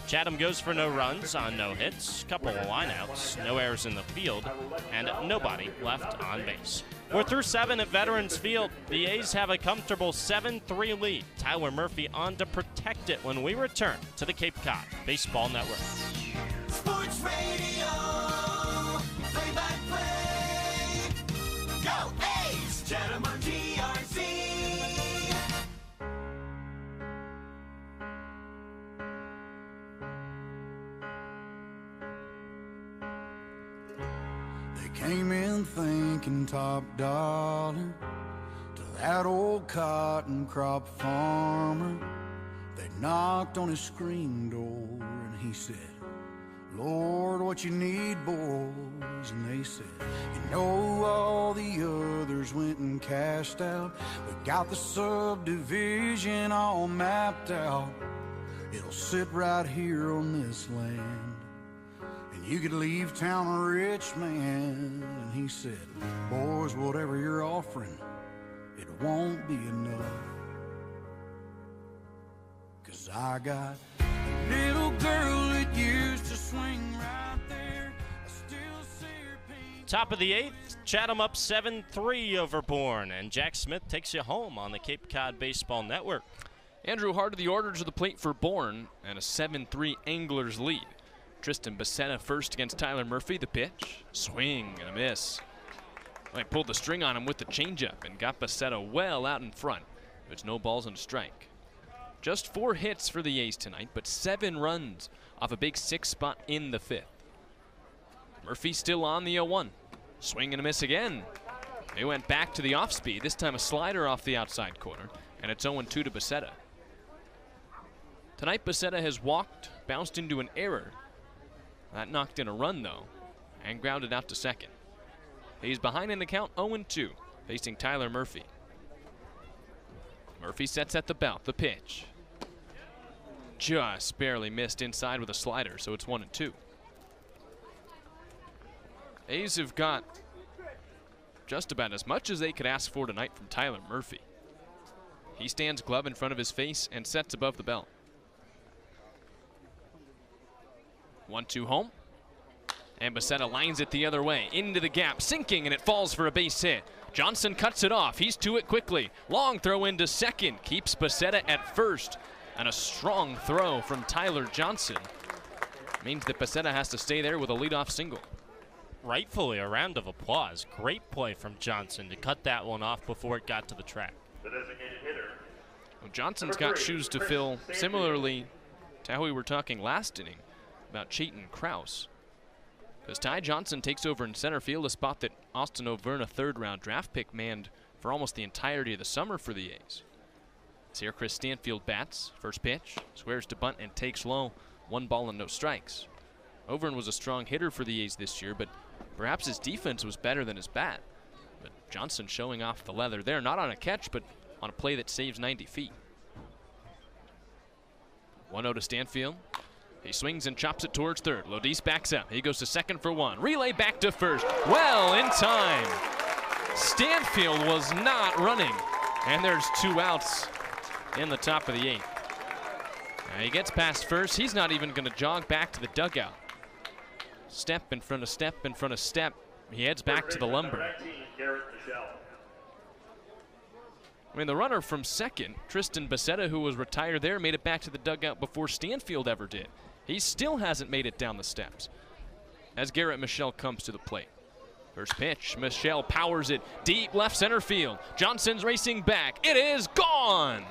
Chatham goes for no runs on no hits, couple of lineouts, no errors in the field, and nobody left on base. We're through 7 at Veterans Field. The A's have a comfortable 7-3 lead. Tyler Murphy on to protect it when we return to the Cape Cod Baseball Network. Sports Radio, play-by-play. Go A's! Chatham on GRC. came in thinking top dollar to that old cotton crop farmer. They knocked on his screen door and he said, Lord, what you need, boys? And they said, you know, all the others went and cashed out. We got the subdivision all mapped out. It'll sit right here on this land, and you could leave town a rich man. And he said, boys, whatever you're offering, it won't be enough. 'Cause I got a little girl that used to swing right there. I still see her paint. Top of the 8th, Chatham up 7-3 over Bourne, and Jack Smith takes you home on the Cape Cod Baseball Network. Andrew Hart of the order to the plate for Bourne, and a 7-3 Anglers lead. Tristan Becerra first against Tyler Murphy. The pitch, swing and a miss. I pulled the string on him with the changeup and got Becerra well out in front. There's no balls and a strike. Just 4 hits for the A's tonight, but 7 runs off a big 6 spot in the 5th. Murphy still on the 0-1. Swing and a miss again. They went back to the off speed, this time a slider off the outside corner, and it's 0-2 to Becerra. Tonight, Becerra has walked, bounced into an error. That knocked in a run, though, and grounded out to second. He's behind in the count, 0-2, facing Tyler Murphy. Murphy sets at the belt, the pitch. Just barely missed inside with a slider, so it's 1-2. A's have got just about as much as they could ask for tonight from Tyler Murphy. He stands glove in front of his face and sets above the belt. 1-2 home. And Becerra lines it the other way, into the gap, sinking, and it falls for a base hit. Johnson cuts it off. He's to it quickly. Long throw into second. Keeps Becerra at first. And a strong throw from Tyler Johnson means that Becerra has to stay there with a leadoff single. Rightfully a round of applause. Great play from Johnson to cut that one off before it got to the track. The designated hitter. Well, Johnson's got shoes to fill, similarly to how we were talking last inning about Chayton Krause. Because Ty Johnson takes over in center field, a spot that Austin O'Verna, 3rd-round draft pick, manned for almost the entirety of the summer for the A's. It's here Chris Stanfield bats. First pitch, squares to bunt and takes low. 1 ball and no strikes. O'Verna was a strong hitter for the A's this year, but perhaps his defense was better than his bat. But Johnson showing off the leather there, not on a catch, but on a play that saves 90 feet. 1-0 to Stanfield. He swings and chops it towards third. Lodis backs up. He goes to second for 1. Relay back to first. Well in time. Stanfield was not running. And there's 2 outs in the top of the 8th. Now he gets past first. He's not even going to jog back to the dugout. Step in front of step in front of step. He heads back to the lumber. I mean, the runner from second, Tristan Becerra, who was retired there, made it back to the dugout before Stanfield ever did. He still hasn't made it down the steps as Garrett Michelle comes to the plate. First pitch, Michelle powers it deep left center field. Johnson's racing back. It is gone!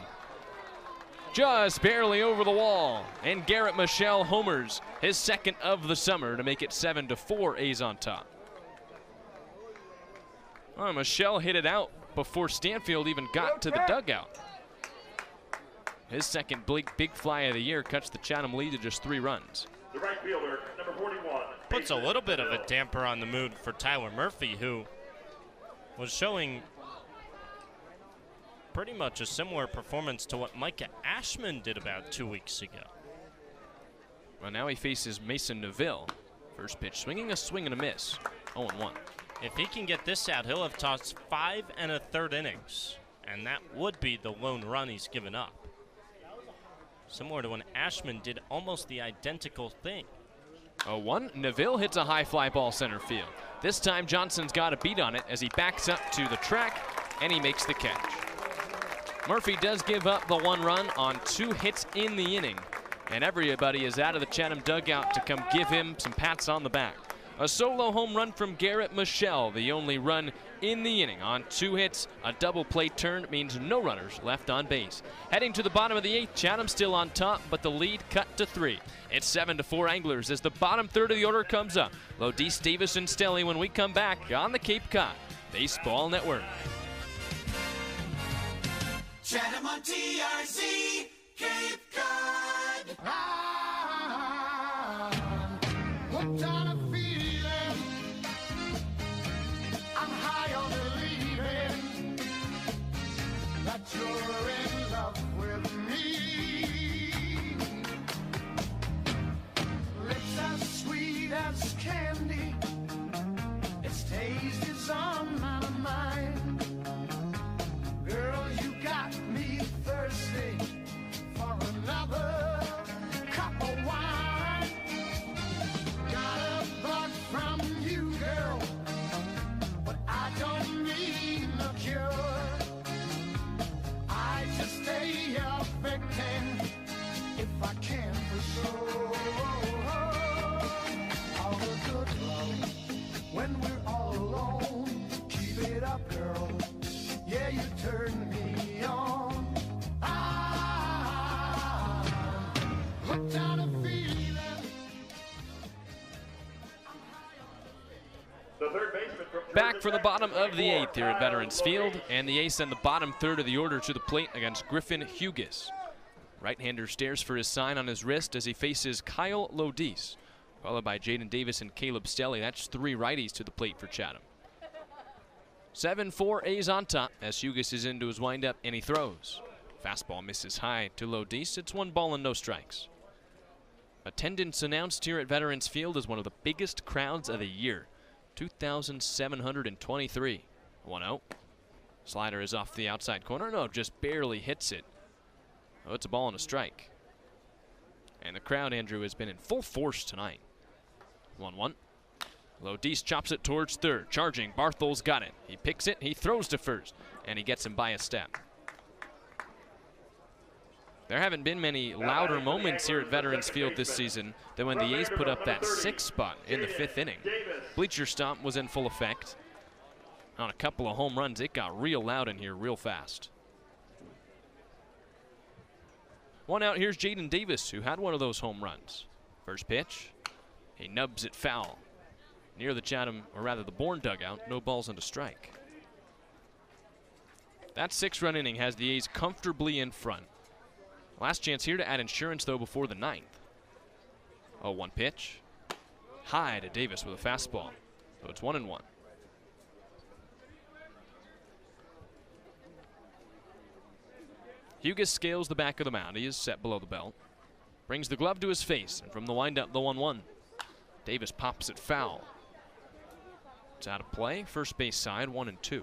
Just barely over the wall. And Garrett Michelle homers, his second of the summer, to make it 7-4, A's on top. Well, Michelle hit it out before Stanfield even got to the dugout. His second big fly of the year cuts the Chatham lead to just 3 runs. The right fielder, number 41. Puts a little bit of a damper on the mood for Tyler Murphy, who was showing pretty much a similar performance to what Micah Ashman did about 2 weeks ago. Well, now he faces Mason Neville. First pitch, swinging a swing and a miss. 0-1. If he can get this out, he'll have tossed 5 1/3 innings, and that would be the lone run he's given up. Similar to when Ashman did almost the identical thing. 0-1. Neville hits a high fly ball center field. This time Johnson's got a beat on it as he backs up to the track, and he makes the catch. Murphy does give up the 1 run on 2 hits in the inning, and everybody is out of the Chatham dugout to come give him some pats on the back. A solo home run from Garrett Michelle, the only run in the inning. On 2 hits, a double play turn means no runners left on base. Heading to the bottom of the 8th, Chatham still on top, but the lead cut to 3. It's 7-4 Anglers as the bottom third of the order comes up. Lodice, Davis, and Stelly when we come back on the Cape Cod Baseball Network. Chatham on TRC, Cape Cod. Hooked on a feeling. I'm high on believing that you're in love with me. Lips as sweet as candy. Its taste is on my mind. Girl, you got me thirsty for another cup of wine. Got a bug from you, girl, but I don't need no cure. I just stay affecting if I can for sure. All the good love when we're all alone. Keep it up, girl. Yeah, you turn me on. Hooked on a feeling. The third baseman from Back for the bottom of the 8th here at Veterans Field, and the ace and the bottom third of the order to the plate against Griffin Hughes. Right-hander stares for his sign on his wrist as he faces Kyle Lodice, followed by Jaden Davis and Caleb Stelly. That's 3 righties to the plate for Chatham. 7-4 A's on top as Hughes is into his windup and he throws. Fastball misses high to Lodice. It's 1 ball and no strikes. Attendance announced here at Veterans Field as one of the biggest crowds of the year. 2,723. 1-0. Slider is off the outside corner. No, just barely hits it. Oh, it's a ball and a strike. And the crowd, Andrew, has been in full force tonight. 1-1. Lodice chops it towards third. Charging, Barthol's got it. He picks it, he throws to first, and he gets him by a step. There haven't been many louder moments here at Veterans Field this season than when the A's put up that 6th spot in the 5th inning. Bleacher stomp was in full effect. On a couple of home runs, it got real loud in here real fast. 1 out, here's Jaden Davis, who had one of those home runs. First pitch, he nubs it foul. Near the Chatham, or rather the Bourne dugout, no balls and a strike. That 6-run inning has the A's comfortably in front. Last chance here to add insurance, though, before the 9th. 0-1 pitch. High to Davis with a fastball. So it's 1-1. Hughes scales the back of the mound. He is set below the belt. Brings the glove to his face, and from the windup, the 1-1. Davis pops it foul. It's out of play. First base side, 1-2.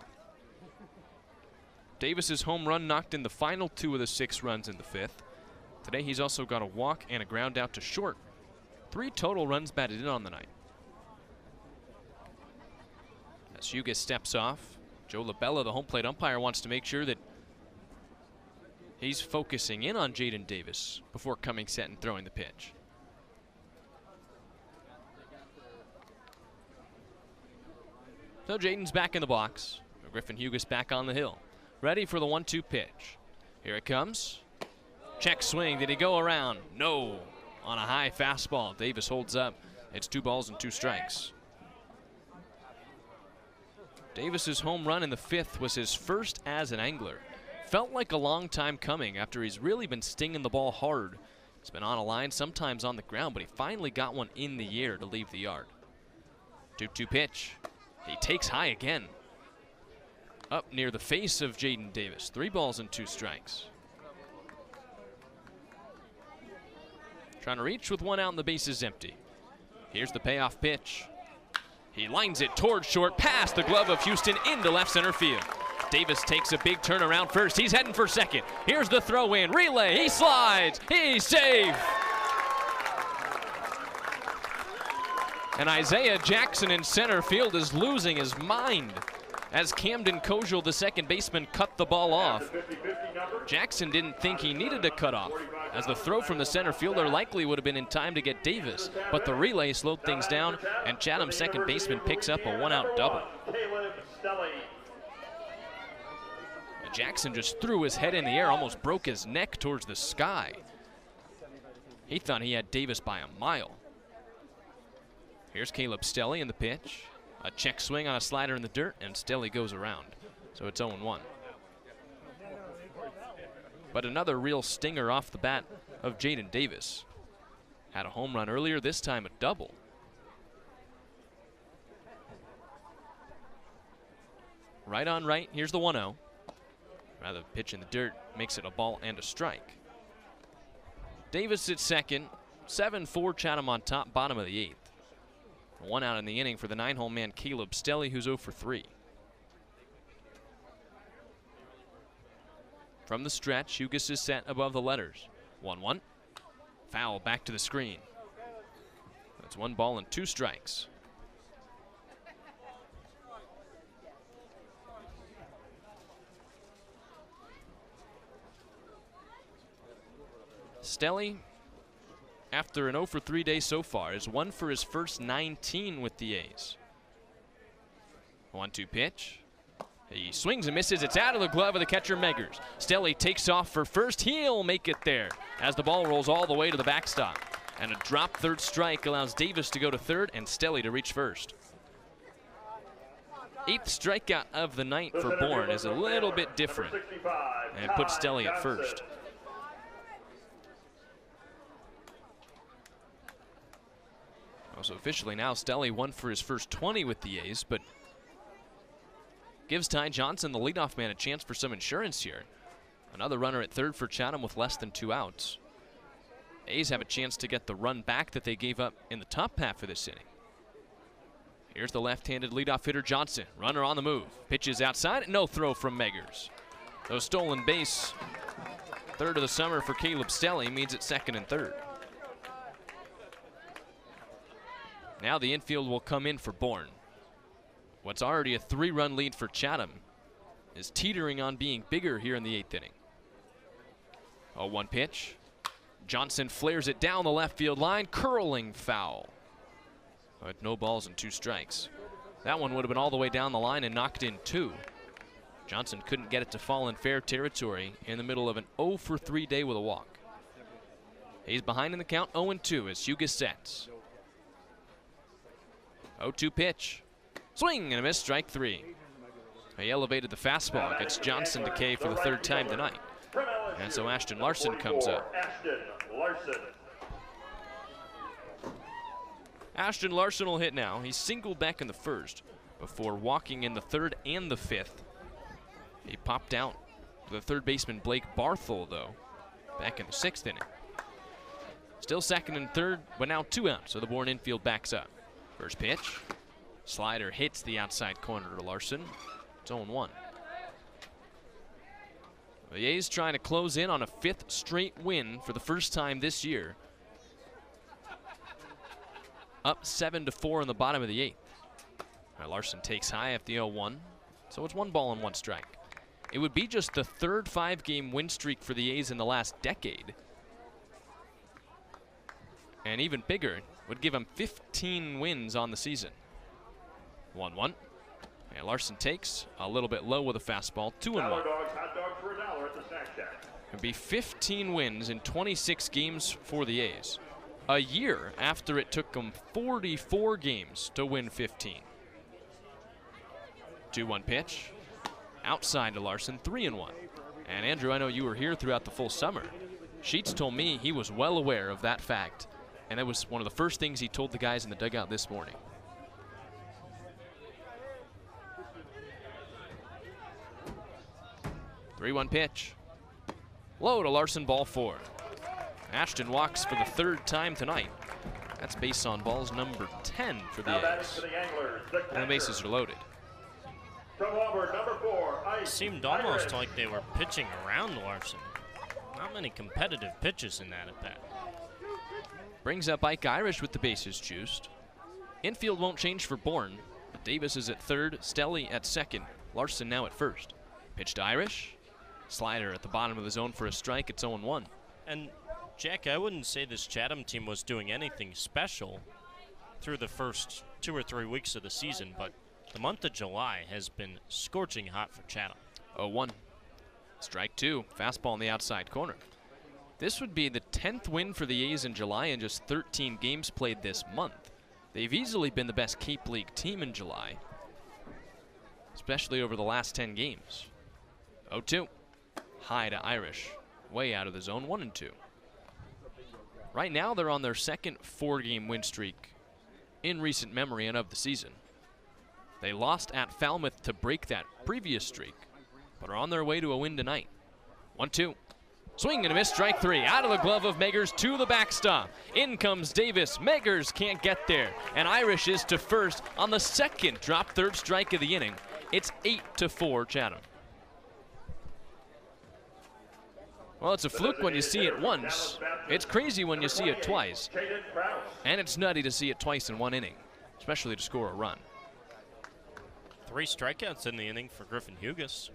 Davis's home run knocked in the final 2 of the 6 runs in the 5th. Today he's also got a walk and a ground out to short. 3 total runs batted in on the night. As Hughes steps off, Joe LaBella, the home plate umpire, wants to make sure that he's focusing in on Jaden Davis before coming set and throwing the pitch. So Jaden's back in the box. Griffin Hughes back on the hill. Ready for the 1-2 pitch. Here it comes. Check swing. Did he go around? No. On a high fastball. Davis holds up. It's 2 balls and 2 strikes. Davis's home run in the 5th was his first as an Angler. Felt like a long time coming after he's really been stinging the ball hard. He's been on a line, sometimes on the ground, but he finally got one in the air to leave the yard. 2-2 pitch. He takes high again. Up near the face of Jaden Davis. 3 balls and 2 strikes. Trying to reach with 1 out and the base is empty. Here's the payoff pitch. He lines it towards short, past the glove of Houston into left center field. Davis takes a big turn around first. He's heading for second. Here's the throw in. Relay. He slides. He's safe. And Isaiah Jackson in center field is losing his mind. As Camden Kojal, the second baseman, cut the ball off. Jackson didn't think he needed to cut off, as the throw from the center fielder likely would have been in time to get Davis, but the relay slowed things down, and Chatham's second baseman picks up a one-out double. Jackson just threw his head in the air, almost broke his neck towards the sky. He thought he had Davis by a mile. Here's Caleb Stelly in the pitch. A check swing on a slider in the dirt, and Stelly goes around. So it's 0-1. But another real stinger off the bat of Jaden Davis. Had a home run earlier, this time a double. Right on right, here's the 1-0. Rather, pitch in the dirt makes it a ball and a strike. Davis at second, 7-4 Chatham on top, bottom of the 8th. One out in the inning for the 9-hole man Caleb Stelly, who's 0 for 3. From the stretch, Hugas is set above the letters. 1-1. Foul back to the screen. That's 1 ball and 2 strikes. Stelly, after an 0 for 3 day so far, is 1 for his first 19 with the A's. 1-2 pitch. He swings and misses. It's out of the glove of the catcher, Meggers. Stelly takes off for first. He'll make it there as the ball rolls all the way to the backstop. And a drop third strike allows Davis to go to third and Stelly to reach first. 8th strikeout of the night for Bourne is a little bit different and puts Stelly at first. Also officially now, Stelly 1 for his first 20 with the A's, but gives Ty Johnson, the leadoff man, a chance for some insurance here. Another runner at third for Chatham with less than 2 outs. A's have a chance to get the run back that they gave up in the top half of this inning. Here's the left-handed leadoff hitter Johnson. Runner on the move. Pitches outside. No throw from Meggers. Though stolen base, third of the summer for Caleb Stelly, means it's second and third. Now the infield will come in for Bourne. What's already a 3-run lead for Chatham is teetering on being bigger here in the 8th inning. 0-1 pitch. Johnson flares it down the left field line, curling foul. With no balls and 2 strikes. That one would have been all the way down the line and knocked in 2. Johnson couldn't get it to fall in fair territory in the middle of an 0 for 3 day with a walk. He's behind in the count, 0-2 as Hugas sets. 0-2 pitch. Swing and a miss, strike 3. He elevated the fastball, gets Johnson to K for the 3rd time tonight. And so Ashton Larson comes up. Ashton Larson will hit now. He singled back in the 1st before walking in the 3rd and the 5th. He popped out for the 3rd baseman Blake Barthel, though, back in the 6th inning. Still 2nd and 3rd, but now 2 outs, so the Bourne infield backs up. First pitch. Slider hits the outside corner to Larson. It's 0-1. The A's trying to close in on a 5th straight win for the first time this year. Up 7-4 in the bottom of the 8th. Larson takes high at the 0-1, so it's 1 ball and 1 strike. It would be just the 3rd 5-game win streak for the A's in the last decade. And even bigger, would give him 15 wins on the season. 1-1. And Larson takes a little bit low with a fastball, 2-1. It'd be 15 wins in 26 games for the A's. A year after it took them 44 games to win 15. 2-1 pitch. Outside to Larson, 3-1. And Andrew, I know you were here throughout the full summer. Sheets told me he was well aware of that fact. And that was one of the first things he told the guys in the dugout this morning. 3-1 pitch. Low to Larson, ball 4. Ashton walks for the 3rd time tonight. That's base on balls number 10 for the A's. And the bases are loaded. It seemed almost like they were pitching around Larson. Not many competitive pitches in that at bat. Brings up Ike Irish with the bases juiced. Infield won't change for Bourne. Davis is at 3rd, Stelly at 2nd, Larson now at first. Pitch to Irish. Slider at the bottom of the zone for a strike. It's 0-1. And Jack, I wouldn't say this Chatham team was doing anything special through the first 2 or 3 weeks of the season, but the month of July has been scorching hot for Chatham. 0-1. Strike 2. Fastball in the outside corner. This would be the 10th win for the A's in July in just 13 games played this month. They've easily been the best Cape League team in July, especially over the last 10 games. 0-2. High to Irish. Way out of the zone, 1-2. Right now, they're on their second 4-game win streak in recent memory and of the season. They lost at Falmouth to break that previous streak, but are on their way to a win tonight. 1-2. Swing and a miss, strike 3. Out of the glove of Meggers to the backstop. In comes Davis. Meggers can't get there, and Irish is to first on the second drop third strike of the inning. It's 8-4 Chatham. Well, it's a fluke when you see it once. It's crazy when you see it twice. And it's nutty to see it twice in one inning, especially to score a run. 3 strikeouts in the inning for Griffin Hughes.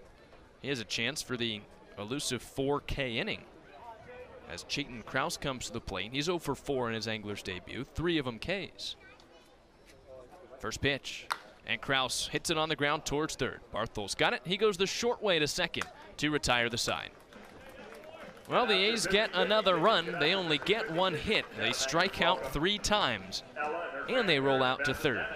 He has a chance for the elusive 4K inning as Chayton Krause comes to the plate. He's 0 for 4 in his Anglers debut, 3 of them Ks. First pitch, and Krause hits it on the ground towards third. Barthel's got it. He goes the short way to second to retire the side. Well, the A's get another run. They only get 1 hit. They strike out 3 times, and they roll out to third.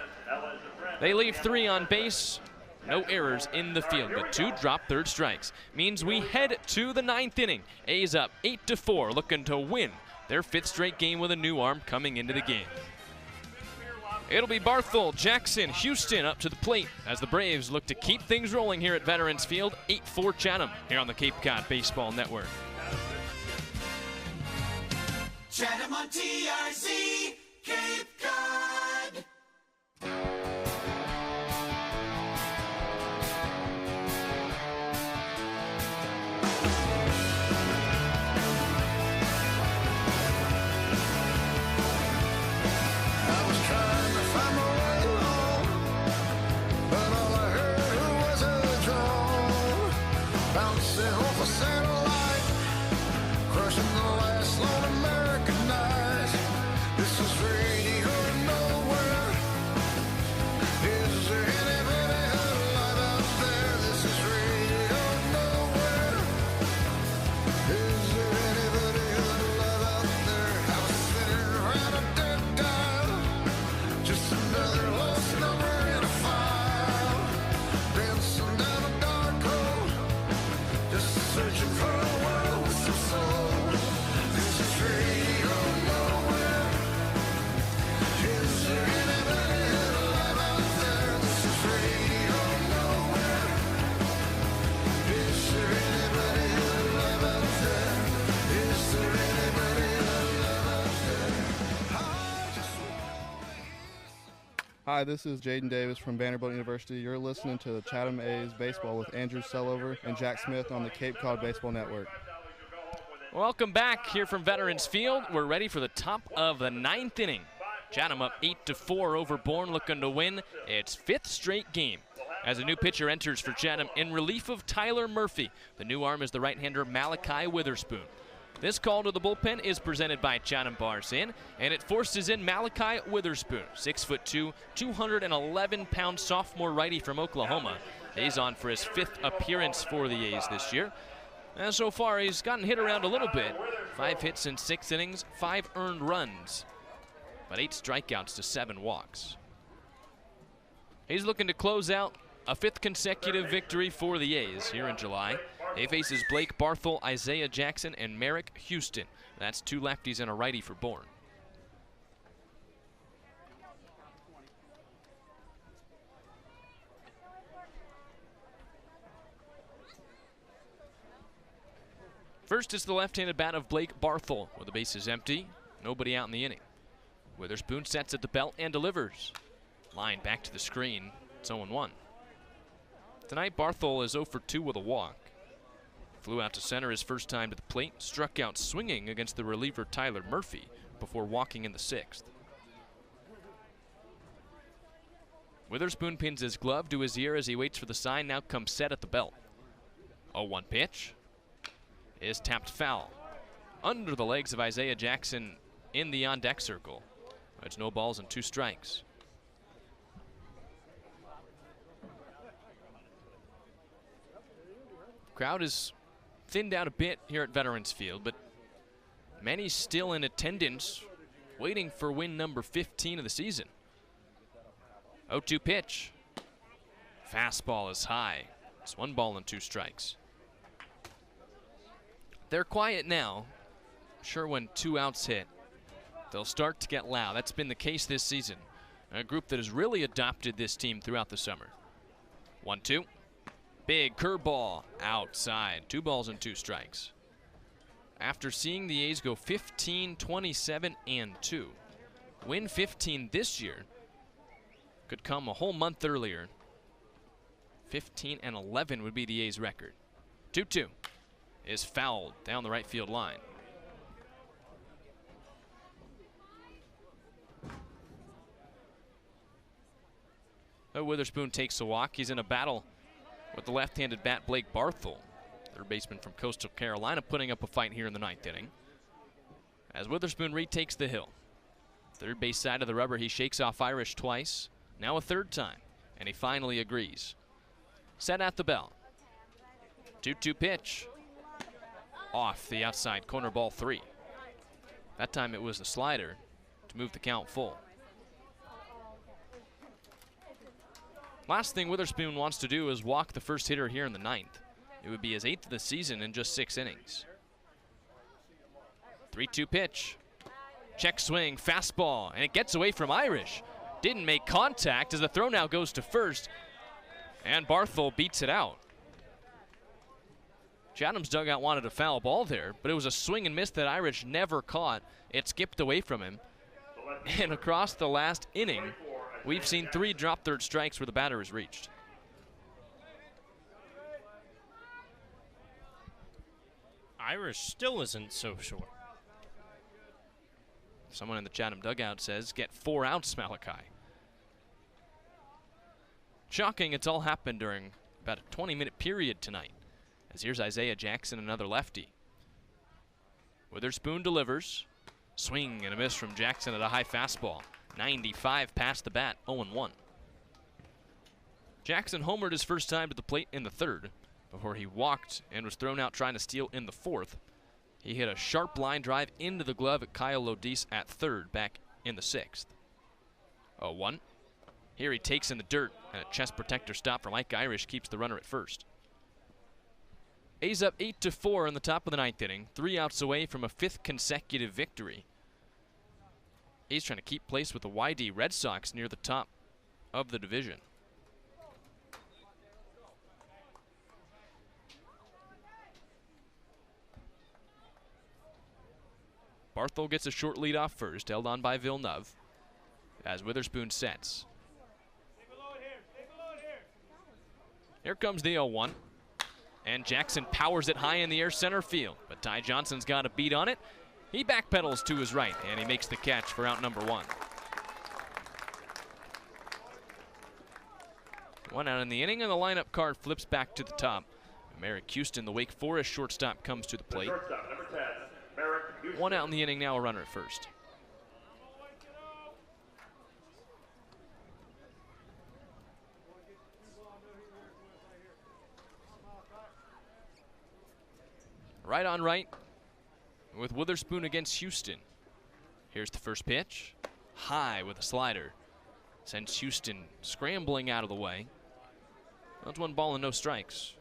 They leave 3 on base. No errors in the field, but 2 drop third strikes. Means we head to the 9th inning. A's up 8-4, looking to win their 5th straight game with a new arm coming into the game. It'll be Barthel, Jackson, Houston up to the plate as the Braves look to keep things rolling here at Veterans Field. 8-4 Chatham here on the Cape Cod Baseball Network. Chatham on TRZ, Cape Cod. Hi, this is Jaden Davis from Vanderbilt University. You're listening to the Chatham A's Baseball with Andrew Selover and Jack Smith on the Cape Cod Baseball Network. Welcome back here from Veterans Field. We're ready for the top of the 9th inning. Chatham up 8-4 over Bourne, looking to win its 5th straight game. As a new pitcher enters for Chatham in relief of Tyler Murphy. The new arm is the right-hander Malachi Witherspoon. This call to the bullpen is presented by Chatham Bars Inn, and it forces in Malachi Witherspoon, 6'2", 211-pound sophomore righty from Oklahoma. He's on for his 5th appearance for the A's this year. And so far, he's gotten hit around a little bit. 5 hits in 6 innings, 5 earned runs, but 8 strikeouts to 7 walks. He's looking to close out a 5th consecutive victory for the A's here in July. He faces Blake Barthel, Isaiah Jackson, and Merrick Houston. That's 2 lefties and a righty for Bourne. First is the left-handed bat of Blake Barthel with the bases empty. Nobody out in the inning. Witherspoon sets at the belt and delivers. Line back to the screen. It's 0-1. Tonight, Barthel is 0 for 2 with a walk. Flew out to center his first time to the plate, struck out swinging against the reliever Tyler Murphy before walking in the 6th. Witherspoon pins his glove to his ear as he waits for the sign. Now comes set at the belt. 0-1 pitch is tapped foul. Under the legs of Isaiah Jackson in the on-deck circle. It's no balls and 2 strikes. Crowd is thinned out a bit here at Veterans Field, but many still in attendance, waiting for win number 15 of the season. 0-2 pitch. Fastball is high. It's 1 ball and 2 strikes. They're quiet now. I'm sure when 2 outs hit, they'll start to get loud. That's been the case this season. A group that has really adopted this team throughout the summer. 1-2. Big curveball outside. 2 balls and 2 strikes. After seeing the A's go 15, 27, and 2, win 15 this year could come a whole month earlier. 15 and 11 would be the A's record. 2-2 is fouled down the right field line. So Witherspoon takes a walk. He's in a battle with the left-handed bat Blake Barthel, third baseman from Coastal Carolina, putting up a fight here in the 9th inning. As Witherspoon retakes the hill. Third base side of the rubber, he shakes off Irish twice, now a 3rd time, and he finally agrees. Set at the bell. 2-2 pitch. Off the outside corner, ball 3. That time it was the slider to move the count full. Last thing Witherspoon wants to do is walk the first hitter here in the 9th. It would be his 8th of the season in just 6 innings. 3-2 pitch. Check swing, fastball, and it gets away from Irish. Didn't make contact as the throw now goes to first, and Barthel beats it out. Chatham's dugout wanted a foul ball there, but it was a swing and miss that Irish never caught. It skipped away from him. And across the last inning, we've seen 3 drop third strikes where the batter is reached. Irish still isn't so sure. Someone in the Chatham dugout says, get 4 outs, Malachi. Shocking, it's all happened during about a 20-minute period tonight. As here's Isaiah Jackson, another lefty. Witherspoon delivers. Swing and a miss from Jackson at a high fastball. 95 past the bat, 0-1. Jackson homered his first time to the plate in the 3rd before he walked and was thrown out trying to steal in the 4th. He hit a sharp line drive into the glove at Kyle Lodis at 3rd back in the 6th. 0-1. Here he takes in the dirt, and a chest protector stop from Mike Irish keeps the runner at first. A's up 8-4 in the top of the 9th inning, 3 outs away from a 5th consecutive victory. A's trying to keep pace with the YD Red Sox near the top of the division. Barthel gets a short lead off first, held on by Villeneuve, as Witherspoon sets. Here comes the 0-1, and Jackson powers it high in the air center field, but Ty Johnson's got a beat on it. He backpedals to his right, and he makes the catch for out number 1. 1 out in the inning, and the lineup card flips back to the top. Merrick Houston, the Wake Forest shortstop, comes to the plate. 1 out in the inning, now a runner at first. Right on right with Witherspoon against Houston. Here's the first pitch. High with a slider. Sends Houston scrambling out of the way. That's 1 ball and no strikes.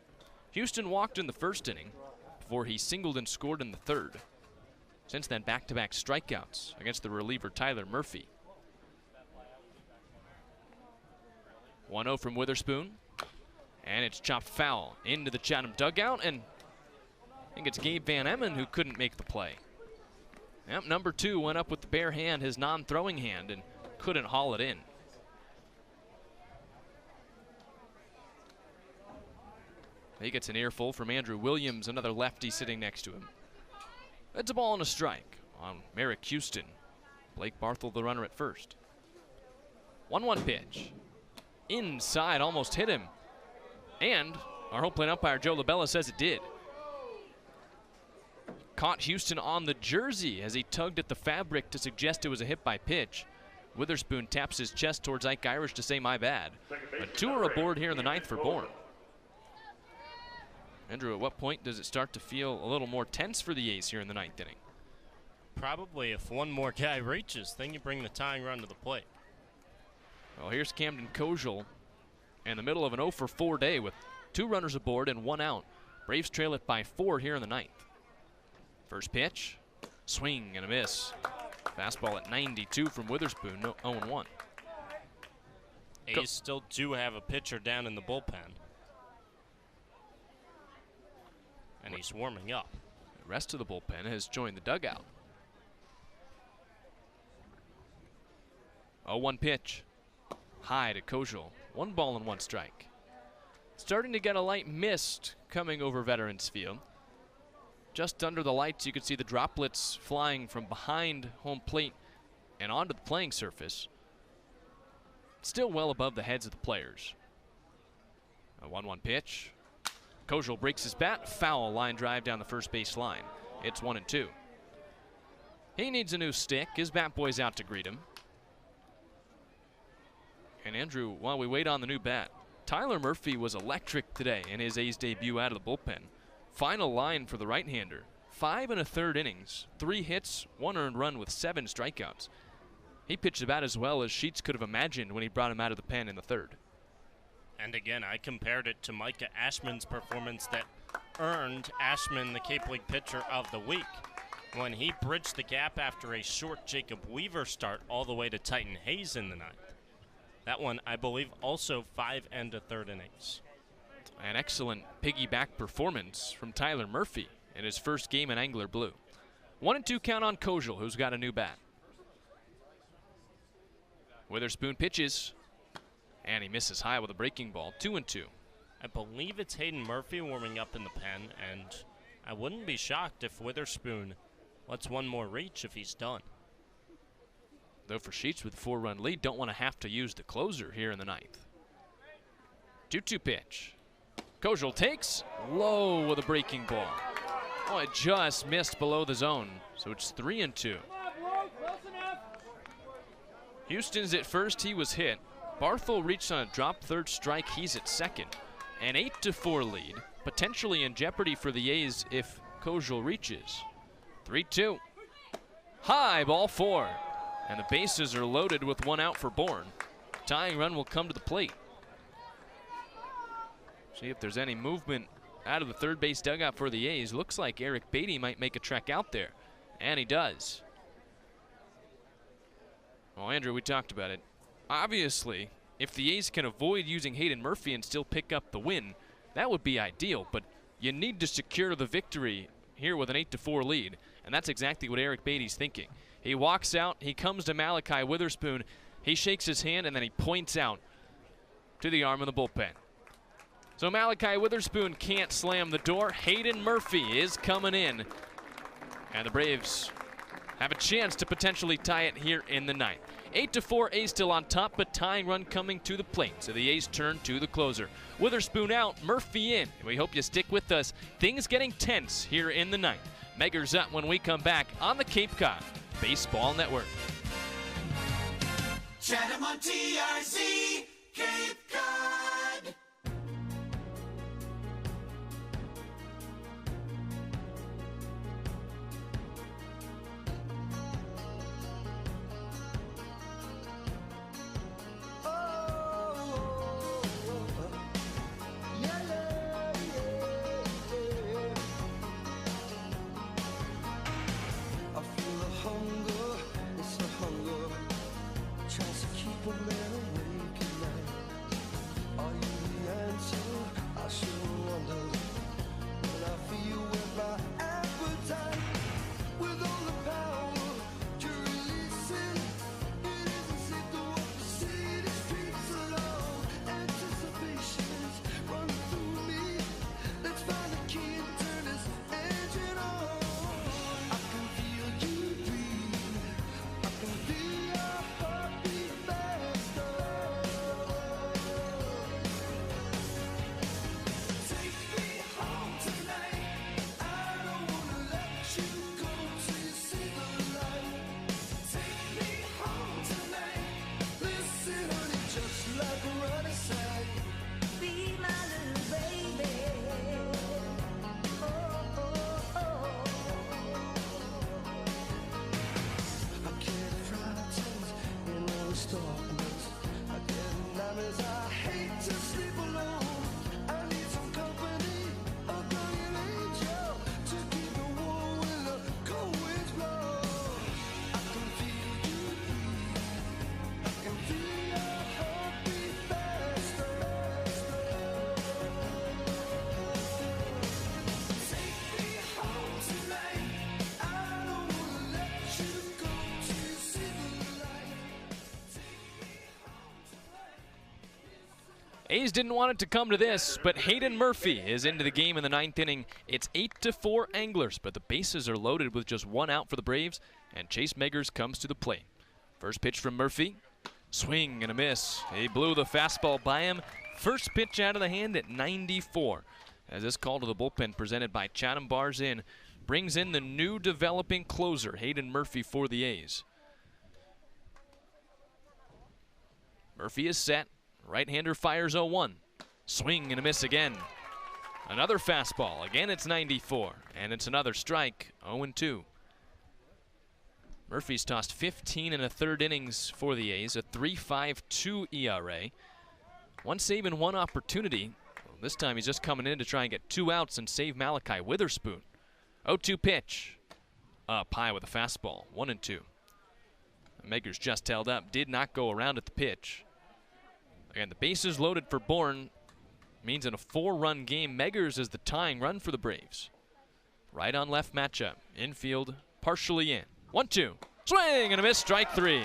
Houston walked in the 1st inning before he singled and scored in the 3rd. Since then, back-to-back strikeouts against the reliever Tyler Murphy. 1-0 from Witherspoon. And it's chopped foul into the Chatham dugout, and I think it's Gabe Van Emmen who couldn't make the play. Yep, number 2 went up with the bare hand, his non-throwing hand, and couldn't haul it in. He gets an earful from Andrew Williams, another lefty sitting next to him. It's a ball and a strike on Merrick Houston. Blake Barthel, the runner at first. 1-1 pitch. inside, almost hit him. And our home plate umpire, Joe LaBella, says it did. Caught Houston on the jersey as he tugged at the fabric to suggest it was a hit by pitch. Witherspoon taps his chest towards Ike Irish to say, my bad. A 2 are aboard here in the 9th for Bourne. Andrew, at what point does it start to feel a little more tense for the A's here in the 9th inning? Probably if one more guy reaches, then you bring the tying run to the plate. Well, here's Camden Kojal in the middle of an 0 for 4 day with 2 runners aboard and 1 out. Braves trail it by 4 here in the 9th. First pitch, swing and a miss. Fastball at 92 from Witherspoon, 0-1. A's still do have a pitcher down in the bullpen. And he's warming up. The rest of the bullpen has joined the dugout. 0-1 pitch. High to Kojal. 1 ball and 1 strike. Starting to get a light mist coming over Veterans Field. Just under the lights, you can see the droplets flying from behind home plate and onto the playing surface. Still well above the heads of the players. A 1-1 pitch. Kojal breaks his bat. Foul line drive down the first base line. It's 1-2. He needs a new stick. His bat boy's out to greet him. And Andrew, while we wait on the new bat, Tyler Murphy was electric today in his A's debut out of the bullpen. Final line for the right-hander. 5 1/3 innings, 3 hits, 1 earned run with 7 strikeouts. He pitched about as well as Sheets could have imagined when he brought him out of the pen in the 3rd. And again, I compared it to Micah Ashman's performance that earned Ashman the Cape League Pitcher of the Week when he bridged the gap after a short Jacob Weaver start all the way to Titan Hayes in the 9th. That one, I believe, also 5 1/3 innings. An excellent piggyback performance from Tyler Murphy in his first game in Angler Blue. 1-2 count on Kojal, who's got a new bat. Witherspoon pitches, and he misses high with a breaking ball. 2-2. I believe it's Hayden Murphy warming up in the pen, and I wouldn't be shocked if Witherspoon lets one more reach if he's done. Though for Sheets with a 4-run lead, don't want to have to use the closer here in the 9th. 2-2 pitch. Kojal takes, low with a breaking ball. Oh, it just missed below the zone, so it's 3-2. Houston's at first, he was hit. Barthel reached on a drop third strike, he's at second. An 8-4 lead, potentially in jeopardy for the A's if Kojal reaches. 3-2. High, ball 4. And the bases are loaded with 1 out for Bourne. Tying run will come to the plate. See if there's any movement out of the third base dugout for the A's. Looks like Eric Beatty might make a trek out there. And he does. Well, Andrew, we talked about it. Obviously, if the A's can avoid using Hayden Murphy and still pick up the win, that would be ideal. But you need to secure the victory here with an 8-4 lead. And that's exactly what Eric Beatty's thinking. He walks out, he comes to Malachi Witherspoon, he shakes his hand, and then he points out to the arm of the bullpen. So Malachi Witherspoon can't slam the door. Hayden Murphy is coming in. And the Braves have a chance to potentially tie it here in the 9th. 8-4, A's still on top, but tying run coming to the plate. So the A's turn to the closer. Witherspoon out, Murphy in. We hope you stick with us. Things getting tense here in the 9th. Meggers up when we come back on the Cape Cod Baseball Network. Chatham on TRZ, Cape Cod. A's didn't want it to come to this, but Hayden Murphy is into the game in the 9th inning. It's 8-4 Anglers, but the bases are loaded with just one out for the Braves, and Chase Meggers comes to the plate. First pitch from Murphy. Swing and a miss. He blew the fastball by him. First pitch out of the hand at 94. As this call to the bullpen presented by Chatham bars in, brings in the new developing closer, Hayden Murphy, for the A's. Murphy is set. Right-hander fires 0-1. Swing and a miss again. Another fastball. Again, it's 94. And it's another strike, 0-2. Murphy's tossed 15 1/3 innings for the A's, a 3.52 ERA. One save and one opportunity. Well, this time he's just coming in to try and get 2 outs and save Malachi Witherspoon. 0-2 pitch. Up high with a fastball, 1-2. Meggers just held up, did not go around at the pitch. Again, the bases loaded for Bourne means in a 4-run game, Meggers is the tying run for the Braves. Right on left matchup. Infield partially in. 1-2. Swing and a miss, strike 3.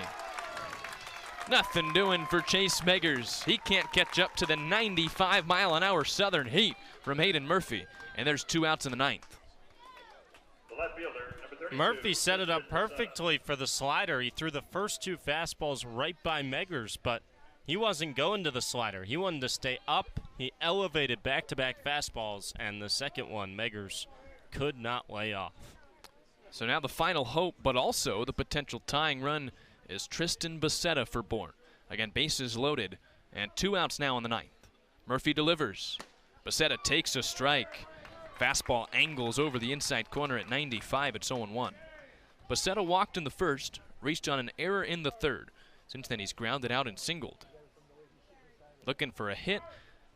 Nothing doing for Chase Meggers. He can't catch up to the 95-mile-an-hour southern heat from Hayden Murphy. And there's 2 outs in the 9th. Murphy set it up perfectly for the slider. He threw the first 2 fastballs right by Meggers, but he wasn't going to the slider. He wanted to stay up. He elevated back-to-back fastballs, and the second one, Meggers could not lay off. So now the final hope, but also the potential tying run, is Tristan Becerra for Bourne. Again, bases loaded, and 2 outs now in the 9th. Murphy delivers. Becerra takes a strike. Fastball angles over the inside corner at 95. It's 0-1. Becerra walked in the first, reached on an error in the 3rd. Since then, he's grounded out and singled. Looking for a hit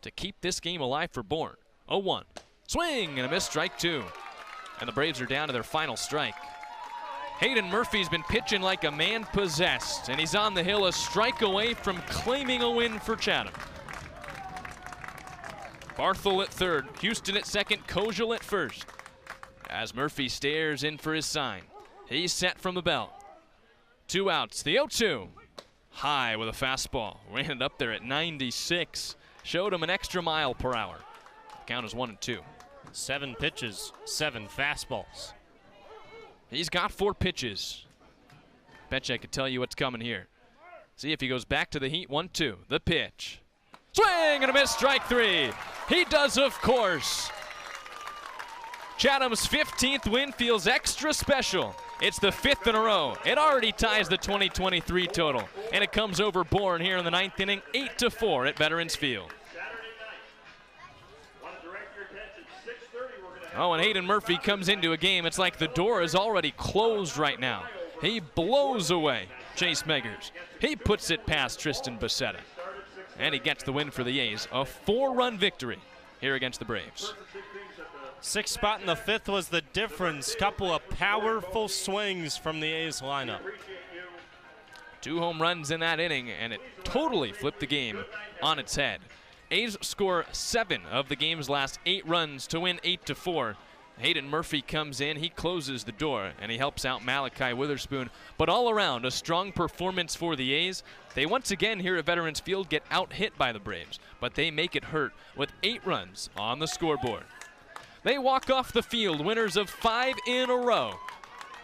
to keep this game alive for Bourne. 0-1. Swing and a miss, strike 2. And the Braves are down to their final strike. Hayden Murphy's been pitching like a man possessed, and he's on the hill a strike away from claiming a win for Chatham. Barthel at 3rd, Houston at 2nd, Kojal at 1st. As Murphy stares in for his sign. He's set from the belt. 2 outs, the 0-2. High with a fastball. Ran it up there at 96. Showed him an extra mile per hour. Count is 1-2. 7 pitches, 7 fastballs. He's got 4 pitches. Bet you I could tell you what's coming here. See if he goes back to the heat. 1-2. The pitch. Swing and a miss, strike 3. He does, of course. Chatham's 15th win feels extra special. It's the 5th in a row. It already ties the 2023 total. And it comes over Bourne here in the 9th inning, 8-4 at Veterans Field. Oh, and Hayden Murphy comes into a game. It's like the door is already closed right now. He blows away Chase Meggers. He puts it past Tristan Becerra. And he gets the win for the A's. A 4-run victory here against the Braves. 6th spot in the 5th was the difference. Couple of powerful swings from the A's lineup. 2 home runs in that inning, and it totally flipped the game on its head. A's score 7 of the game's last 8 runs to win 8-4. Hayden Murphy comes in, he closes the door, and he helps out Malachi Witherspoon. But all around, a strong performance for the A's. They once again here at Veterans Field get out-hit by the Braves, but they make it hurt with 8 runs on the scoreboard. They walk off the field, winners of 5 in a row.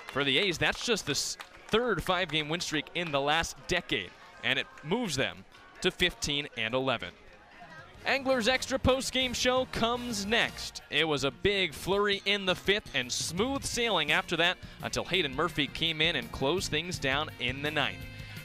For the A's, that's just the 3rd 5-game win streak in the last decade, and it moves them to 15-11. Anglers Extra post-game show comes next. It was a big flurry in the 5th and smooth sailing after that until Hayden Murphy came in and closed things down in the 9th.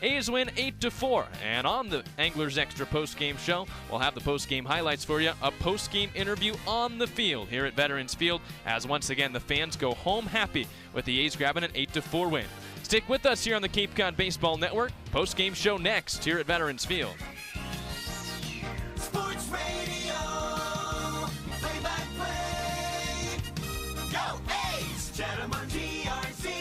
A's win 8-4, and on the Anglers Extra post-game show, we'll have the post-game highlights for you, a post-game interview on the field here at Veterans Field, as once again the fans go home happy with the A's grabbing an 8-4 win. Stick with us here on the Cape Cod Baseball Network. Post-game show next here at Veterans Field. Sports Radio, play-by-play. Go A's! Chatham on GRC.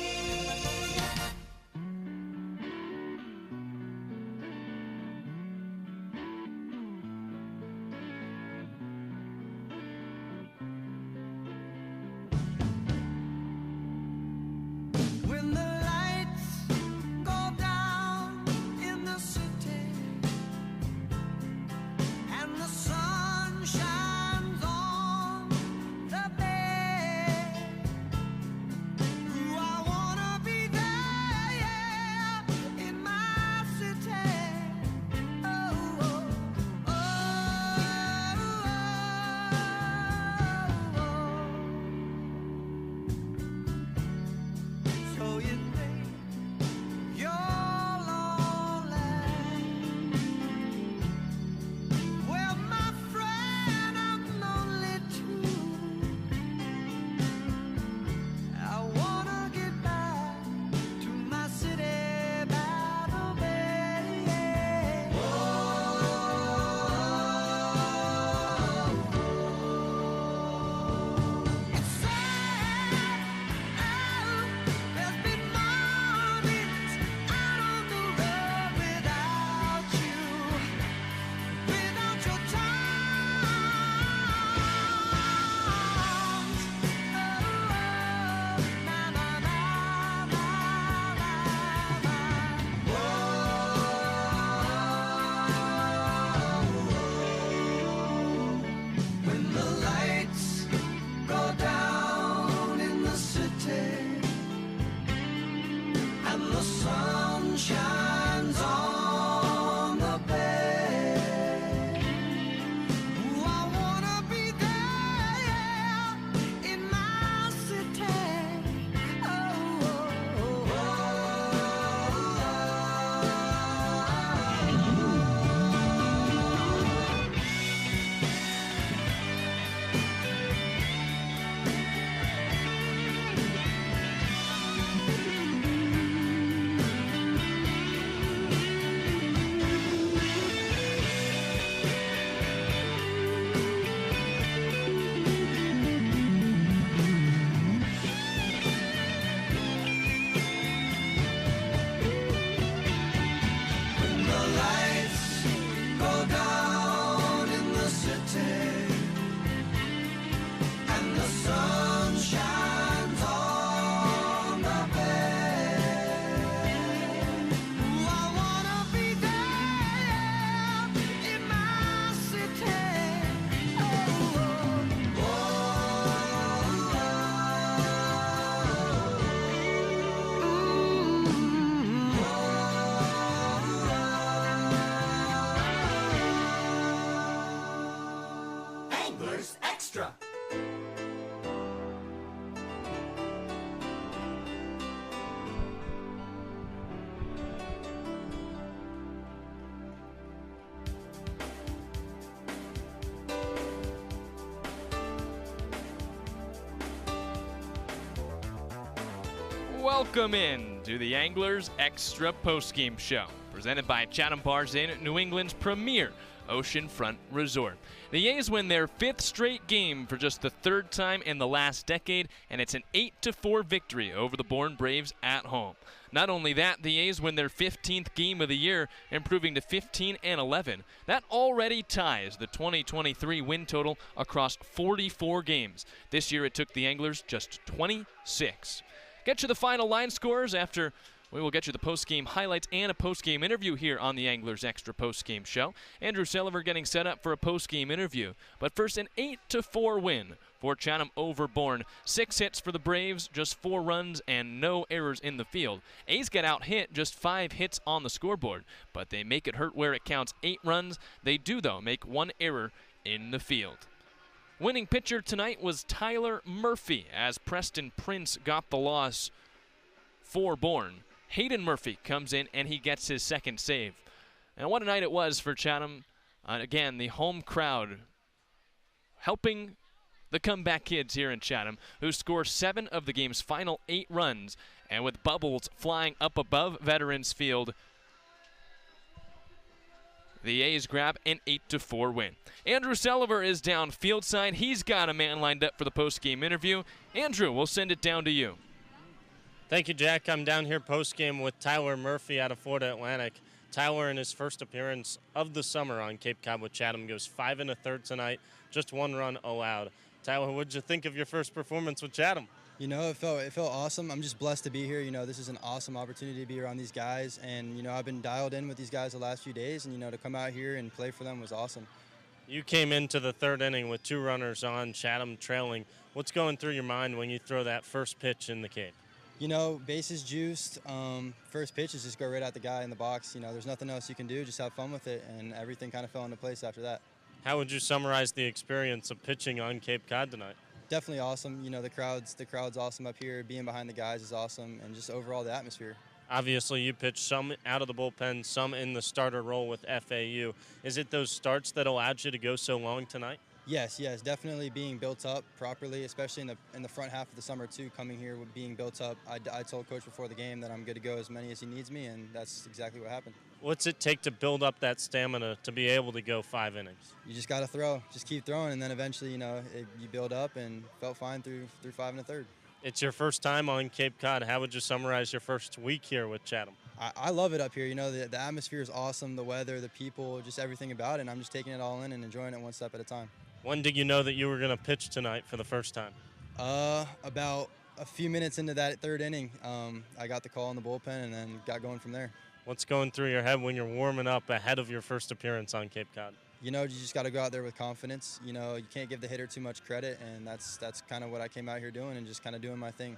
When the lights go down in the city and the welcome in to the Anglers Extra Postgame Show, presented by Chatham Bars Inn, New England's premier oceanfront resort. The A's win their 5th straight game for just the 3rd time in the last decade, and it's an 8-4 victory over the Bourne Braves at home. Not only that, the A's win their 15th game of the year, improving to 15-11. That already ties the 2023 win total across 44 games. This year it took the Anglers just 26. Get you the final line scores after we will get you the post-game highlights and a post-game interview here on the Anglers Extra Post-Game Show. Andrew Selover getting set up for a post-game interview. But first, an 8-4 win for Chatham over Bourne. 6 hits for the Braves, just 4 runs and no errors in the field. A's get out hit, just 5 hits on the scoreboard, but they make it hurt where it counts. 8 runs. They do, though, make 1 error in the field. Winning pitcher tonight was Tyler Murphy, as Preston Prince got the loss for Bourne. Hayden Murphy comes in and he gets his 2nd save. And what a night it was for Chatham. Again, the home crowd helping the comeback kids here in Chatham, who score 7 of the game's final 8 runs. And with bubbles flying up above Veterans Field, the A's grab an 8-4 win. Andrew Selover is down field side. He's got a man lined up for the post-game interview. Andrew, we'll send it down to you. Thank you, Jack. I'm down here post-game with Tyler Murphy out of Florida Atlantic. Tyler, in his first appearance of the summer on Cape Cod with Chatham, goes 5 1/3 tonight, just 1 run allowed. Tyler, what did you think of your first performance with Chatham? You know, it felt awesome. I'm just blessed to be here. You know, this is an awesome opportunity to be around these guys. And, you know, I've been dialed in with these guys the last few days. And, you know, to come out here and play for them was awesome. You came into the 3rd inning with 2 runners on, Chatham trailing. What's going through your mind when you throw that first pitch in the Cape? You know, bases juiced. First pitch is just go right at the guy in the box. You know, there's nothing else you can do. Just have fun with it. And everything kind of fell into place after that. How would you summarize the experience of pitching on Cape Cod tonight? Definitely awesome. You know, the crowd's awesome up here. Being behind the guys is awesome. And just overall the atmosphere. Obviously, you pitched some out of the bullpen, some in the starter role with FAU. Is it those starts that allowed you to go so long tonight? Yes, definitely being built up properly, especially in the front half of the summer too. Coming here with being built up, I told Coach before the game that I'm good to go as many as he needs me, and that's exactly what happened. What's it take to build up that stamina to be able to go 5 innings? You just got to throw, just keep throwing, and then eventually, you know, you build up and felt fine through 5 1/3. It's your first time on Cape Cod. How would you summarize your first week here with Chatham? I love it up here. You know, the atmosphere is awesome, the weather, the people, just everything about it, and I'm just taking it all in and enjoying it one step at a time. When did you know that you were going to pitch tonight for the first time? About a few minutes into that 3rd inning, I got the call in the bullpen and then got going from there. What's going through your head when you're warming up ahead of your first appearance on Cape Cod? You know, you just got to go out there with confidence. You know, you can't give the hitter too much credit, and that's kind of what I came out here doing and just kind of doing my thing.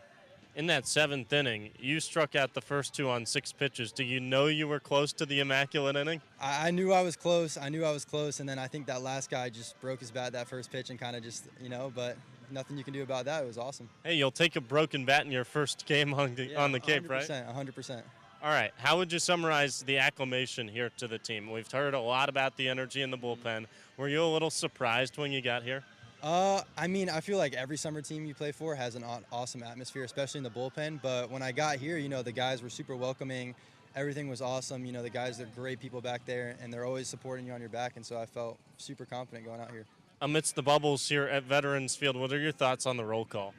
In that 7th inning, you struck out the first 2 on 6 pitches. Do you know you were close to the immaculate inning? I knew I was close. And then I think that last guy just broke his bat that first pitch and kind of just, you know, but nothing you can do about that. It was awesome. Hey, you'll take a broken bat in your first game on the Cape, right? 100%. All right. How would you summarize the acclimation here to the team? We've heard a lot about the energy in the bullpen. Were you a little surprised when you got here? I mean, I feel like every summer team you play for has an awesome atmosphere, especially in the bullpen. But when I got here, you know, the guys were super welcoming. Everything was awesome. You know, the guys are great people back there, and they're always supporting you on your back. And so I felt super confident going out here. Amidst the bubbles here at Veterans Field, what are your thoughts on the roll call?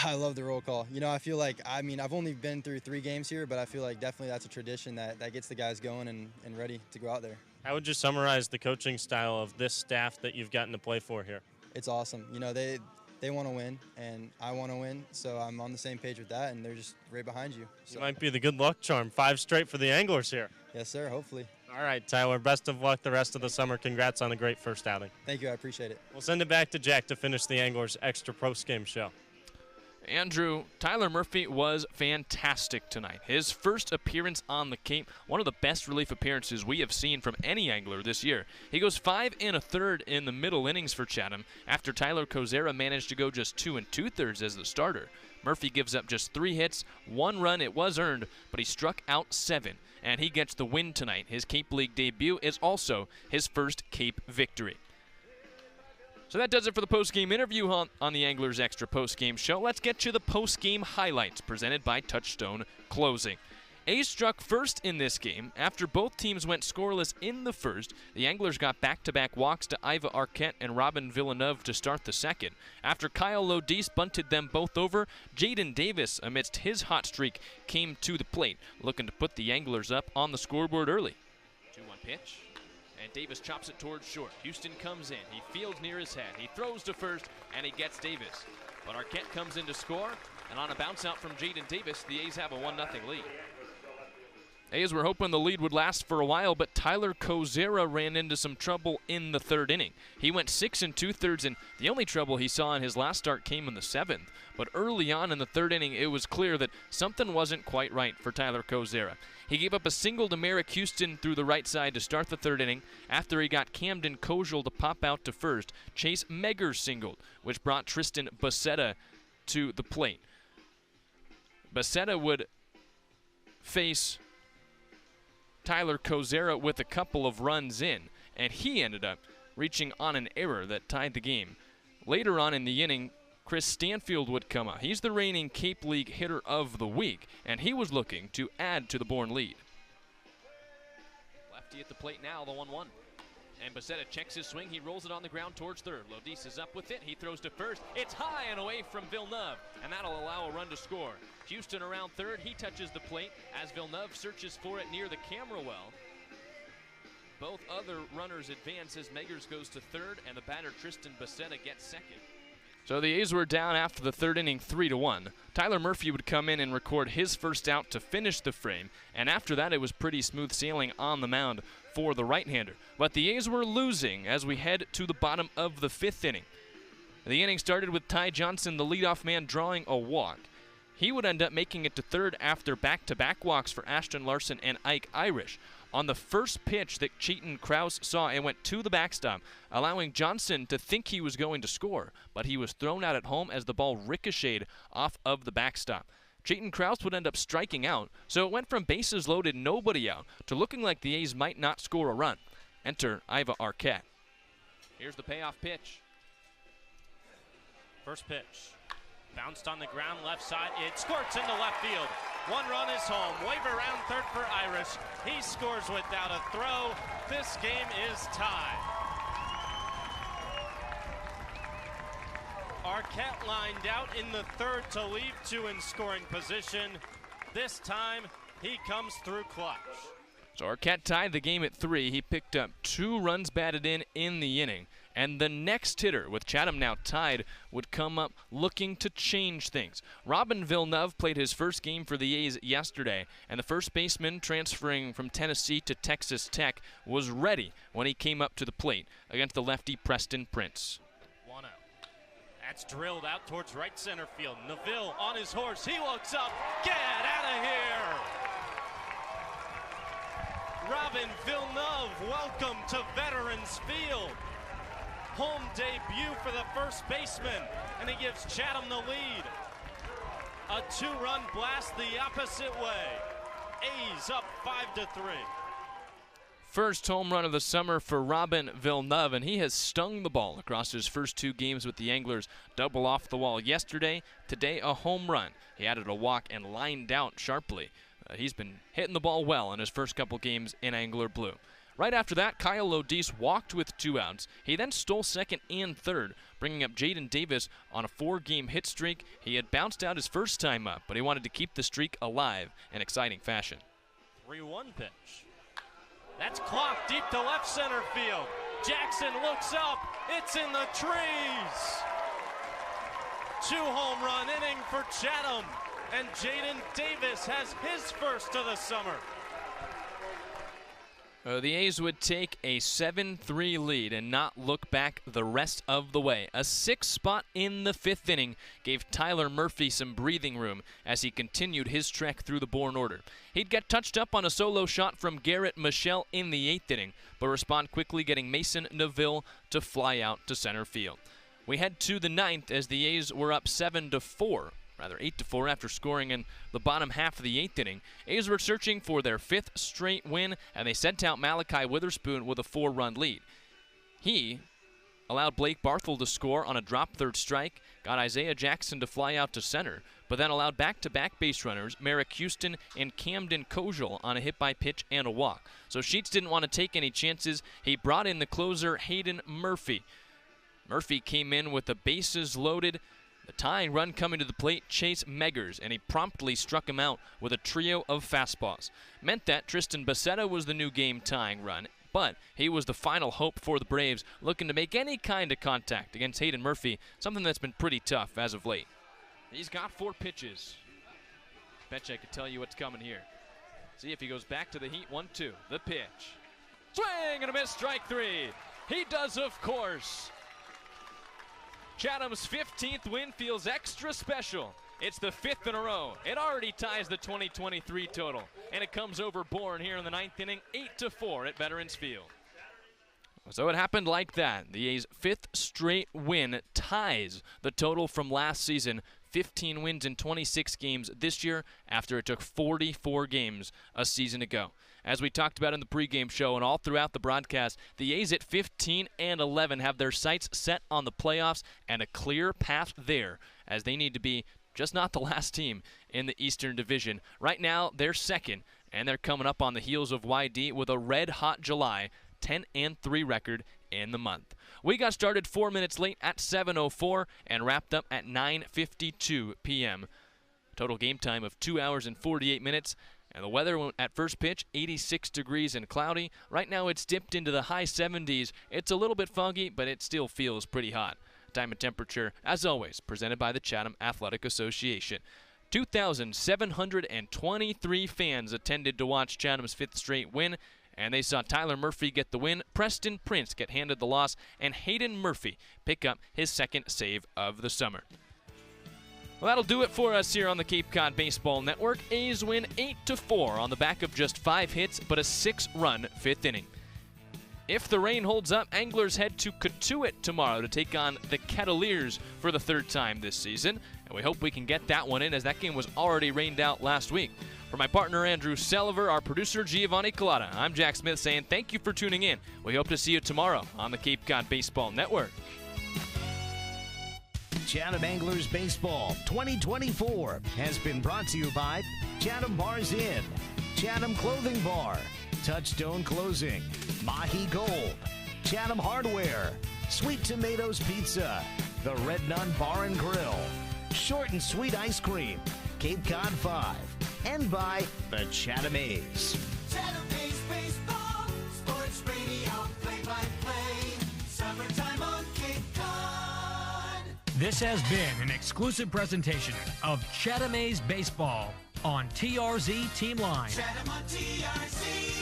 I love the roll call. You know, I feel like, I mean, I've only been through 3 games here, but I feel like definitely that's a tradition that gets the guys going and ready to go out there. How would you summarize the coaching style of this staff that you've gotten to play for here? It's awesome. You know, they want to win, and I want to win, so I'm on the same page with that, and they're just right behind you. So. You might be the good luck charm. 5 straight for the Anglers here. Yes, sir, hopefully. All right, Tyler, best of luck the rest of the summer. Congrats on a great first outing. Thank you, I appreciate it. We'll send it back to Jack to finish the Anglers Extra Post-Game Show. Andrew, Tyler Murphy was fantastic tonight. His first appearance on the Cape, one of the best relief appearances we have seen from any Angler this year. He goes 5 1/3 in the middle innings for Chatham after Tyler Kozera managed to go just 2 2/3 as the starter. Murphy gives up just 3 hits, 1 run. It was earned, but he struck out 7, and he gets the win tonight. His Cape League debut is also his first Cape victory. So that does it for the post-game interview on the Anglers Extra post-game show. Let's get to the post-game highlights presented by Touchstone Closing. A's struck first in this game. After both teams went scoreless in the first, the Anglers got back-to-back walks to Iva Arquette and Robin Villeneuve to start the second. After Kyle Lodis bunted them both over, Jaden Davis, amidst his hot streak, came to the plate, looking to put the Anglers up on the scoreboard early. 2-1 pitch, and Davis chops it towards short. Houston comes in. He fields near his head. He throws to first, and he gets Davis. But Arquette comes in to score, and on a bounce out from Jaden Davis, the A's have a 1-0 lead. A's were hoping the lead would last for a while, but Tyler Kozera ran into some trouble in the third inning. He went 6 2/3, and the only trouble he saw in his last start came in the seventh. But early on in the third inning, it was clear that something wasn't quite right for Tyler Kozera. He gave up a single to Merrick Houston through the right side to start the third inning. After he got Camden Kojal to pop out to first, Chase Megger singled, which brought Tristan Bassetta to the plate. Bassetta would face Tyler Kozera with a couple of runs in, and he ended up reaching on an error that tied the game. Later on in the inning, Chris Stanfield would come out. He's the reigning Cape League hitter of the week, and he was looking to add to the Bourne lead. Lefty at the plate now, the 1-1. And Bassetta checks his swing. He rolls it on the ground towards third. Lodis is up with it. He throws to first. It's high and away from Villeneuve, and that'll allow a run to score. Houston around third. He touches the plate as Villeneuve searches for it near the camera well. Both other runners advance as Meggers goes to third, and the batter Tristan Bassetta gets second. So the A's were down after the third inning 3-1. Tyler Murphy would come in and record his first out to finish the frame, and after that it was pretty smooth sailing on the mound for the right-hander. But the A's were losing as we head to the bottom of the fifth inning. The inning started with Ty Johnson, the leadoff man, drawing a walk. He would end up making it to third after back-to-back walks for Ashton Larson and Ike Irish. On the first pitch that Cheaton Krause saw, it went to the backstop, allowing Johnson to think he was going to score, but he was thrown out at home as the ball ricocheted off of the backstop. Cheaton Krause would end up striking out, so it went from bases loaded, nobody out, to looking like the A's might not score a run. Enter Iva Arquette. Here's the payoff pitch. First pitch. Bounced on the ground, left side. It squirts into left field. One run is home. Wave around third for Irish. He scores without a throw. This game is tied. Arquette lined out in the third to leave two in scoring position. This time, he comes through clutch. So Arquette tied the game at 3. He picked up 2 runs batted in the inning. And the next hitter, with Chatham now tied, would come up looking to change things. Robin Villeneuve played his first game for the A's yesterday, and the first baseman transferring from Tennessee to Texas Tech was ready when he came up to the plate against the lefty Preston Prince. 1-0. That's drilled out towards right center field. Neville on his horse. He looks up. Get out of here! Robin Villeneuve, welcome to Veterans Field. Home debut for the first baseman, and he gives Chatham the lead. A 2-run blast the opposite way. A's up 5-3. First home run of the summer for Robin Villeneuve, and he has stung the ball across his first 2 games with the Anglers. Double off the wall yesterday, today a home run. He added a walk and lined out sharply. He's been hitting the ball well in his first couple games in Angler Blue. Right after that, Kyle Lodis walked with 2 outs. He then stole second and third, bringing up Jaden Davis on a 4-game hit streak. He had bounced out his first time up, but he wanted to keep the streak alive in exciting fashion. 3-1 pitch. That's clocked deep to left center field. Jackson looks up. It's in the trees. 2-home run inning for Chatham, and Jaden Davis has his first of the summer. The A's would take a 7-3 lead and not look back the rest of the way. A 6th spot in the 5th inning gave Tyler Murphy some breathing room as he continued his trek through the Bourne order. He'd get touched up on a solo shot from Garrett Michelle in the 8th inning, but respond quickly, getting Mason Neville to fly out to center field. We head to the 9th as the A's were up 7-4. Rather 8-4 after scoring in the bottom half of the 8th inning. A's were searching for their 5th straight win, and they sent out Malachi Witherspoon with a 4-run lead. He allowed Blake Barthel to score on a drop third strike, got Isaiah Jackson to fly out to center, but then allowed back-to-back base runners, Merrick Houston and Camden Kojal, on a hit by pitch and a walk. So Sheets didn't want to take any chances. He brought in the closer, Hayden Murphy. Murphy came in with the bases loaded, the tying run coming to the plate, Chase Meggers, and he promptly struck him out with a trio of fastballs. Meant that Tristan Bassetta was the new game tying run, but he was the final hope for the Braves, looking to make any kind of contact against Hayden Murphy, something that's been pretty tough as of late. He's got 4 pitches. Bet you I could tell you what's coming here. See if he goes back to the heat. 1-2. The pitch. Swing and a miss, strike 3. He does, of course. Chatham's 15th win feels extra special. It's the 5th in a row. It already ties the 2023 total. And it comes over Bourne here in the 9th inning, 8-4 at Veterans Field. So it happened like that. The A's 5th straight win ties the total from last season. 15 wins in 26 games this year after it took 44 games a season ago. As we talked about in the pregame show and all throughout the broadcast, the A's at 15-11 have their sights set on the playoffs and a clear path there, as they need to be just not the last team in the Eastern Division. Right now, they're second, and they're coming up on the heels of YD with a red-hot July, 10-3 record in the month. We got started 4 minutes late at 7:04 and wrapped up at 9:52 p.m. Total game time of 2 hours and 48 minutes. And the weather at first pitch, 86 degrees and cloudy. Right now it's dipped into the high 70s. It's a little bit foggy, but it still feels pretty hot. Time and temperature, as always, presented by the Chatham Athletic Association. 2,723 fans attended to watch Chatham's 5th straight win, and they saw Tyler Murphy get the win, Preston Prince get handed the loss, and Hayden Murphy pick up his 2nd save of the summer. Well, that'll do it for us here on the Cape Cod Baseball Network. A's win 8-4 on the back of just 5 hits, but a 6-run 5th inning. If the rain holds up, Anglers head to Cotuit tomorrow to take on the Kettleers for the 3rd time this season, and we hope we can get that one in, as that game was already rained out last week. For my partner Andrew Selover, our producer Giovanni Collada, I'm Jack Smith saying thank you for tuning in. We hope to see you tomorrow on the Cape Cod Baseball Network. Chatham Anglers Baseball 2024 has been brought to you by Chatham Bars Inn, Chatham Clothing Bar, Touchstone Closing, Mahi Gold, Chatham Hardware, Sweet Tomatoes Pizza, the Red Nun Bar and Grill, Short and Sweet Ice Cream, Cape Cod 5, and by the Chatham A's. Chatham A's Baseball, Sports Radio, play-by-play, summertime on Cape Cod. This has been an exclusive presentation of Chatham A's Baseball on TRZ Team Line. Chatham on TRZ.